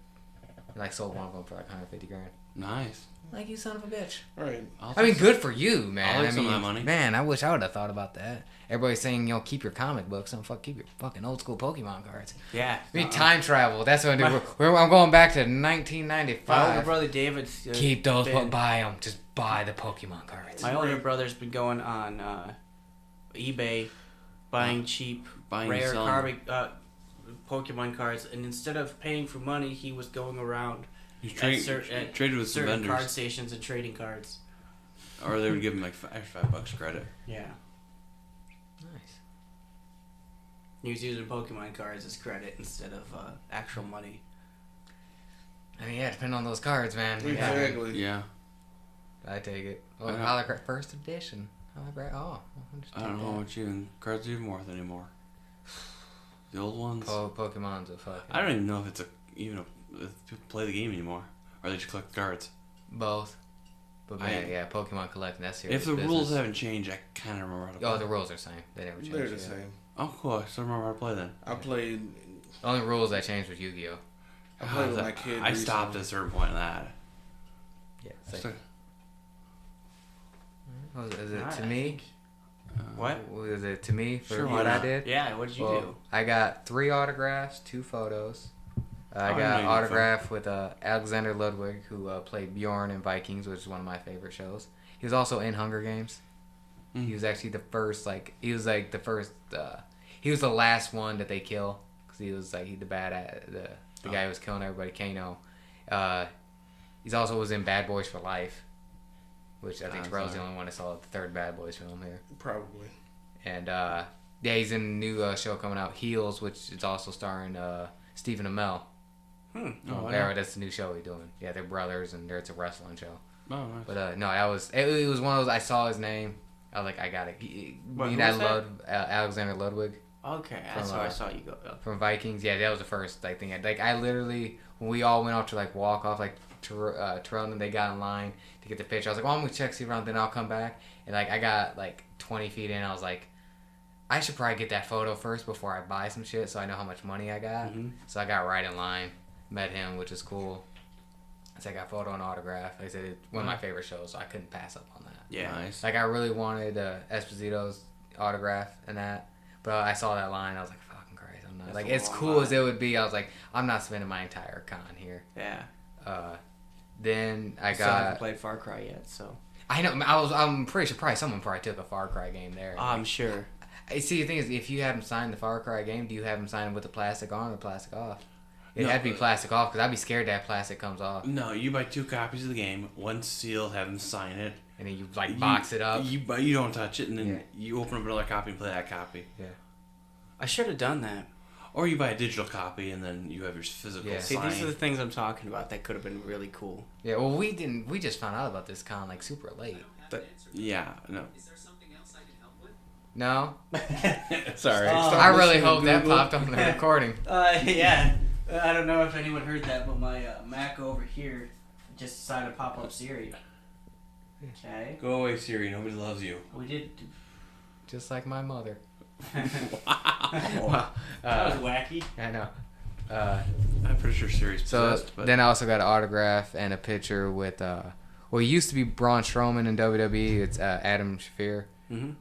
And like sold one of them for like $150,000. Nice. Like you son of a bitch. Right. I mean, good for you, man. I'll take I some mean, of that money. man, I wish I would have thought about that. Everybody's saying, keep your comic books and keep your fucking old school Pokemon cards. Yeah. I mean, time travel. That's what I do. I'm going back to 1995. My older brother David's Keep those, but buy them. Just buy the Pokemon cards. My older brother's been going on eBay, buying cheap, Buying rare and selling. Pokemon cards, and instead of paying for money, he was going around He's at traded with some certain vendors. card stations and trading cards. Or they would give him like $5 credit. Yeah. Nice. He was using Pokemon cards as credit instead of actual money. I mean, yeah, depending on those cards, man. Yeah. Exactly. Yeah. I take it. Oh, I know. hologram first edition. Hologram. Oh, I don't know how much even cards are even worth anymore. The old ones. Pokemon's a fucking. I don't even know if it's if people play the game anymore, or they just collect the cards. Both. But man, yeah, Pokemon collecting, that's serious If the business. rules haven't changed, I kind of remember how to play. Oh, the rules are the same. They never change. They're the same. Oh, cool. I still remember how to play then. I played. The only rules that changed was Yu-Gi-Oh. I played with my kid. I stopped at a certain point in that. Yeah. So, Is it to I me? What? Was it to me for Sure, why what I not? did? Yeah, what did you do? I got 3 autographs, 2 photos. I Oh, got no, autograph with Alexander Ludwig, who played Bjorn in Vikings, which is one of my favorite shows. He was also in Hunger Games. Mm. He was actually the first, he was the last one that they kill, because he was like the guy who was killing everybody, Kano. He's also was in Bad Boys for Life, which I think Terrell's the only one that saw the third Bad Boys film here. Probably. And yeah, he's in a new show coming out, Heels, which is also starring Stephen Amell. Oh, Yeah, that's the new show he's doing. Yeah, they're brothers, and it's a wrestling show. Oh, nice. But no, it was one of those. I saw his name. I was like, I got it. I love Alexander Ludwig Okay, that's how I saw you go. from Vikings. Yeah, that was the first thing. I literally, when we all went off to walk off, Terrell and they got in line to get the picture. I was like, well, I'm gonna check, see around, then I'll come back. And I got 20 feet in. I was like, I should probably get that photo first before I buy some shit, so I know how much money I got. Mm-hmm. So I got right in line, met him, which is cool. So I got photo and autograph. Like I said, it's one of my favorite shows, so I couldn't pass up on that. Yeah. Nice. I really wanted Esposito's autograph and that, but I saw that line. I was like, fucking Christ, I'm not. That's As a long cool as line. it would be, I was like, I'm not spending my entire con here. Yeah. Then I Still haven't got. played Far Cry yet, so. I know. I'm pretty sure someone probably took a Far Cry game there. I'm sure. See, the thing is, if you haven't signed the Far Cry game, do you have them sign with the plastic on or plastic off? It No, had to be plastic off, because I'd be scared that plastic comes off. No, you buy 2 copies of the game, one seal, have them sign it, and then you like box it up. You don't touch it, and then you open up another copy and play that copy. Yeah. I should have done that. Or you buy a digital copy, and then you have your physical See, sign. these are the things I'm talking about that could have been really cool. Yeah. Well, we didn't. We just found out about this con like super late. But Yeah, no. Is there something else I can help with? No. Sorry. I really hope that popped on the recording. Yeah. I don't know if anyone heard that, but my Mac over here just decided to pop up Siri. Okay. Go away, Siri. Nobody loves you. We did. Just like my mother. Wow. That was wacky. I know. I'm pretty sure Siri's So possessed, but then I also got an autograph and a picture with well, he used to be Braun Strowman in WWE. It's Adam Shafir,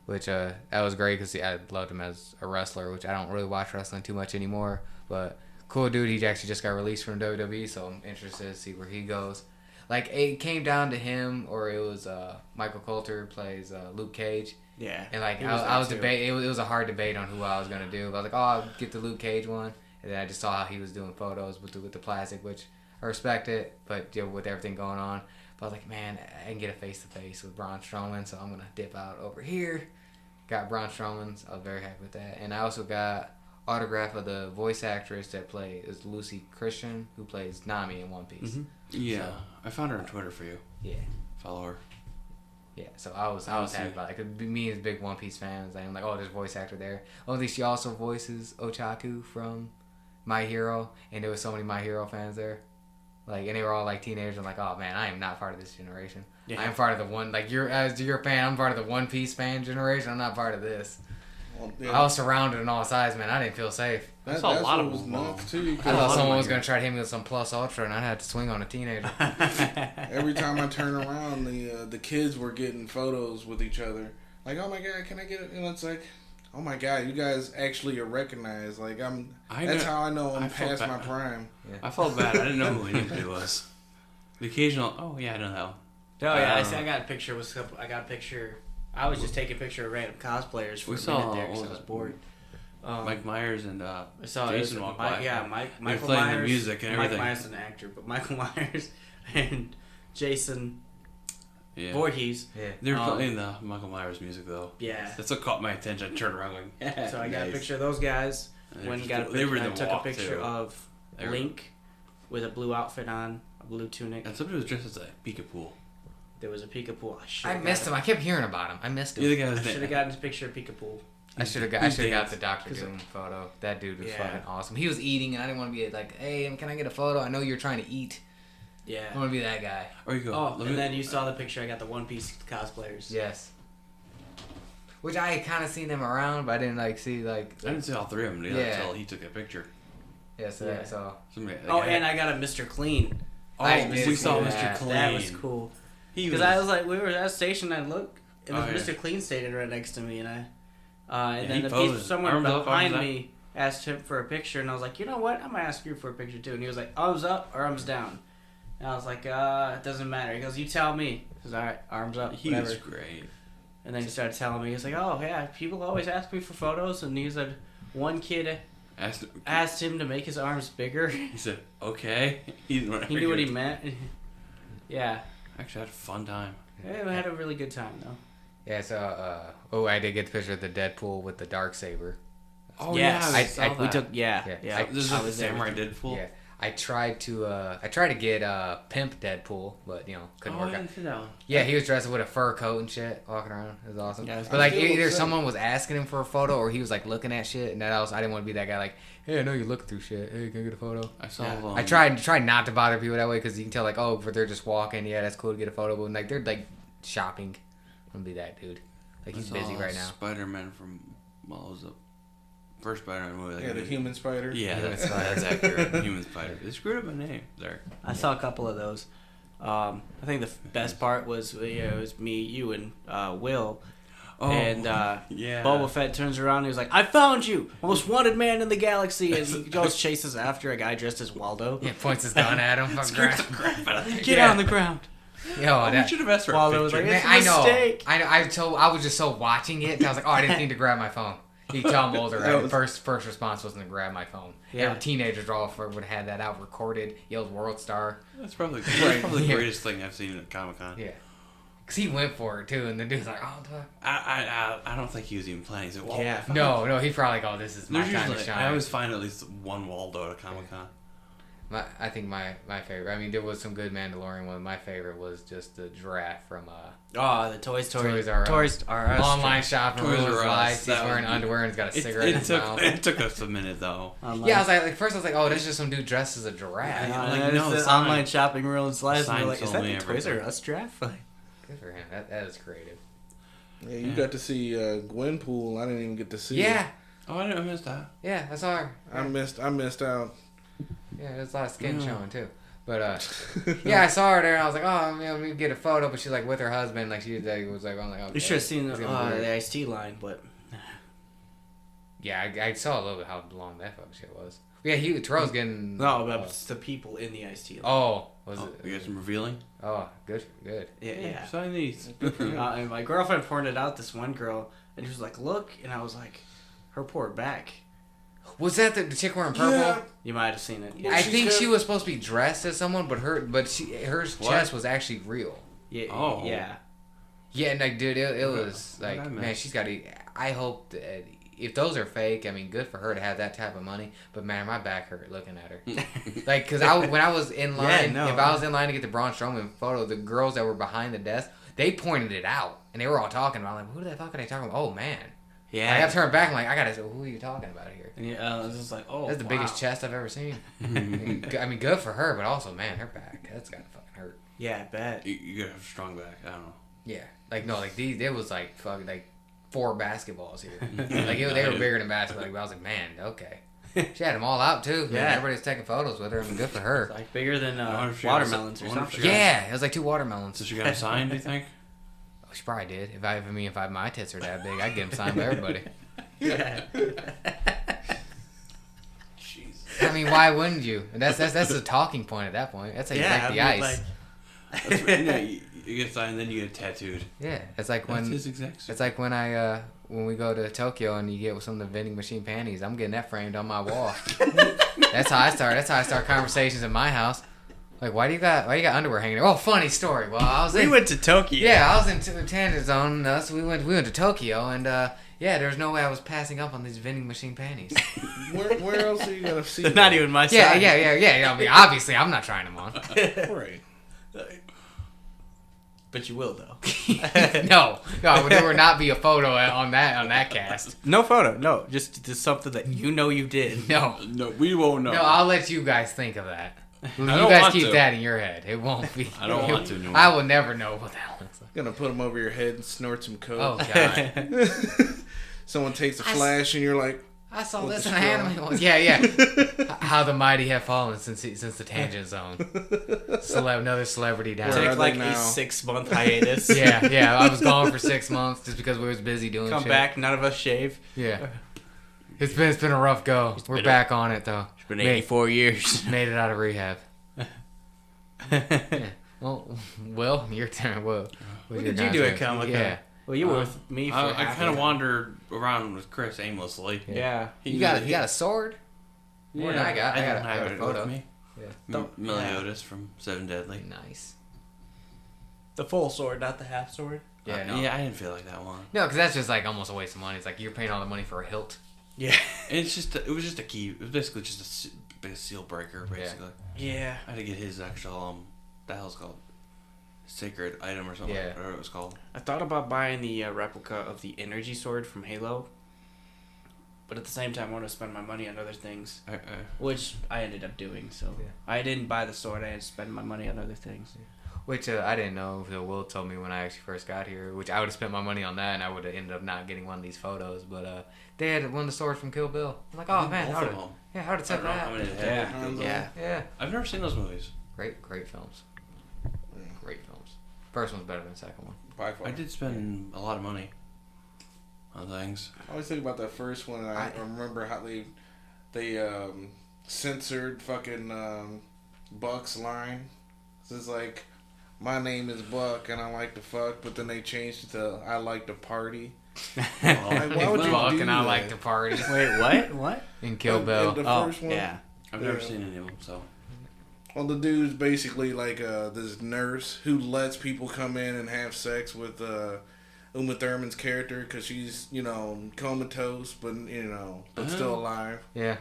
which that was great because I loved him as a wrestler, which I don't really watch wrestling too much anymore. But cool dude. He actually just got released from WWE, so I'm interested to see where he goes. Like it came down to him, or it was Michael Coulter plays Luke Cage. Yeah. And like He was I was there, too. debating, it was a hard debate on who I was gonna do. But I was like, oh, I'll get the Luke Cage one, and then I just saw how he was doing photos with the plastic, which I respect it, but with everything going on, but I was like, man, I can get a face to face with Braun Strowman, so I'm gonna dip out over here. Got Braun Strowman's. I was very happy with that, and I also got autograph of the voice actress that is Lucy Christian, who plays Nami in One Piece. yeah, So- I found her on Twitter for you. Yeah. Follow her. Yeah, so I was happy about it. 'Cause me as big One Piece fans, I'm like, oh, there's a voice actor there. Only she also voices Ochaku from My Hero, and there was so many My Hero fans there. Like, and they were all like teenagers. I'm like, oh man, I am not part of this generation. Yeah. I'm part of the one, like you're a fan. I'm part of the One Piece fan generation. I'm not part of this. Well, I was surrounded on all sides, man. I didn't feel safe. I saw a lot of was them. nuts too. I 'cause thought someone was gonna try to hit me with some Plus Ultra, and I had to swing on a teenager. every time I turn around, the kids were getting photos with each other. Like, oh my god, can I get it? And it's like, oh my god, you guys actually are recognized. Like that's how I know I'm past my prime. I felt bad. I didn't know who anybody was. The occasional. Oh yeah, I know that one. Oh yeah, I got a picture with. I got a picture. I was just taking a picture of random cosplayers for We a saw, minute there what because was I was it? bored. Mike Myers and I saw Jason walked by. Yeah, Michael playing Myers. the music and everything. Mike Myers is an actor, but Michael Myers and Jason Yeah. Voorhees. Yeah. They were playing the Michael Myers music though. Yeah. That's what caught my attention. I turned around going, So I got a nice. picture of those guys. And When they got a they were picture, in I the took a walk, picture too. of They were- Link with a blue outfit on, a blue tunic. And somebody was dressed as a peekaboo. There was a peekaboo. I missed him. I kept hearing about him. I missed him. You're the guy I who's should have gotten a picture of peekaboo. I should have got the Dr. Doom photo. That dude was Yeah. fucking awesome. He was eating, and I didn't want to be like, hey, can I get a photo? I know you're trying to eat. Yeah. I want to be that guy. Or you go. Oh, let and me- then you saw the picture. I got the One Piece cosplayers. Yes. Which I had kind of seen them around, but I didn't see I didn't see all three of them until he took a picture. Yeah, so Yeah. so Somebody, Oh, and I got a Mr. Clean. oh, I we did saw see Mr. that. Clean. That was cool. Because I was like, we were at a station. I looked, it was Oh, yeah. Mr. Clean standing right next to me, and and Yeah, then he the posed. someone Arms up, behind arms me asked him for a picture, and I was like, you know what? I'm gonna ask you for a picture too. And he was like, arms up or arms down. And I was like, it doesn't matter. He goes, you tell me. I was all right, arms up. He whatever. was great. And then he started telling me, he's like, oh yeah, people always ask me for photos, and he said one kid asked him to make his arms bigger. He said, okay. He didn't want to He knew what he meant. Yeah. Actually, I had a fun time. Yeah, we had a really good time though. yeah, so I did get the picture of the Deadpool with the Darksaber. Oh, Yes. yeah. I saw We that. took Yeah. This is I like the was there Samurai with you. Deadpool. Yeah, I tried to get Pimp Deadpool, but couldn't Oh, work I out. didn't see that one. Yeah, he was dressed with a fur coat and shit, walking around. It was awesome. Yeah, it was but like still either upset. someone was asking him for a photo, or he was like looking at shit, and I didn't want to be that guy. Like, hey, I know you're looking through shit. Hey, can I get a photo? I saw Yeah. them. I tried not to bother people that way because you can tell like, oh, if they're just walking, yeah, that's cool to get a photo. But like they're like shopping, I'm gonna be that dude. Like he's busy right now. Spider-Man from, well, it was the first Spider-Man movie. Like, Yeah, the human spider. Yeah, Human that's Spider. accurate. Human Spider. They screwed up my name there. I saw a couple of those. I think the best part was it was me, you, and Will. Oh, And yeah. Boba Fett turns around and he's like, I found you! Most wanted man in the galaxy! And he goes chases after a guy dressed as Waldo. Yeah, points his gun at him. Scared the crap out of me. Get Yeah. on the ground! Yo, We that, should have asked for a Waldo was picture. like, man, It's a I know. mistake. I was just so watching it. And I was like, oh, I didn't think to grab my phone. You tell Mulder, right? The first response wasn't to grab my phone. Yeah. Every teenager would have had that out recorded, yelled World Star. That's probably, Right. the Yeah. greatest thing I've seen at Comic-Con. Yeah. Cause he went for it too, and the dude's like, "Oh, fuck." I don't think he was even planning. He's like, well, Yeah. No, he probably like, "Oh, this is my There's time to usually, shine." I always find at least one Waldo at a Comic Con. I think my favorite. I mean, there was some good Mandalorian one. My favorite was just the giraffe from Oh, the Toys Toys R Us. Online shopping Toys rules R Us. life. He's That wearing was- underwear and he's got a cigarette in his mouth. It took us a minute though. Yeah, I was like, first I was like, "Oh, that's just some dude dressed as a giraffe." Yeah. Like, Like, no, no, the sign- online shopping rules lives. And sign we're like, is that told the me Toys R everything. Us giraffe? Like, Good for him. That is creative. Yeah, you got to see Gwenpool. I didn't even get to see Yeah, it. Oh, I didn't miss that. yeah, I saw her. I missed out. Yeah, there's a lot of skin showing too. But yeah, I saw her there, and I was like, "Oh, let me get a photo." But she's like with her husband, like she was like, "I'm like, okay." you should have seen It's the gonna be weird. iced line, but Yeah, I saw a little bit how long that fucking shit was. Yeah, Terrell's getting. no, but it's the people in the iced tea line. Oh, was Oh, it? you got some revealing? Oh, good. Yeah. Sign these. And my girlfriend pointed out this one girl, and she was like, "Look," and I was like, "Her poor back." Was that the chick wearing purple? Yeah. You might have seen it. Well, I she's think got- she was supposed to be dressed as someone, but her chest was actually real. Yeah. Oh. Yeah. Yeah, and like, dude, it What was did I like, miss? man, she's got to. I hope that if those are fake, I mean, good for her to have that type of money. But man, my back hurt looking at her. Like, cause when I was in line, Yeah, no. if I was in line to get the Braun Strowman photo, the girls that were behind the desk, they pointed it out, and they were all talking about, like, who the fuck are they talking about? Oh man, Yeah. I got to turn back. I'm like, I gotta. Who are you talking about here? And yeah, I was just like, "Oh, That's the biggest chest I've ever seen. I mean, good for her, but also, man, her back, that's gotta fucking hurt. Yeah, I bet. You gotta have a strong back. I don't know. Yeah, like no, like these, it was like fucking like 4 basketballs here. Like they were bigger than basketball. Like, I was like, man, okay. She had them all out too. Man, Yeah. everybody's taking photos with her. I mean, good for It's her. like bigger than I wonder if she got watermelons a- or I wonder if something. she got- Yeah, it was like 2 watermelons. So she got a sign, do you think? Oh, she probably did. If my tits are that big, I'd get them signed by everybody. Yeah. Jeez. I mean, why wouldn't you? And that's the talking point at that point. That's how you break the ice. That's right. Yeah, you get a sign, then you get tattooed. Yeah, it's like That's when his exact. it's like when we go to Tokyo and you get some of the vending machine panties. I'm getting that framed on my wall. That's how I start. That's how I start conversations in my house. Like, why you got underwear hanging there? Oh, funny story. Well, I was We went to Tokyo. Yeah, I was in Tanjet zone. So we went to Tokyo, and yeah, there's no way I was passing up on these vending machine panties. Where else are you gonna see? They're not them? even my Yeah. size. I mean, obviously, I'm not trying them on. Right. But you will though. No, there would not be a photo on that cast. No photo. No, just something that you know you did. No, No, we won't know. no, I'll let you guys think of that. You don't guys want keep to. that in your head. It won't be. I don't want to. No. I will never know what that looks like. Gonna put them over your head and snort some coke. Oh god. Someone takes a flash and you're like, I saw With this the in an anime once. Yeah. How the mighty have fallen since the Tangent Zone. Another celebrity down. Where are Take they like now? a 6-month hiatus. Yeah. I was gone for 6 months just because we was busy doing Come shit. back, none of us shave. Yeah. It's been a rough go. We're been back on it though. It's been 84 years. Made it out of rehab. Yeah. Well, Will, your turn. Will. What did you do at Comic Con? Yeah. Well, you were with me for I half kind of of it. wandered around with Chris aimlessly. Yeah. You got a sword? More than I got. I I don't got have a it photo. with me. Yeah. Meliodas from Seven Deadly. Nice. The full sword, not the half sword. Yeah. No. Yeah, I didn't feel like that one. No, because that's just like almost a waste of money. It's like you're paying all the money for a hilt. Yeah. And it was just a key. It was basically just a big seal breaker, basically. Yeah. I had to get his actual the hell's it called sacred item or something. Yeah. Whatever it was called. I thought about buying the replica of the energy sword from Halo, but at the same time, I want to spend my money on other things, which I ended up doing. So Yeah. I didn't buy the sword; I had to spend my money on other things. Which I didn't know. Will told me when I actually first got here, which I would have spent my money on that, and I would have ended up not getting one of these photos. But they had one of the swords from Kill Bill. I'm like, oh man, Both I of would've- them. yeah, I would have I said don't know that. how many they Yeah. had. Yeah. Yeah, I've never seen those movies. great films. Great films. First one's better than the second one. by far. I did spend a lot of money on things. I always think about that first one, and I remember how they censored fucking Buck's line. It's like, my name is Buck and I like to fuck, but then they changed it to I like to party. Like, why would you Buck do and I that? like to party. Wait, what? What? In Kill In Bill. the Oh, first one? yeah. I've never Yeah. seen any of them, so Well, the dude's basically like this nurse who lets people come in and have sex with Uma Thurman's character because she's, comatose, but still alive. Yeah.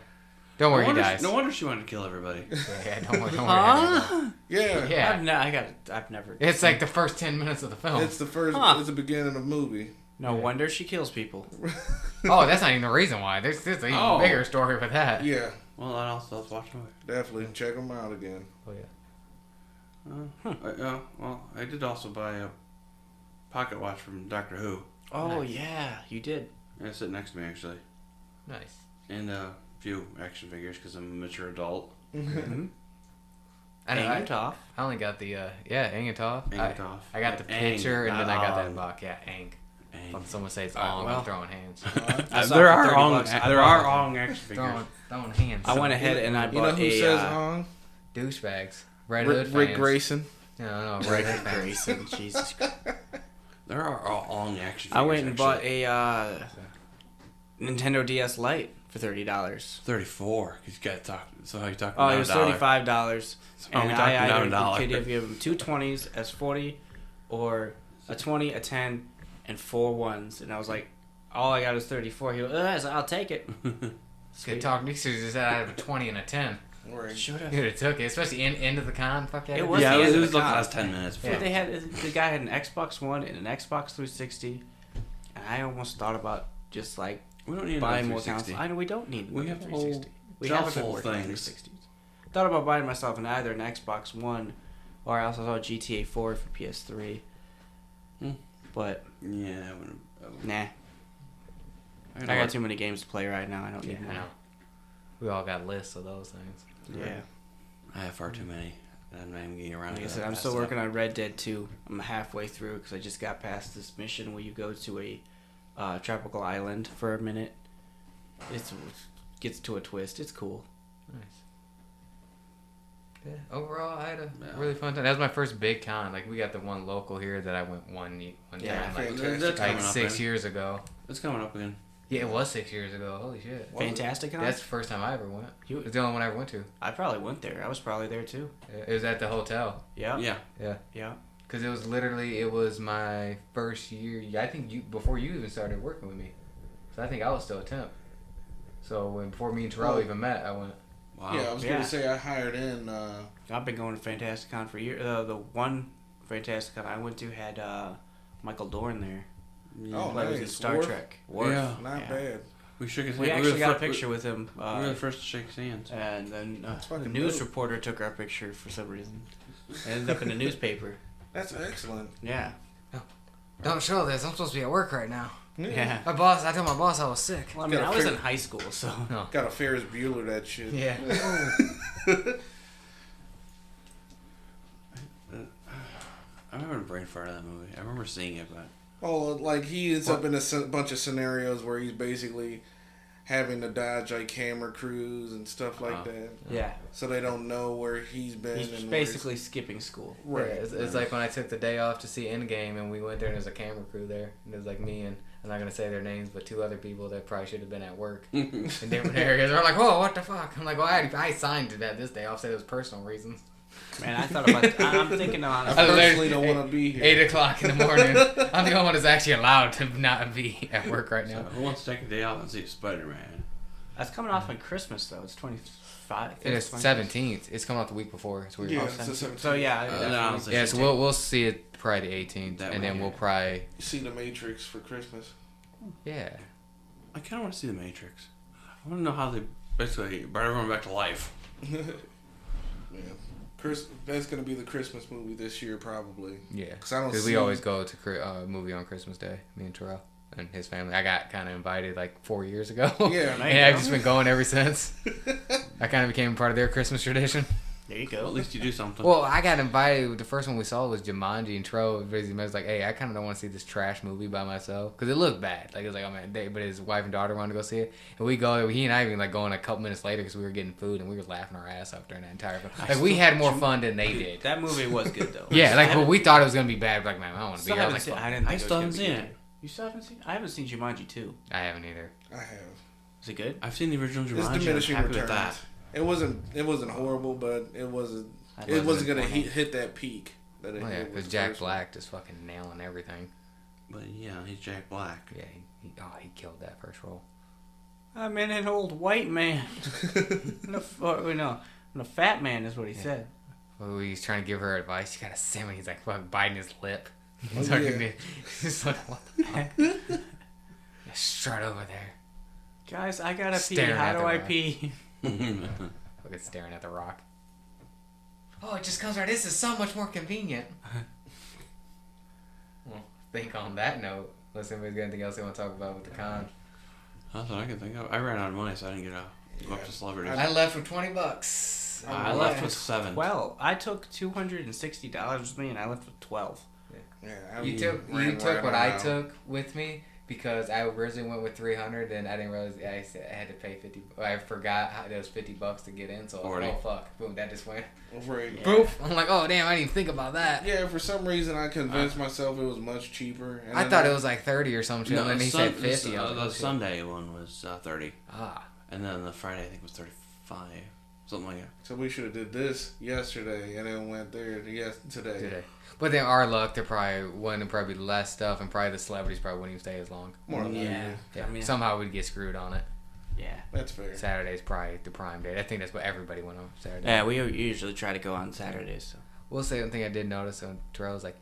Don't worry, he dies. No wonder she wanted to kill everybody. Yeah, don't worry. Yeah. Yeah. I've never. It's like the first 10 minutes of the film. It's the first. It's the beginning of the movie. No wonder she kills people. Oh, that's not even the reason why. There's an even bigger story with that. Yeah, Well, let's watch the movie. definitely check them out again. Oh, yeah. Well, I did also buy a pocket watch from Doctor Who. Oh Nice. yeah, you did. It's sitting next to me actually, Nice. and a few action figures because I'm a mature adult. Mm-hmm. I Toff. I only got the, Aang and Toph. Toff. I got the Aang, picture, and not then I got that Aang. box. Yeah, Aang. Aang. Fucking someone say it's Alright, Ong, well. I'm throwing hands. I saw There it for are $30. Ong. I There bought are it. Ong action figures. throwing hands. I went ahead and I You know bought who a says Ong? Douchebags. Red Hood fans. Rick Grayson. No, Red Hood fans. Grayson. Jesus Christ. There are Ong action figures. I went and actually. bought a Nintendo DS Lite for $30. 34. He's got to talk. So how you talking? Oh, it was $35. Oh, And we I talked down either a dollar. could give him 2 20s as 40, or a 20, a 10, and 4 ones. And I was like, all I got is 34. He goes, I said, I'll take it. Good talk. Nick just said I have a 20 and a 10. Right. Should have. You would have took it, especially end of the con. Fuck yeah. It was Yeah, the it end of was the like the con. last 10 minutes. But they had the guy had an Xbox One and an Xbox 360, and I almost thought about just like We don't need buying another more 360. consoles. I know we don't need We another have a whole 360. We shelf have been full of working on things. 360s. Thought about buying myself either an Xbox One, or I also saw GTA 4 for PS3. But Yeah, nah, I got too many games to play right now. I don't need I more. know. We all got lists of those things. Yeah. I have far too many. I'm not even getting around Like I to said, that I'm fast still working enough. on Red Dead 2. I'm halfway through because I just got past this mission where you go to a tropical island for a minute. It gets to a twist. It's cool. Nice. Yeah. Overall, I had a really fun time. That was my first big con. Like, we got the one local here that I went one Yeah, time, like, fantastic. That's coming up 6 again. years ago. It's coming up again. Yeah, it was 6 years ago. Holy shit. Fantastic. Huh? That's the first time I ever went. You- It's the only one I ever went to. I probably went there. I was probably there too. It was at the hotel. Yeah. Yeah. Yeah. Because it was my first year. I think before you even started working with me. So I think I was still a temp. So before me and Terrell even met, I went. Wow. Yeah, I was Yeah. gonna say I hired in. I've been going to Fantastic Con for years. The one Fantastic Con I went to had Michael Dorn there. Oh, Like, was in nice. Star Worf? Trek. Yeah. Not bad. We shook his We hand. actually were got a the fir- picture with him. We were the first to shake his hands. And then the fucking news dope. reporter took our picture for some reason. It ended up in the newspaper. That's excellent. Yeah. Don't show this. I'm supposed to be at work right now. Yeah. I told my boss I was sick. Well, I mean, Gotta I was figure- in high school, so. Got a Ferris Bueller that shit. Yeah. I remember the brain fart of that movie. I remember seeing it, but Oh, like he ends up in a bunch of scenarios where he's basically having to dodge like camera crews and stuff like that, Yeah. so they don't know where he's been. He's and basically skipping school. where Yeah, it's like when I took the day off to see Endgame and we went there and there's a camera crew there. And it was like me and, I'm not going to say their names, but 2 other people that probably should have been at work in different areas. They're like, whoa, what the fuck? I'm like, well, I signed to that this day off, said it was personal reasons. Man, I thought about. I'm thinking on. I personally don't want to be here. 8 o'clock in the morning. I'm the only one that's actually allowed to not be at work right so now. who wants to take a day off and see Spider-Man? That's coming off on Christmas though. It's 25. It is 17th. It's coming out the week before. It's weird. Yeah, Oh, it's the 17th. 17th. So yeah. no, definitely. Yeah, so we'll see it probably the 18th, That and way, then we'll yeah. probably See the Matrix for Christmas. yeah. I kind of want to see The Matrix. I want to know how they basically brought everyone back to life. Yeah, that's gonna be the Christmas movie this year probably. Yeah, 'Cause I don't because we see- always go to movie on Christmas Day. Me and Terrell and his family. I got kind of invited like 4 years ago. Yeah, and I've just been going ever since. I kind of became part of their Christmas tradition. There you Well, go. at least you do something. Well, I got invited. The first one we saw was Jumanji, and Terrell was like, "Hey, I kind of don't want to see this trash movie by myself because it looked bad." Like it was like, "Oh man," but his wife and daughter wanted to go see it, and we go. He and I even like going a couple minutes later because we were getting food and we were laughing our ass off during that entire film. Like we had more fun than they did. That movie was good though. Yeah, like I but we thought it was gonna be bad. Like man, I don't want to be still here. I haven't was seen. like, I fuck. didn't. I Think still it haven't was seen gonna be it. good. You still haven't seen? I haven't seen Jumanji 2. I haven't either. I have. Is it good? I've seen the original It's Jumanji. I'm diminishing happy returns. with that. It wasn't horrible, but it wasn't It wasn't gonna hit that peak. That it Oh yeah, hit with because the Jack first one. Black just fucking nailing everything. But yeah, he's Jack Black. Yeah, he killed that first role. I'm in an old white man. And a fat man is what he said. Well, he's trying to give her advice. You gotta simmer. He's like fucking biting his lip. He's Oh, like, yeah. he's like, what the fuck? Yeah, strut over there. Guys, I gotta pee. Staring How at do the I rock. pee? Fucking staring at the rock. Oh, it just comes right. This is so much more convenient. Well, think on that note. Unless anybody's got anything else they want to talk about with the con. That's what I can think of. I ran out of money, so I didn't get go up to celebrities. I left with $20. I left with 7. Well, I took $260 with me, and I left with 12. Yeah, You took what I took with me because I originally went with 300 and I didn't realize I had to pay 50. I forgot it was $50 to get in, so I was like, 40. oh fuck, boom, that just went. Right. Poof. I'm like, oh damn, I didn't even think about that. Yeah, for some reason I convinced myself it was much cheaper. And I then thought it was like 30 or something, and then he said 50. The, I was like, the oh, shit. Sunday one was 30, Ah, and then the Friday I think was 35, something like that. So we should have did this yesterday and then went there today. today. But then our luck, there probably wouldn't probably be less stuff, and probably the celebrities probably wouldn't even stay as long. More than Yeah. that. Yeah, I mean- somehow we'd get screwed on it. Yeah. That's fair. Saturday's probably the prime date. I think that's what everybody went on Saturday. Yeah, we usually try to go on Saturdays. So. We'll say one thing I did notice when Terrell was like,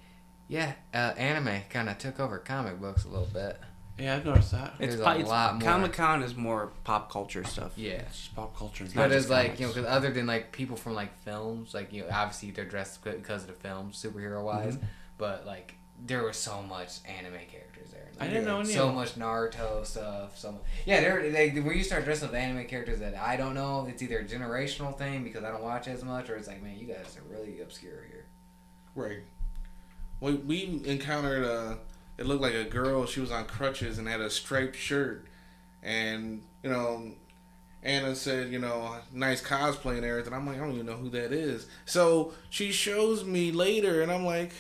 yeah, anime kind of took over comic books a little bit. Yeah, I've noticed that. There's a lot more. Comic-Con is more pop culture stuff. Yeah. It's just pop culture. It's But not it's just like, comics. you know, because other than like people from like films, like, you know, obviously they're dressed because of the films, superhero wise, but like there was so much anime characters there. I didn't know any so of them. much Naruto stuff. When you start dressing up anime characters that I don't know, it's either a generational thing because I don't watch as much, or it's like, man, you guys are really obscure here. Right. We encountered it looked like a girl. She was on crutches and had a striped shirt, and Anna said, nice cosplay and everything. I'm like, I don't even know who that is. So she shows me later, and I'm like,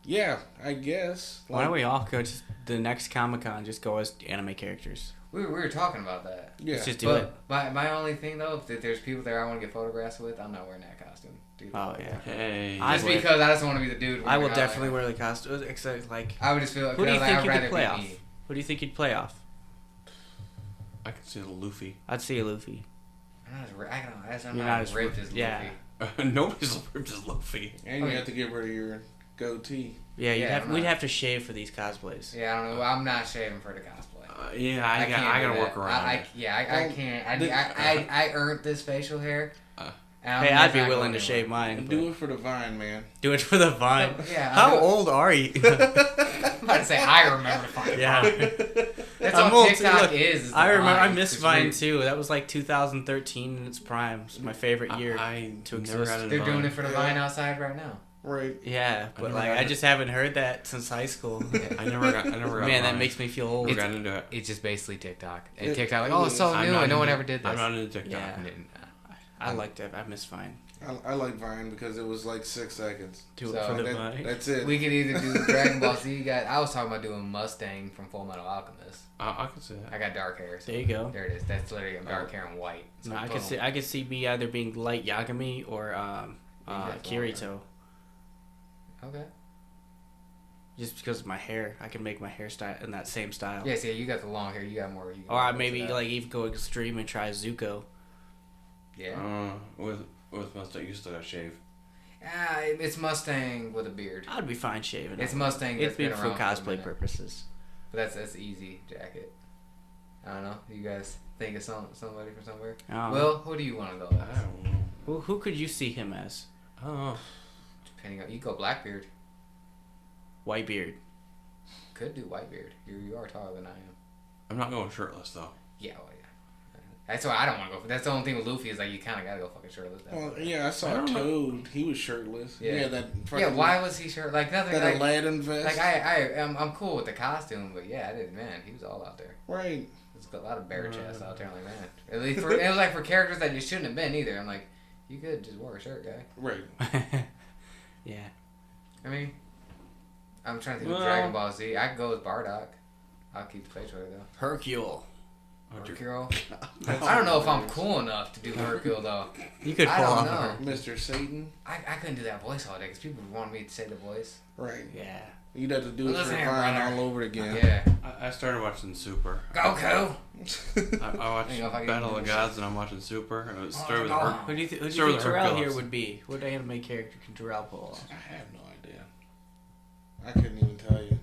yeah, I guess. Why don't we all go to the next Comic-Con, just go as anime characters? We were talking about that. Yeah. Let's just do it. But my only thing though, if there's people there I want to get photographs with, I'm not wearing that costume. Dude. Oh, yeah. Hey. I Just would. because I just want to be the dude. I will wearing definitely it. wear the costume. Except, like, I would just feel. who do you I'd think you rather could play be off? me. Who do you think you'd play off? I can see the Luffy. I'd see a Luffy. I'm not as You're not not as as ripped ripped, as yeah. Luffy. Nobody's ripped as Luffy. And you have to get rid of your goatee. Yeah, Yeah, we'd I'm have to shave for these cosplays. Yeah, I don't know. I'm not shaving for the cosplay. I can't gotta do work that. around I it. I can't. I earned this facial hair. And Hey, I'm I'd be not willing going to shave anywhere. mine. And but- do it for the vine, man. Do it for the Vine. Yeah. How I'll do it. old are you? I'm about to say I remember the fucking Yeah. Vine. That's I'm all old, too. TikTok Look, is the I remember. I Vine. miss It's Vine weird. too. That was like 2013 in its prime. It's my favorite year I to never exist. had a They're doing Vine. it for the Yeah. Vine outside right now. Right. Yeah, but never like had I it. just haven't heard that since high school. I never got Man, that Vine. makes me feel old. Never got into it. It's just basically TikTok. And It- TikTok, like, it oh, it's so is. new, and no one ever did this. I'm not into TikTok. Yeah. And then, I liked it. I miss Vine. I like Vine because it was like 6 seconds. Do So it for the That- Vine. that's it. we could either do Dragon Ball Z guys. I was talking about doing Mustang from Full Metal Alchemist. I can see that. I got dark hair. So There you go. there it is. That's literally dark hair and white. So No, I boom. could see me either being Light Yagami or that's Kirito. Okay. Just because of my hair, I can make my hairstyle in that same style. Yeah, see, you got the long hair. You got more. You Or I maybe like even go extreme and try Zuko. Yeah. With Mustang, you still got to shave. It's Mustang with a beard. I'd be fine shaving. It's it. Mustang. It's That's been been for around a cosplay minute. purposes. But that's easy jacket. I don't know. You guys think of somebody from somewhere? Oh. Well, who do you want to go I as? don't know. Who could you see him as? I don't know. Depending on you go Blackbeard. Whitebeard. Could do Whitebeard. You are taller than I am. I'm not going shirtless though. Yeah, well, yeah. That's why I don't want to go. That's the only thing with Luffy is like you kind of gotta go fucking shirtless. Well, yeah, I saw I don't know. Toad. He was shirtless. Yeah. Yeah, that. Yeah, fucking- why was he shirt? Like nothing. That Like, Aladdin vest. like I'm cool with the costume, but yeah, I didn't. Man, he was all out there. Right. There's a lot of bare chest out there. I'm like, man, at least for it was like for characters that you shouldn't have been either. I'm like, you could just wear a shirt, guy. Right. Yeah. I mean, I'm trying to think Well- of Dragon Ball Z. I could go with Bardock. I'll keep the facial hair though. Hercule. Hercule? I don't know if I'm cool enough to do Hercule, though. You could I pull don't off. know. Mr. Satan. I couldn't do that voice all day because people wanted me to say the voice. Right. Yeah. You'd have to do it for Listen here, Vine brother. all over again. Yeah. I started watching Super. Goku! I watched I don't know if I can Battle do of this. Gods and I'm watching Super. It started with no. Her. Who do you, who do you Start think with Terrell Hercules. here would be? What anime character can Terrell pull off? I have no idea. I couldn't even tell you.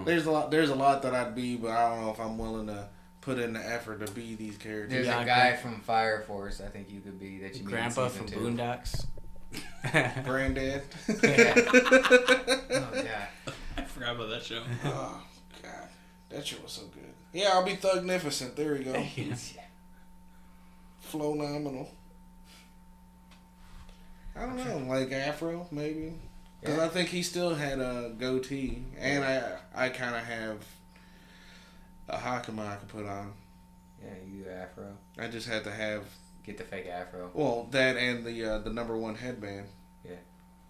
There's a lot that I'd be, but I don't know if I'm willing to put in the effort to be these characters. There's Yeah, a I guy could- from Fire Force I think you could be that you meet Grandpa in from season 2. Boondocks. Granddad. Yeah. Oh, yeah. I forgot about that show. Oh God, that shit was so good. Yeah, I'll be Thugnificent. There we go. Flow nominal. I don't know, like Afro maybe, because I think he still had a goatee, and I kind of have a hakama I could put on. Yeah, you do Afro. I just had to have Get the fake Afro. well that and the number one headband. Yeah.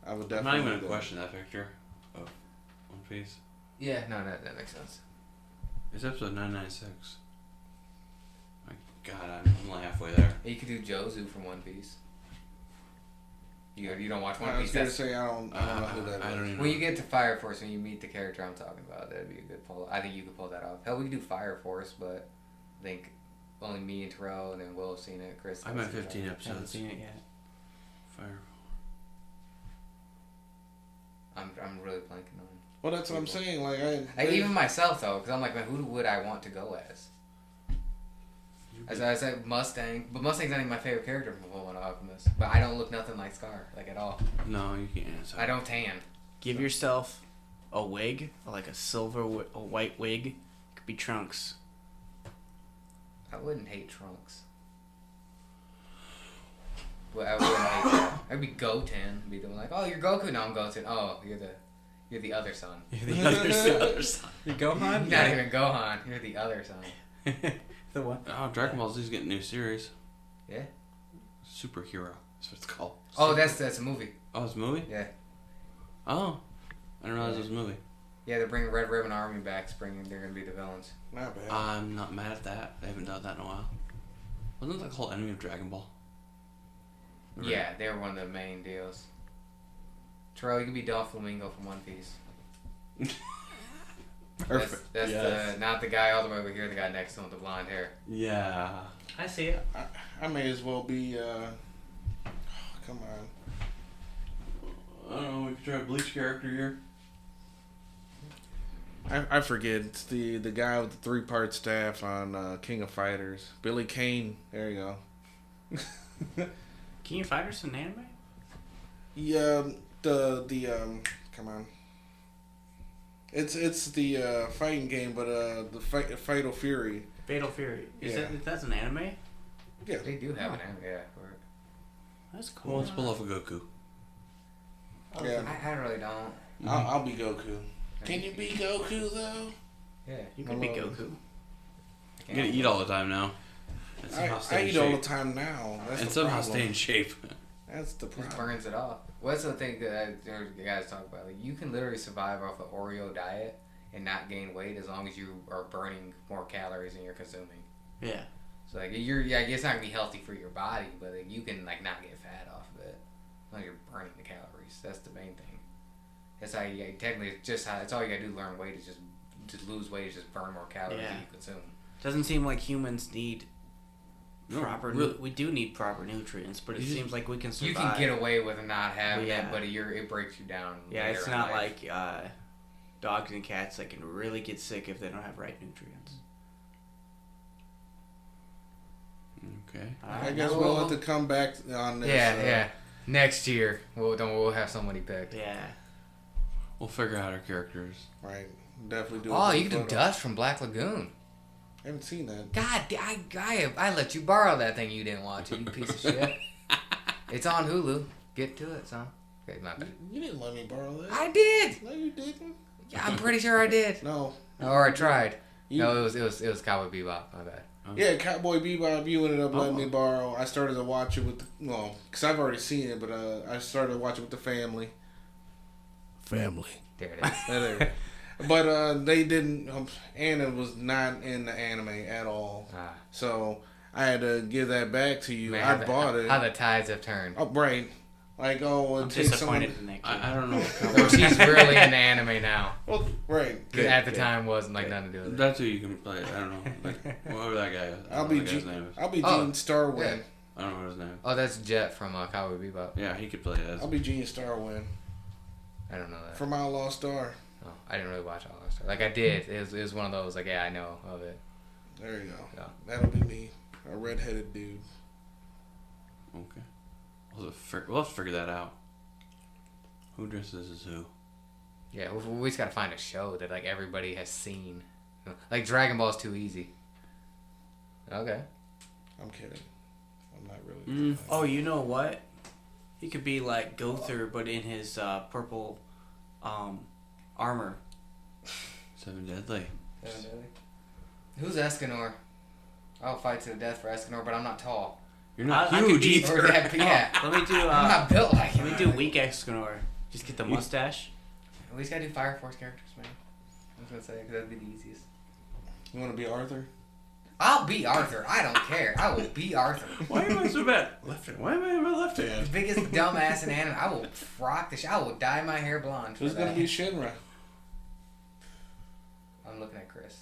I would I'm definitely. not even do gonna that. question that picture of One Piece. Yeah, no, that makes sense. It's episode 996. My God, I'm only halfway there. You could do Jozu from One Piece. You don't watch One I was Piece? gonna That's, say I don't know who that I is. don't even when know. you get to Fire Force and you meet the character I'm talking about, that'd be a good pull. I think you could pull that off. Hell, we could do Fire Force, but I think only me and Terrell and then Will have seen it. Chris. I'm at hasn't 15 seen it. Haven't episodes. seen it yet. Fire. I'm really blanking on. Well, that's what I'm saying. Like Even myself though, because I'm like, man, who would I want to go as? As I said, Mustang, but Mustang's not even my favorite character from Fullmetal Alchemist. But I don't look nothing like Scar, like at all. No, you can't answer. I don't tan. Give yourself a wig, like a a white wig. It could be Trunks. I wouldn't hate Trunks. Well, I wouldn't hate that. I'd be Goten. Be the one like, oh, you're Goku. No, I'm Goten. Oh, you're the other son. You're the other son. You Gohan? You're not even Gohan. You're the other son. The what? Oh, Dragon Ball Z's getting a new series. Yeah. Superhero. That's what it's called. Oh, that's a movie. Oh, it's a movie? Yeah. Oh. I didn't realize it was a movie. Yeah, they're bringing Red Ribbon Army back. They're gonna be the villains. not bad. I'm not mad at that. They haven't done that in a while. Wasn't that the whole enemy of Dragon Ball? Yeah, they were one of the main deals. Terrell, you can be Doflamingo from One Piece. That's Yes. not the guy all the way over here, the guy next to him with the blonde hair. Yeah. I see it. I may as well be. Come on. I don't know. We could try a Bleach character here. I forget. It's the guy with the 3-part staff on King of Fighters. Billy Kane. There you go. King of Fighters an anime? Yeah, the come on. It's the fighting game, but the Fatal Fury. Fatal Fury. Yeah. That's an anime? Yeah. They do have an anime, yeah. For it. That's cool. Well, let's pull off a Goku. Yeah. I really don't. I'll be Goku. Can you be Goku though? Yeah. You could be I love Goku. You're gonna eat all the time now. And somehow I stay in eat all the shape. time now. That's And the somehow problem. stay in shape. That's the Just problem. burns it off. What's the thing that I heard you guys talk about? Like, you can literally survive off an Oreo diet and not gain weight as long as you are burning more calories than you're consuming. Yeah. So like it's not gonna be healthy for your body, but like, you can like not get fat off of it as long as you're burning the calories. That's the main thing. That's how you technically it's just how it's all you gotta do to learn weight is just lose weight is just burn more calories Yeah. than you consume. Doesn't seem like humans need No, proper. really. We do need proper nutrients, but it You just- seems like we can survive. You can get away with not having Yeah. it, but it breaks you down. Yeah, later it's in not life. like dogs and cats that can really get sick if they don't have right nutrients. Okay. I guess we'll have to come back on this. Yeah. Next year, we'll have somebody picked. Yeah. We'll figure out our characters. Right. Definitely do. Oh, a you can do photo. Dust from Black Lagoon. I haven't seen that. God, I let you borrow that thing you didn't watch it, you piece of shit. It's on Hulu. Get to it, son. Okay, my bad. You didn't let me borrow that. I did. No, you didn't. Yeah, I'm pretty sure I did. No. Or I tried. You, No, it was Cowboy Bebop. My bad. Yeah, Cowboy Bebop. You ended up letting me borrow. I started to watch it with because I've already seen it, but I started to watch it with the family. Family. There it is. There. But they didn't. Anna was not in the anime at all. So I had to give that back to you. Man, I bought it. How the tides have turned. Oh, right. Like, I'm disappointed in that kid. I don't know. So she's really into anime now. Well, right. At the time, wasn't like nothing to do with it. That's who you can play. I don't know. Like, whatever that guy is. I'll be his name is. I'll be Oh, Gene Starwind. yeah. I don't know what his name is. Oh, that's Jet from Cowboy Bebop. Yeah, he could play as. I'll be Gene Starwind I don't know that. from Outlaw Star. Oh, I didn't really watch all that stuff. Like I did. It was one of those. Like yeah, I know of it. There you go. Yeah. That'll be me, a redheaded dude. Okay. We'll have to figure that out. Who dresses as who? Yeah, we just gotta find a show that like everybody has seen. Like Dragon Ball's too easy. Okay. I'm kidding. I'm not really. Oh, you know what? He could be like Gother, but in his purple armor. Seven Deadly. Who's Escanor? I'll fight to the death for Escanor, but I'm not tall. You're not I could huge be- either. Or that, yeah. Let me do. I'm not built like him. Let me do weak Escanor. Just get the mustache. We just gotta do Fire Force characters, man. I was gonna say, because that'd be the easiest. You want to be Arthur? I'll be Arthur. I don't care. I will be Arthur. Why am I so bad? Left hand. Why am I in my left The hand? biggest dumbass in anime. I will rock the I will dye my hair blonde. Who's gonna be Shinra? I'm looking at Chris.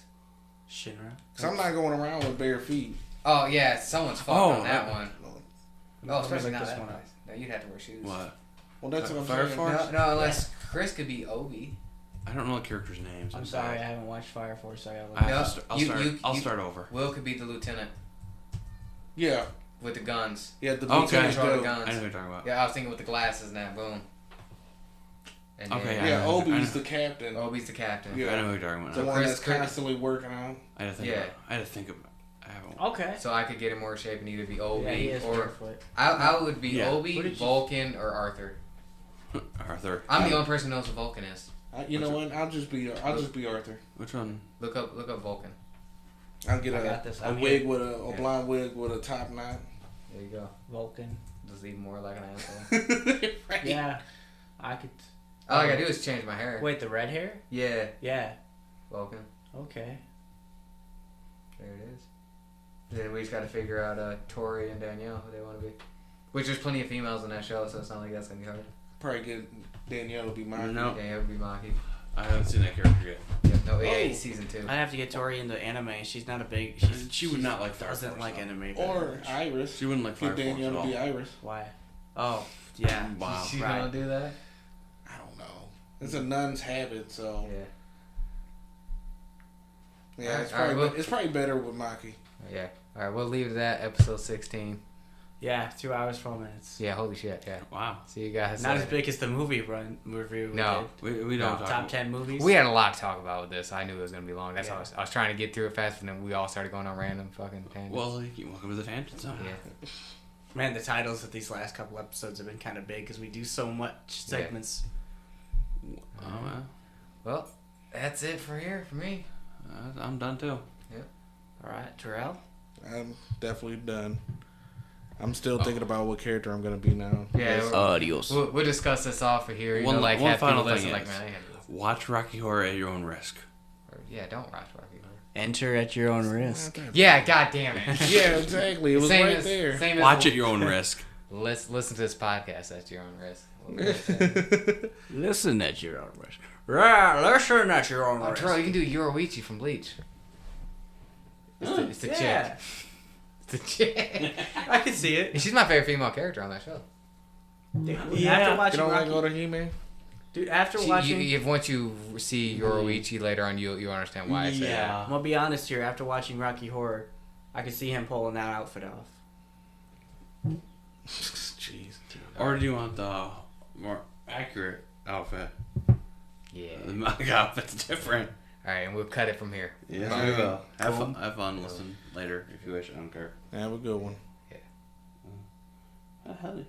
Shinra. Cause I'm not going around with bare feet. Oh yeah, someone's fucked on that one. Oh, especially Let not me look that this one one. up. No, you'd have to wear shoes. What? Well, that's what I'm Fire saying. Force? No, unless Chris could be Obi. I don't know the characters' names. I'm sorry, I haven't watched Fire Force. So I gotta look. I No, have to I'll you- start over. Will could be the lieutenant Yeah, with the guns. yeah. The Okay. lieutenant's Control the dope. guns. I know who you're talking about. Yeah, I was thinking with the glasses now. Boom. And Okay, then, Yeah, I know. Obi's the captain. Obi's the captain. Yeah. I know who you're talking about. The now. one Chris that's Chris- constantly working out. I had to think. Yeah. I had to think about. I haven't. Okay. So I could get in more shape and either be Obi Yeah, he is or barefoot. I would be Yeah. Obi, What did you- Vulcan, or Arthur. Arthur. I'm the only person who knows what Vulcan is. You know what? I'll just be Arthur. Which one? Look up Vulcan. I'll get I got this. a I'm wig here. with a blonde wig with a top knot. There you go. Vulcan. Just even more like an asshole. Right. Yeah. I could. All I gotta do is change my hair. Wait, the red hair? Yeah, Yeah. Vulcan. Okay. There it is. Then we just gotta figure out Tori and Danielle who they want to be. Which there's plenty of females in that show, so it's not like that's gonna be hard. Probably get Danielle to be mine. No. Yeah, it would be Maki. I haven't seen that character yet. Yeah, no, yeah, Oh. it's season 2. I have to get Tori into anime. She's not a big. She would not like Fire Doesn't Force, like though. anime. very Or much. Iris. She wouldn't like Fire Get Danielle Force to be at all. Iris. Why? Oh, yeah. Wow. She's Right. gonna do that? I don't know. It's a nun's habit, so Yeah. yeah. It's All right, probably well- it's probably better with Maki. Yeah. Alright, we'll leave it at that. Episode 16. Yeah, 2 hours, 12 minutes. Yeah, holy shit, yeah. Wow. See you guys Not as later. big as the movie review. No. We don't talk Top about 10 movies. We had a lot to talk about with this. I knew it was gonna be long. That's Yeah. how I was trying to get through it fast, and then we all started going on random fucking tangents. Well, welcome to the tangent zone. yeah. Man, the titles of these last couple episodes have been kind of big because we do so much segments. Oh, well. Well, that's it for here for me. I'm done too. All right, Terrell. I'm definitely done. I'm still thinking about what character I'm gonna be now. Yeah, Adios. we'll discuss this off of here. You One- know, like one have final people listen, thing like is- man, I had to listen. Watch Rocky Horror at your own risk. Or, yeah, don't watch Rocky Horror. Enter at your own risk. Yeah, god damn it. Yeah, exactly. It was Same right as- there. Same as Watch at your own risk. Listen to this podcast at your own risk. Listen at your own risk. Right, listen at your own Oh, risk. Terrell, you can do Yoroichi from Bleach. It's the Yeah. chick. It's the chick. I can see it. And she's my favorite female character on that show. After You watching don't want Rocky, to go to He-Man? dude, after watching, Once you see Yoroichi later on, you'll understand why I say that. I'm gonna be honest here. After watching Rocky Horror, I could see him pulling that outfit off. Jeez. Or do you want the more accurate outfit? Yeah. The manga outfit's different. All right, and we'll cut it from here. Yes, Fine. we will. Have Cool. fun. Have fun. Listen later if you wish. I don't care. Have a good one. How the hell